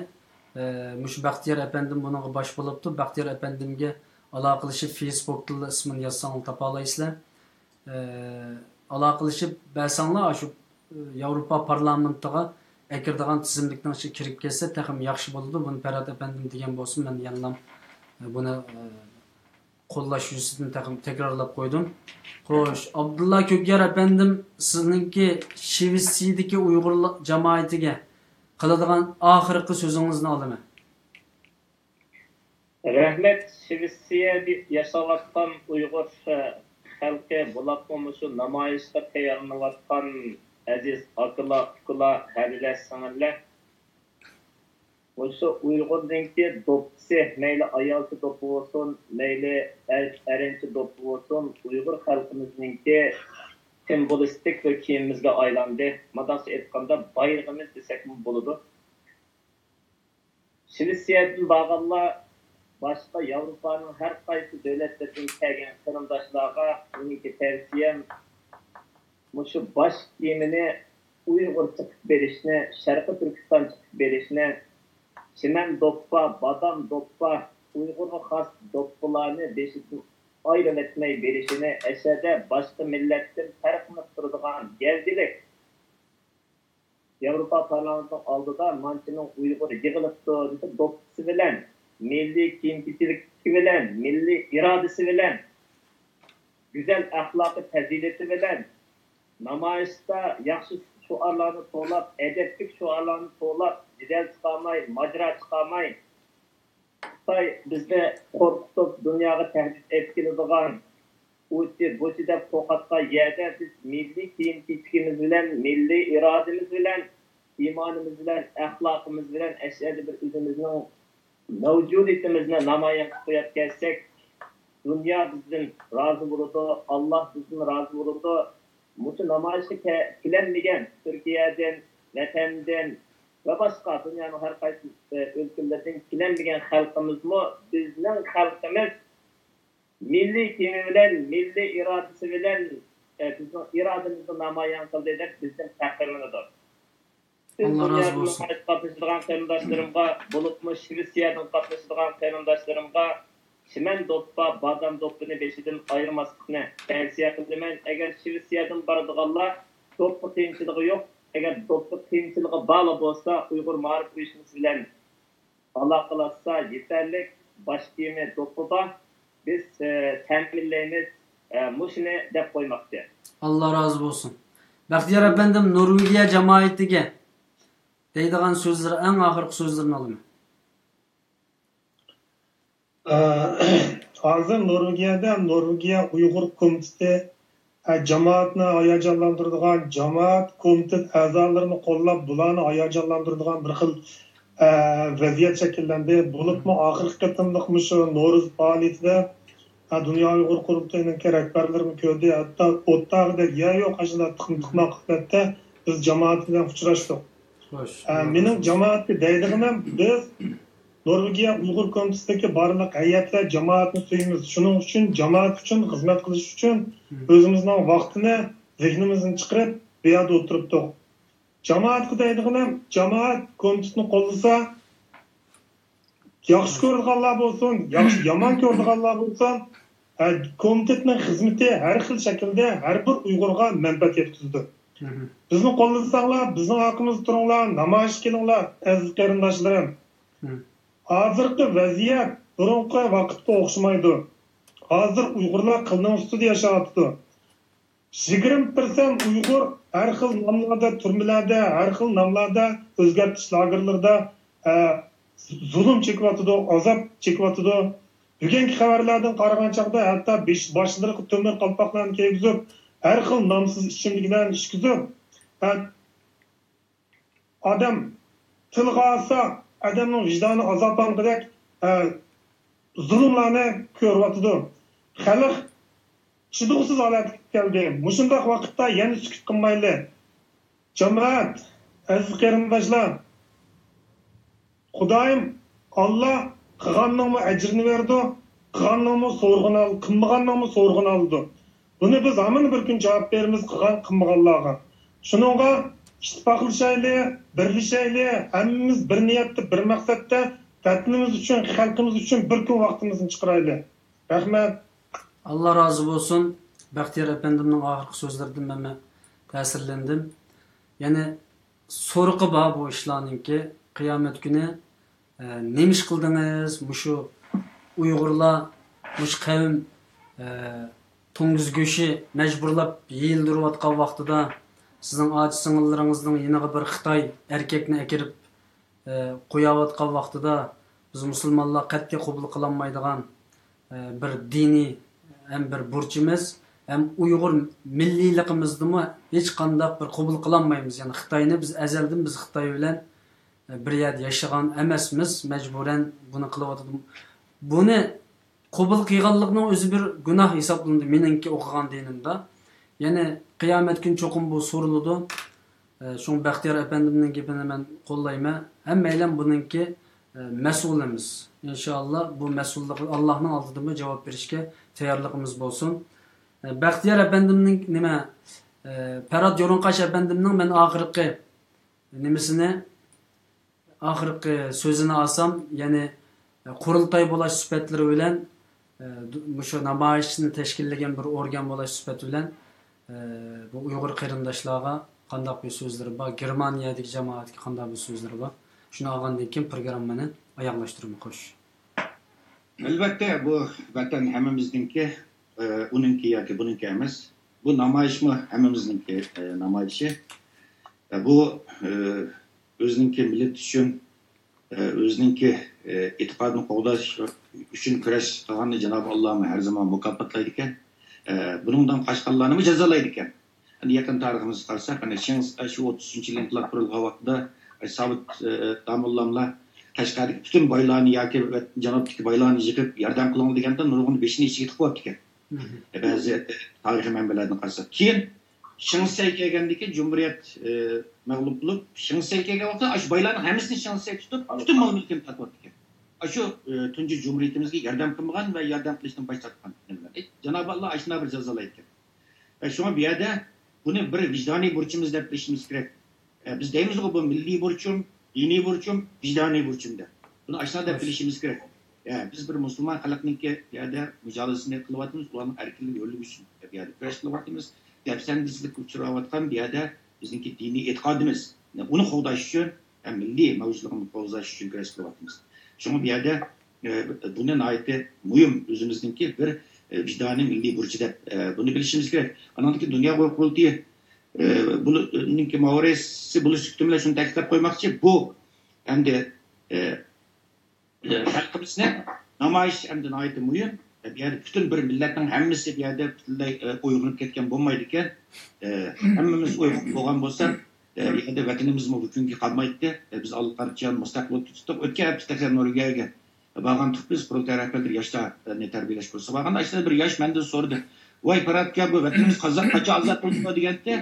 mush Baxtiyor apandim buningga bosh bo'libdi. Baxtiyor apandimga aloqalashib Facebook'da ismini yozsangiz topa olasizlar. Aloqalashib basanglar shu Yevropa parlamentiga akirdigan tizimlikning ichiga kirib kelsa, taxim yaxshi bo'ladi. Buni Ferhat apandim degan bo'lsin, men yana buni qo'llash yuzasidan takrorlab qo'ydim. Xo'sh, Abdulla Ko'kyar apandim, sizningki Shvetsiyadagi Uyg'ur jamoatiga qiladigan oxirgi so'zingizni olaman. Rahmat. Shvetsiyada yashayotgan Uyg'ur xalqi bo'lib shu namoyishga tayyorlanayotgan aziz akalar, ukalar, hadilar, singillar. O'sha Uyg'urninki do'ppisi, mayli ayolchi do'ppi bo'lsin, mayli erinchi do'ppi bo'lsin, Uyg'ur xalqimizninki simbolistik bir kiyimimizga aylandi. Madaqcha aytganda bayrog'imiz desakmi bo'ladi. Shvetsiyadan bag'anlar başqa Yevropaning har qaysi davlatlaridan kelgan qarindoshlarga meniki tavsiyam shu bosh kiyimini Uyg'urcha qilib berishni, Sharqiy Turkistoncha qilib berishni, Çimen doppa, badam doppa, Uygur'a xas doppalarını beşikten ayrım etmeyi verişini eserde başka milletten farklı durduğun geldilik. Avrupa Parlamento'nun aldığı mançının Uygur yığılıptı, doppası bilen, milli kimlikçilik bilen, milli iradesi bilen, güzel ahlakı fezileti bilen, namayışta yaxşı şuarlarını to'lab, edeplik şuarlarını to'lab, jidal chiqamay, majra chiqamay, Xitoy bizde qo'rqitib, dunyoga tahdid etkiladigan o'ti deb to'qatqa yerda biz milliy kiyim-kechigimiz bilan, milliy irodamiz bilan, iymonimiz bilan, axloqimiz bilan ashadi bir o'zimizning mavjudiyatimizni namoyon qilib qo'yayotgansak, dunyo bizdan rozi bo'ladi, Alloh bizdan rozi bo'ladi. Mutu namoyishga kelinmagan Turkiyadan, vatandan va boshqa dunyoning har qaysi o'lkalardan kelinmagan xalqimizmi, bizning xalqimiz milliy kiyimi bilan, milliy irodasi bilan bizning irodamizni namoyon qildi deb bizdan faxrlanadi. Allah razı olsun. Qatnashadigan qarindoshlarimga, bo'libmi Shvetsiyadan qatnashadigan qarindoshlarimga Çimen doppa, badam doppini beşidin ayırmaslıqını tavsiye qildiman. Eğer Shvetsiyadan baradiganlar doppa qiyinchiligi yo'q. Eğer doppa qiyinchiligi bağlı bo'lsa, Uyg'ur ma'rif uyushmasi bilan aloqalashsa yetarli bosh kiyimi doppida biz ta'minlaymiz. Mushuni deb qo'ymoqchi. Allah razı olsun. Baxtiyor efendim, Norvegiya jamoatiga deydigan so'zlar, eng oxirgi so'zlarni olaman. Hozir Norvegiya Uyg'ur komiteti jamoatni hayajonlantiradigan, jamoat komitet a'zolarini qo'llab, bularni hayajonlantiradigan bir xil vaziyat shakllandi. Bo'libmi oxirgi qatimliq shu Navro'z faoliyatida Dunyo Uyg'ur komitetining rahbarlarini ko'rdi. Hatto o'rtog'ida yo'q ashula tiqmoqda biz jamoat bilan uchrashdik. Mening jamoatga deydig'im, biz Norvegiya Uyg'ur komitetidagi barliq hay'atlar jamoatni suyamiz. Shuning uchun jamoat uchun xizmat qilish uchun o'zimizning vaqtini, zehnimizni chiqarib, bu yerda o'tiribdik. Jamoatga deydig'im, jamoat komitetni qo'llasa, yaxshi ko'rganlar bo'lsin, yaxshi yomon ko'rganlar bo'lsin, komitetning xizmati har xil shaklda har bir Uyg'urga manfaat yetkazadi. Bizni qo'llasanglar, bizning haqimizda turinglar, namoyish qilinglar, aziz qarindoshlarim. Hozirgi vaziyat burungi vaqtga o'xshamaydi. Hozir Uyg'urlar qilning ustida yashayapti. 20% Uyg'ur har xil nomlarda, turmalarda, har xil nomlarda, o'zgartirish lagerlarida zulm chekyapti, azob chekyapti. Bugungi xabarlardan qaragan chaqda hatto boshlariga to'mir qalpoqlarni kiygizib, har xil nomsiz ichimliklarni ichkizib, odam tilga olsa adamning vijdoni azoblanqidek zulmlarni ko'ryapti. Xalq chidovsiz holatga keldi. Mushundaq vaqtda yana sukut qilmayli. Jamoat, aziz qarindoshlar, Xudoyim Allah qilganning ajrini berdi, qilganning so'rg'ini oldi, qilmaganning so'rg'ini oldi. Buni biz hamon bir kun javob beramiz qilgan qilmaganlarga. Shuningga ittifoqlashayli, birlashayli, hammamiz bir niyatda, bir maqsadda vatanimiz uchun, xalqimiz uchun bir kun vaqtimizni chiqarayli. Rahmat. Allah razı olsun. Baxtiyor efendimning oxirgi so'zlaridan men ta'sirlandim. Yani so'riqi bor bu ishlarningki, qiyomat kuni nima ish qildingiz? Mushu Uyg'urlar, mush qavm to'ng'iz go'shi majburlab yeyildirayotgan vaqtida sizning ojiz singillaringizning yeniga bir Xitoy erkakni akirib qo'yayotgan vaqtida biz musulmonlar qat'iy qabul qilinmaydigan bir diniy hem bir burchimiz hem Uyg'ur milliyligimizni hech qanday bir qabul qilinmaymiz. Yani Xitoyni biz azaldan biz Xitoy bilan bir yerda yashagan emasmiz, majburan buni qilyotdim. Buni qabul qilganlikning o'zi bir gunoh hisoblandi meningki o'qigan dinimda. Yani qiyomat kun cho'qim bu so'riladi. Shu Baxtiyor efendimning gapini men qo'llayman. Hammaylar buningki mas'ulimiz. İnşallah bu mas'ullik Allohning oldida javob berishga tayyorligimiz bo'lsin. Baxtiyor efendimning nima Farad Yo'rinqash efendimning men oxirgi nimasini oxirgi so'zini olsam, ya'ni qurultay bo'lish sifatlari bilan shu namoyishni tashkillagan bir organ bo'lish sifati bilan bu Uyg'ur qarindoshlarga qanday bir so'zlari bor, Germaniyadagi jamoatga qanday bir so'zlari bor. Shuni olgandan keyin programmani oyoqlashtirmoq xo'sh. Albatta bu vatan hammamizniki, uninki yoki buniki emas. Bu namoyishmi hammamizniki namoyishi. Bu o'ziniki millat uchun, o'ziniki e'tiqodini qo'llash uchun kurash qilganni Janob Alloh har zaman mukofotlaydi ekan. Buningdan qochqanlarni jazolaydi ekan. Yaqin tariximizga qarasak, shu 30-yil inqilob qurilgan vaqtida Sabit Damullamlar Qashqardagi bütün boylarni yoki janobdagi boylarni yig'ib yordam qiling deganda nurg'un beshini ichiga tiqib qo'yibdi ekan. Ba'zi tarixiy manbalardan qarasak, keyin Shingsay kelgandiki Cumhuriyet mag'lub bo'lib, Shingsay kelgan vaqtda ash boylarning hammasini Shingsay tutib, butun mol mulkini taqib qo'yibdi ekan. Shu tunji Cumhuriyetimizga yordam qilmagan va yordam qilishdan bosh tortgan. Janob Alloh ashuna bir jazolaydi ekan. Va shunga bu yerda buni bir vijdoniy burchimiz deb bilishimiz kerak. Biz deymiz bu milliy burchim, diniy burchim, vijdoniy burchim deb. Buni ashuna deb bilishimiz kerak. Biz bir musulmon xalqningki yerda mujolisini qilyapmiz, ularning erkinlik yo'li uchun yerda kurash qilyapmiz. Dafsandizlik uchrayotgan bu yerda bizningki diniy e'tiqodimiz. Uni qo'llash uchun, milliy mavjudligini qo'llash uchun kurash qilyapmiz. Shunga bu yerda buni nihoyatda muhim o'zimizningki bir vijdoniy milliy burchi deb buni bilishimiz kerak. Anandaki dunyo qurultiyi buningki mavresi bo'lish kutimlar shuni ta'kidlab qo'ymoqchi. Bu endi xalqimizni namoyish endi nihoyatda muhim. Bu yerda butun bir millatning hammasi bu yerda butunlay uyg'onib ketgan bo'lmaydi ekan. Hammamiz uyg'on bo'lgan bo'lsak, bu yerda vatanimizmi bugungi qolmaydi. Biz allaqancha mustaqillik tutib o'tgan hafta Norvegiyaga borgan biz proletariat rahbarlar yoshlarni tarbiyalash kursi borganda ishda bir yosh mendan so'radi. Voy paratga bu vatanimiz qachon ozod bo'ldi deganda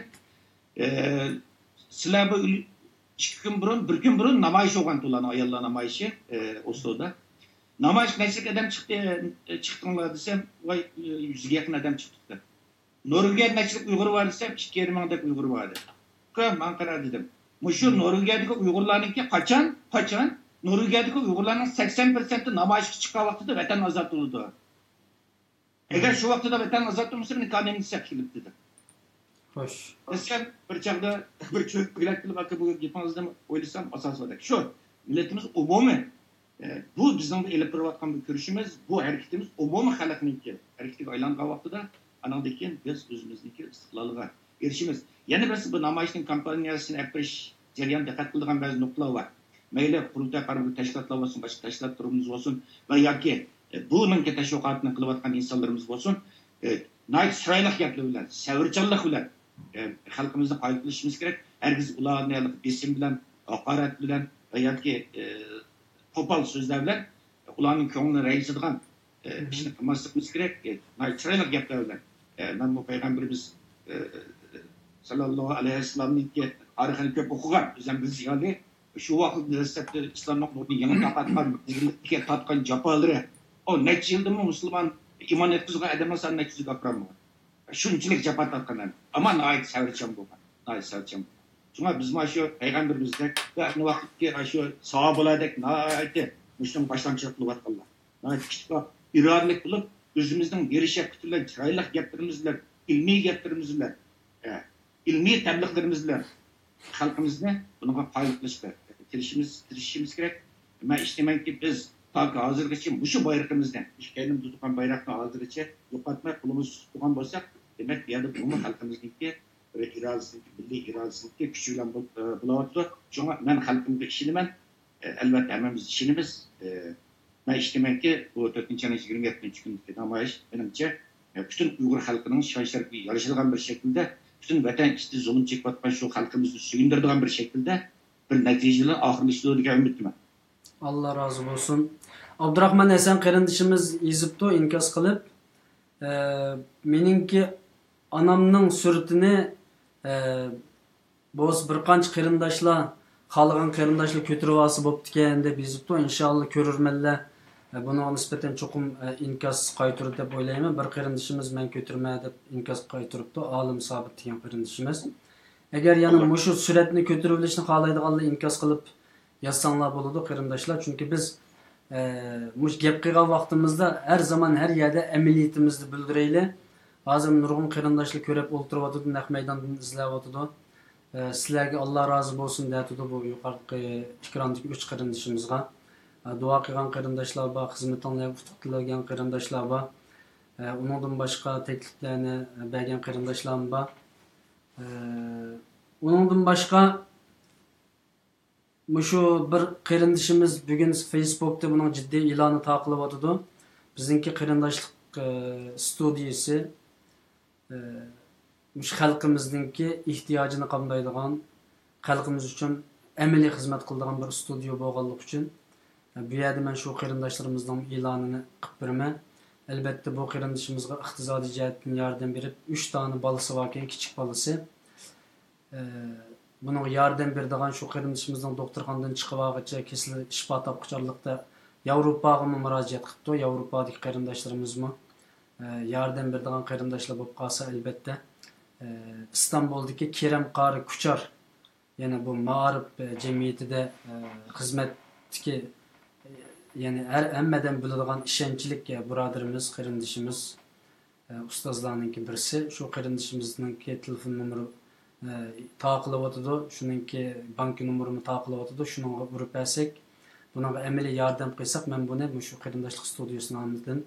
sizlar bu 2 kun burun, 1 kun burun namoyish bo'lgan to'lani ayollar namoyishi Osloda. Namoyish necha odam chiqdinglar desam, voy 100 ga yaqin odam chiqdi. Norvegiya necha Uyg'ur bor desam, 2,5 mingdek Uyg'ur bor edi. Men qarab dedim. Mushu Norvegiyadagi Uyg'urlarningki qachon Norvegiyadagi Uyg'urlarning 80% namoyishga chiqqan vaqtida vatan ozod bo'ldi. Agar shu vaqtda vatan ozod bo'lsa, meni qanday qilib dedi. Xo'sh. Desam bir chaqda bir cho'p bilan qilib aka bu gapingizdan o'ylasam asosida. Shu millatimiz umumiy bu bizning elib turayotgan bir ko'rishimiz, bu harakatimiz umumiy xalqniki. Harakatga aylangan vaqtida anandan keyin biz o'zimizniki istiqlolga erishimiz. Yana biz bu namoyishning kampaniyasini apirish jarayonida diqqat qiladigan ba'zi nuqtalar bor. Mayli qurultay qarori tashkilotlar bo'lsin, boshqa tashkilotlarimiz bo'lsin va yoki buningki tashviqotni qilayotgan insonlarimiz bo'lsin, nihoyat chiroyli gaplar bilan, savrchanlik bilan xalqimizni qoyil qilishimiz kerak. Hargiz ularni besim bilan, haqorat bilan va yoki qo'pol so'zlar bilan ularning ko'nglini rayisadigan ishni qilmasligimiz kerak. Nihoyat chiroyli gaplar bilan Ben bu Peygamberimiz sallallahu aleyhi ve sellem'in ki tarihini köp okugan. Biz yani şu vakit İslam'ın nurunu yanı tapatkan, izgirlikke tatkan japaları. O neçe yılda mı Müslüman iman etkizgan adamlar sen neçe yılda kapıramı? Şunçilik japa tatkanan. Ama nait severçem bu. Nait severçem bu. Çünkü biz şu Peygamberimizde ve ne vakitki şu sahabeladek nait Müslüman başlangıç kılıp atkanlar. Nait küçük iradelik bulup özümüzden gelişe kütülen çıraylık getirimizler, ilmi getirimizler, ilmi tebliğlerimizler halkımızda bununla paylaşmışlar. Tirişimiz gerek. Ben istemeyin ki biz ta ki hazırgıçı bu şu bayrakımızdan, kendim tutukan bayrakla hazırgıçı yokatmak kulumuz tutukan bolsak, demek bir yerde bunu halkımızdaki iradesindeki, milli iradesindeki küçüğüyle bulamadı. Çünkü ben halkımda işini elbette hemimiz işinimiz. Ben istemeyin ki bu 4. ayın 27. günlük namayış benimce bütün Uygur halkının şaşırıp yarışılgan bir şekilde bütün vatan içinde zulüm çekip atman şu halkımızı süyündürdüğün bir şekilde bir neticeli ahırlaştığı diye ümitli. Allah razı olsun. Abdurrahman Esen kardeşimiz izipto inkas kılıp meninki anamның sürtünü boz bir qanç qarindaşlar xalqan qarindaşlar kötürüp ası boptu ekan deb izipto. İnşallah görürmenler buna nispeten çokum inkas qaytırdı deb oylayman. Bir qarindaşımız men kötürme deb inkas qaytırıptı. Alim sabit degan qarindaşımız. Eğer yani şu suratni kötürülüşni xalaydiganlar inkas qılıp yazsanlar boludu qarindaşlar. Çünkü biz muş gep qilgan vaqtimizda her zaman her yerde emniyetimizni bildireyli. Hazır nurgun qarindaşlar ko'rib o'ltirib naq maydondan izlab o'tdi. Sizlarga Alloh rozi bo'lsin deydi bu yuqorqi ekrandagi 3 qarindoshimizga. Dua qilgan qarindoshlar bor, xizmatlarga tutilgan qarindoshlar bor. Undan boshqa takliflarni bergan qarindoshlar bor. Undan boshqa şu bir qarindoshimiz bugun Facebook'ta bunun ciddi ilanı taqilib o'tdi. Bizningki qarindoshlik studiyasi xalqimizningki ehtiyojini qamdaydigan, xalqimiz uchun amaliy xizmat qiladigan bir studiyo bo'lganligi uchun bu yerda men shu qarindoshlarimizning e'lonini qilib beraman. Albatta bu qarindoshimizga iqtisodiy jihatdan yordam berib 3 tane bolasi bor ekan, kichik bolasi. Bunun yordam beradigan shu qarindoshimizning doktorxonadan chiqib olguncha kesil shifo topqucharlikda Yevropaga murojaat qilibdi. Yevropadagi qarindoshlarimizmi yordam beradigan qarindoshlar bo'lib qolsa albatta İstanbul'daki Kerem Qari Kuchar, yani bu ma'arif cemiyetide hizmetdeki yani hemmeden biladigan ishonchlik birodarimiz, qarindoshimiz, ustozlarninki birisi. Shu qarindoshimizninki telefon nomeri taqilib o'tdi, shuningki bank nomerini taqilib o'tdi. Shunga urib bersak, bunga amaliy yordam qilsak, men buni shu qarindoshlik studiyasining nomidan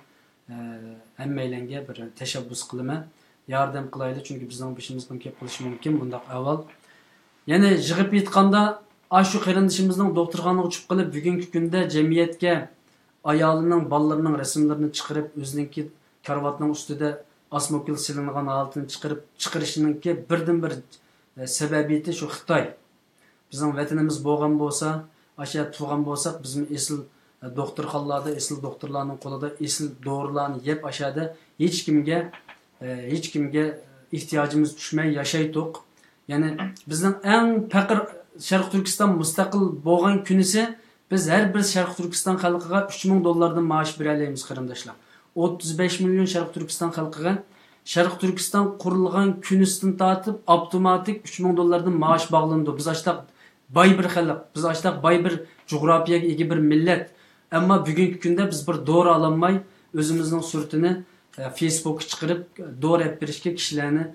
hammalarga bir tashabbus qilaman. Yardım qilayli, çünkü bizning bishimizdan kep qilish mumkin bundaq avval. Yani yig'ib yetganda shu qarindoshimizning doktorxonaga uchib qilib bugungi kunda jamiyatga ayolining, bolalarining rasmlarini chiqarib, o'zininki karvatning ustida osmokil silingan holatini chiqarishiningki birdan-bir sababiyati shu Xitoy. Bizning vatanimiz bo'lgan bo'lsa, asha tug'an bo'lsak, bizim esil doktorxonalarda, esil doktorlarning qo'lida esil dorilarni yeb ashada hiç kimge ihtiyacımız düşmey yaşaydık. Yani bizden en fakir Şarkı Türkistan müstakil boğan günüsü biz her bir Şarkı Türkistan halkıga 3000 dolardan maaş bereleyimiz qarindoshlar. 35 milyon Şarkı Türkistan halkıga Şarkı Türkistan kurulgan günüsünden tartıp avtomatik 3000 dolardan maaş bağlandı. Biz açtık bay bir halk, biz açtık bay bir coğrafyaga ega bir millet. Ama bugünkü günde biz bir doğru alanmay özümüzün sürtünü Facebook'a çıkarıp doğru hep birişke kişilerini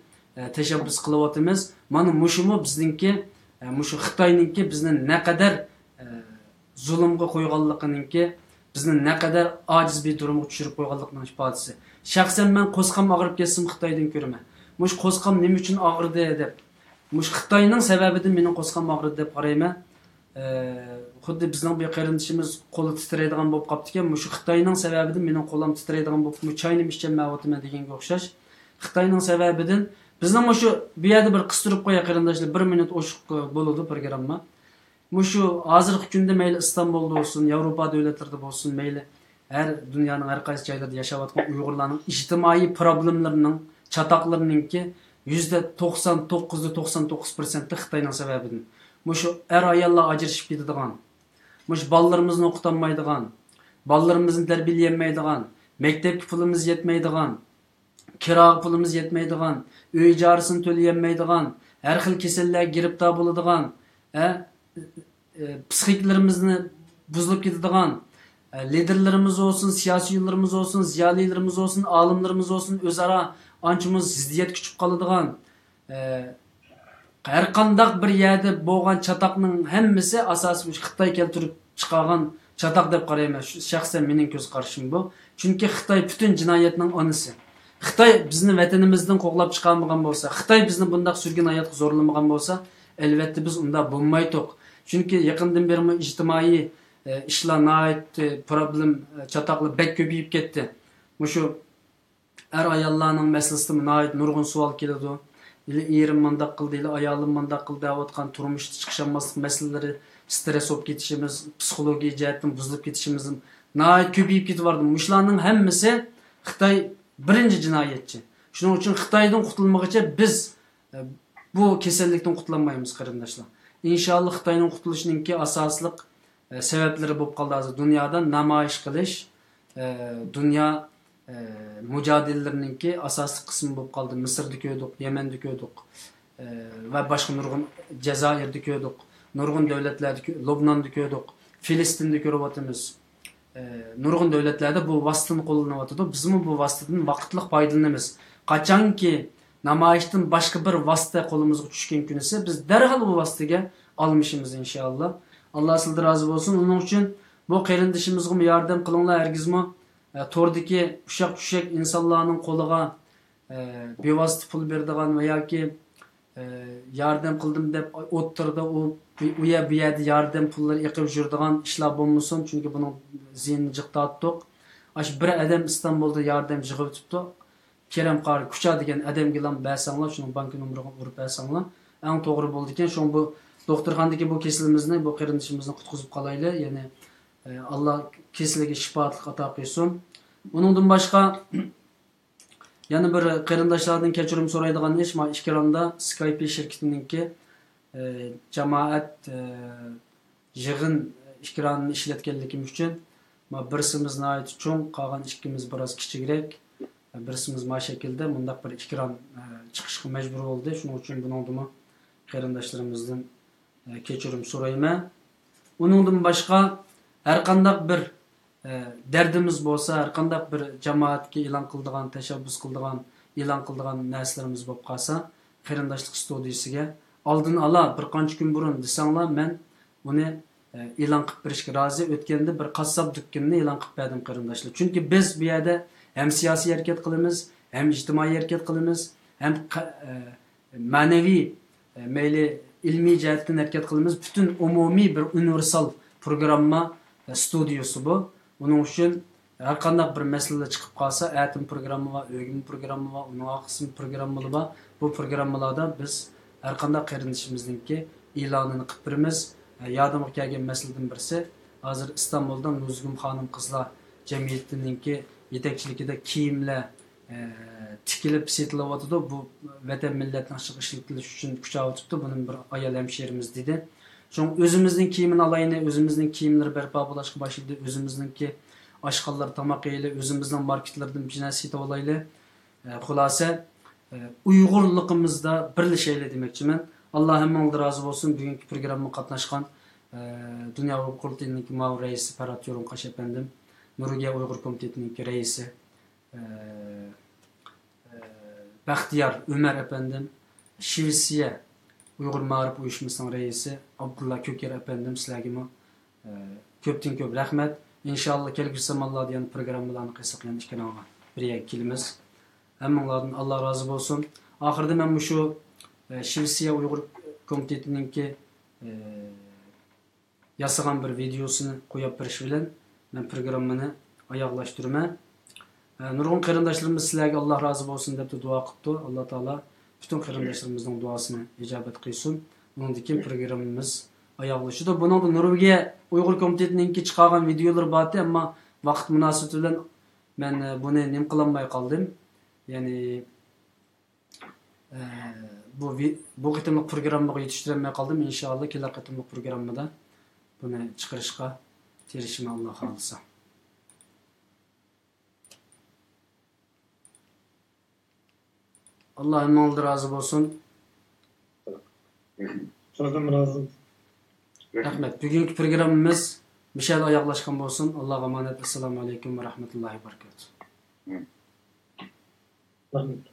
teşebbüs kılavatımız. Mana muşumu bizninki, muşu Xitayninki bizden ne kadar zulümge koyganlıkınınki, bizden ne kadar aciz bir durumu düşürüp koyganlıkının ifadesi. Şahsen ben qo'sqam ağrıp kessim Xitaydan görme. Muş qo'sqam nima uchun ağrıdı deb. Muş Xitayning sababidan mening qo'sqam ağrıdı deb qarayman. Xuddi bizning bir qarindoshimiz qo'li titraydigan bo'lib qopti ekan, shu Xitoyning sababidan mening qo'lim titraydigan bo'lib, choyni ichmayman o'tman deganga o'xshash. Xitoyning sababidan bizning shu bu yerda bir qistirib qo'ya qarindoshlar 1 minut o'shiq bo'ladi programma. Shu hozirgi kunda mayli İstanbulda olsun, Yevropa davlatlarida bo'lsin, mayli her dünyanın her qaysi joylarida yashayotgan Uyg'urlarning ijtimoiy problemlarining çataklarınınki %99.99% Xitayning sebebidir. Muşu er ayalla ajrışıp gidadigan, muş ballarımızın okutanmaydigan, ballarımızın terbiyeleyemeydigan, mektep pulumuz yetmeydigan, kira pulumuz yetmeydigan, uy ijarasını төлeyemeydigan, her xil keselliğe giriptar bo'ladigan, psixiklarimizni buzulup gidadigan, liderlerimiz olsun, siyasilerimiz olsun, ziyalilerimiz olsun, alimlerimiz olsun, özara ançımız ziddiyet küçüp kalıdığan, her qandaq bir yerde bo'lgan çataqning hammasi asosiy Xitoy keltirib chiqargan çataq deb qarayman. Shaxsan mening ko'z qarashim bu. Chunki Xitoy butun jinoyatning onasi. Xitoy bizni vatanimizdan qo'g'lab chiqarmagan bo'lsa, Xitoy bizni bundaq surgun hayotga zo'rlamagan bo'lsa, albatta biz unda bo'lmaydik. Chunki yaqindan beri ijtimoiy ishlar problem çataqli bek ko'payib ketdi. Mushu er ayollarning masalasida nurg'un savol keladi. Erim mandaq qildi, ayolim mandaq qildi deyotgan turmushda chiqisholmaslik masalalari, stress bo'lib ketishimiz, psixologiya jihatdan buzilib ketishimiz ko'payib ketib Mushlarning hammasi Xitoy birinchi jinoyatchi. Shuning uchun Xitoydan qutulmoqcha biz bu kasallikdan qutulmaymiz qarindoshlar. Inshaalloh Xitoyning qutulishininki asosliq sabablari bo'lib qoldi. Hozir dunyoda namoyish qilish, dunyo mücadelelerinin asaslı kısmı bo'lib qoldi. Mısır'da ko'rdik, Yemen'de ko'rdik ve başka nurg'un Jazoir'da ko'rdik, nurg'un davlatlarda, Lubnonda ko'rdik, Filistinda ko'ryapmiz. Nurg'un davlatlarda bu vositani qo'llanyapti. Biz bu vositadan vaqtli foydalanamiz. Qachonki namoyishdan boshqa bir vosita qo'limizga tushgan kunisi biz darhol bu vositaga olmishimiz inshaalloh. Alloh sizdan rozi bo'lsin. Uning uchun bu qarindishimizga yordam qilinglar hargizmi. Tordaki uşak insanların qo'liga bevosita pul beradigan va yoki yardım qildim deb o'ttirdi u bu yerda yardım pullar yiqib yuradigan ishlar bo'lmasin, chunki buni ziynini jiqtatdik. Ash bir adam Istanbulda yardım yig'ib o'tibdi. Kerem qari kucha degan odamga ham bersanglar, shuni bank nomeriga urib bersanglar, eng to'g'ri bo'ldi ekan. Shu bu doktorxonadagi bu kasalimizni, bu qarindishimizni qutqizib qolayli. Ya'ni Allah kesiligi shifoatlik ato qilsin. Bundan başka yana bir qarindoshlardan kechirim so'raydigan ish, ma Ishkironda Skype shirkatininki jamoat yig'in Ishkironni ishlatganligimiz uchun birsimiz nihoyat cho'ng, qolgan ikkimiz biroz kichikroq, birsimiz ma shaklda bundaq bir Ishkiron chiqishga majbur bo'ldi. Shuning uchun buningdimi qarindoshlarimizdan kechirim so'rayman. Uningdan boshqa har qanday bir derdimiz bo'lsa, har qanday bir jamoatga e'lon qiladigan, tashabbus qiladigan, e'lon qiladigan narsalarimiz bo'lib qolsa, qarindoshlik studiyasiga oldin ola bir qancha kun burun desanglar, men buni e'lon qilib berishga rozi. O'tganda bir qassob dukkanini e'lon qilib berdim qarindoshlar. Chunki biz bu yerda ham siyosiy harakat qilamiz, ham ijtimoiy harakat qilamiz, ham ma'naviy, mayli ilmiy jihatdan harakat qilamiz. Butun umumiy bir universal programma studiyasi bu. Bunun için her qanday bir mesele çıkıp kalsa, eğitim programı var, öğün programı var, onun kısım programları var. Bu programlarda biz her qanday qarindishimizningki ilanını qilib beramiz. Yodimga kelgan meseledan birisi, hozir İstanbul'da Nuzgum Xonim qizlar jamiyatininki yetakchiligida kiyimlar tikilib setilyapti. Bu vatan millatning ishlatilishi uchun kuchaytiribdi. Bunun bir ayol hemşerimiz dedi. Çünkü özümüzün kiyimini alayını, özümüzün kiyimleri berpa bo'lishga başladı, özümüzünki aşqallar tamaq eyle, özümüzün marketlerden bir nasita olaylı. Xulasa Uyg'urligimizda birlasheyle demekçimen. Allah hemmanızdan razı olsun. Bugünkü programma qatnaşgan Dünya Uyghur Komiteti'nin mav reisi Ferhat Yorunqaş efendim, Nuriye Uyghur Komiteti'nin reisi Baxtiyar Ömer efendim, Şivisiye Uyghur Ma'rif uyushmasining reisi Abdullah Köker efendim, sizlarga ko'pdan ko'p rahmat. İnşallah kelgusi zamonlarda yana programmalarni qilsak, yana ikkaloga birga kelamiz. Hammanglardan Allah razı olsun. Oxirida men shu Shivsiya Uyghur Komitetininki yasagan bir videosini qo'yib berish bilan men programmani oyoqlashtiraman. Nurg'un qarindoshlarimiz sizlarga Allah razı olsun deb duo qilibdi. Alloh taolo bütün qarindoshlarimizning duosini ijobat qilsin. Bundan keyin programmamiz oyoqlashdi. Buningda Nuriye Uyghur Komitetininki chiqargan videolar bor, ammo vaqt munosabati bilan men buni nim qilolmay qoldim. Ya'ni bu qitimlik programmaga yetishtirmay qoldim. İnşallah kelar qitimlik programmada buni chiqarishga tirishim Alloh xolisa. Allah hammalar razı olsun. Sözüm razı. Rahmet. Bugünkü programımız Mishal oyoqlashgan bo'lsin. Allohga emanet. Assalomu alaykum va rahmatullohi va barakatuh. Rahmet.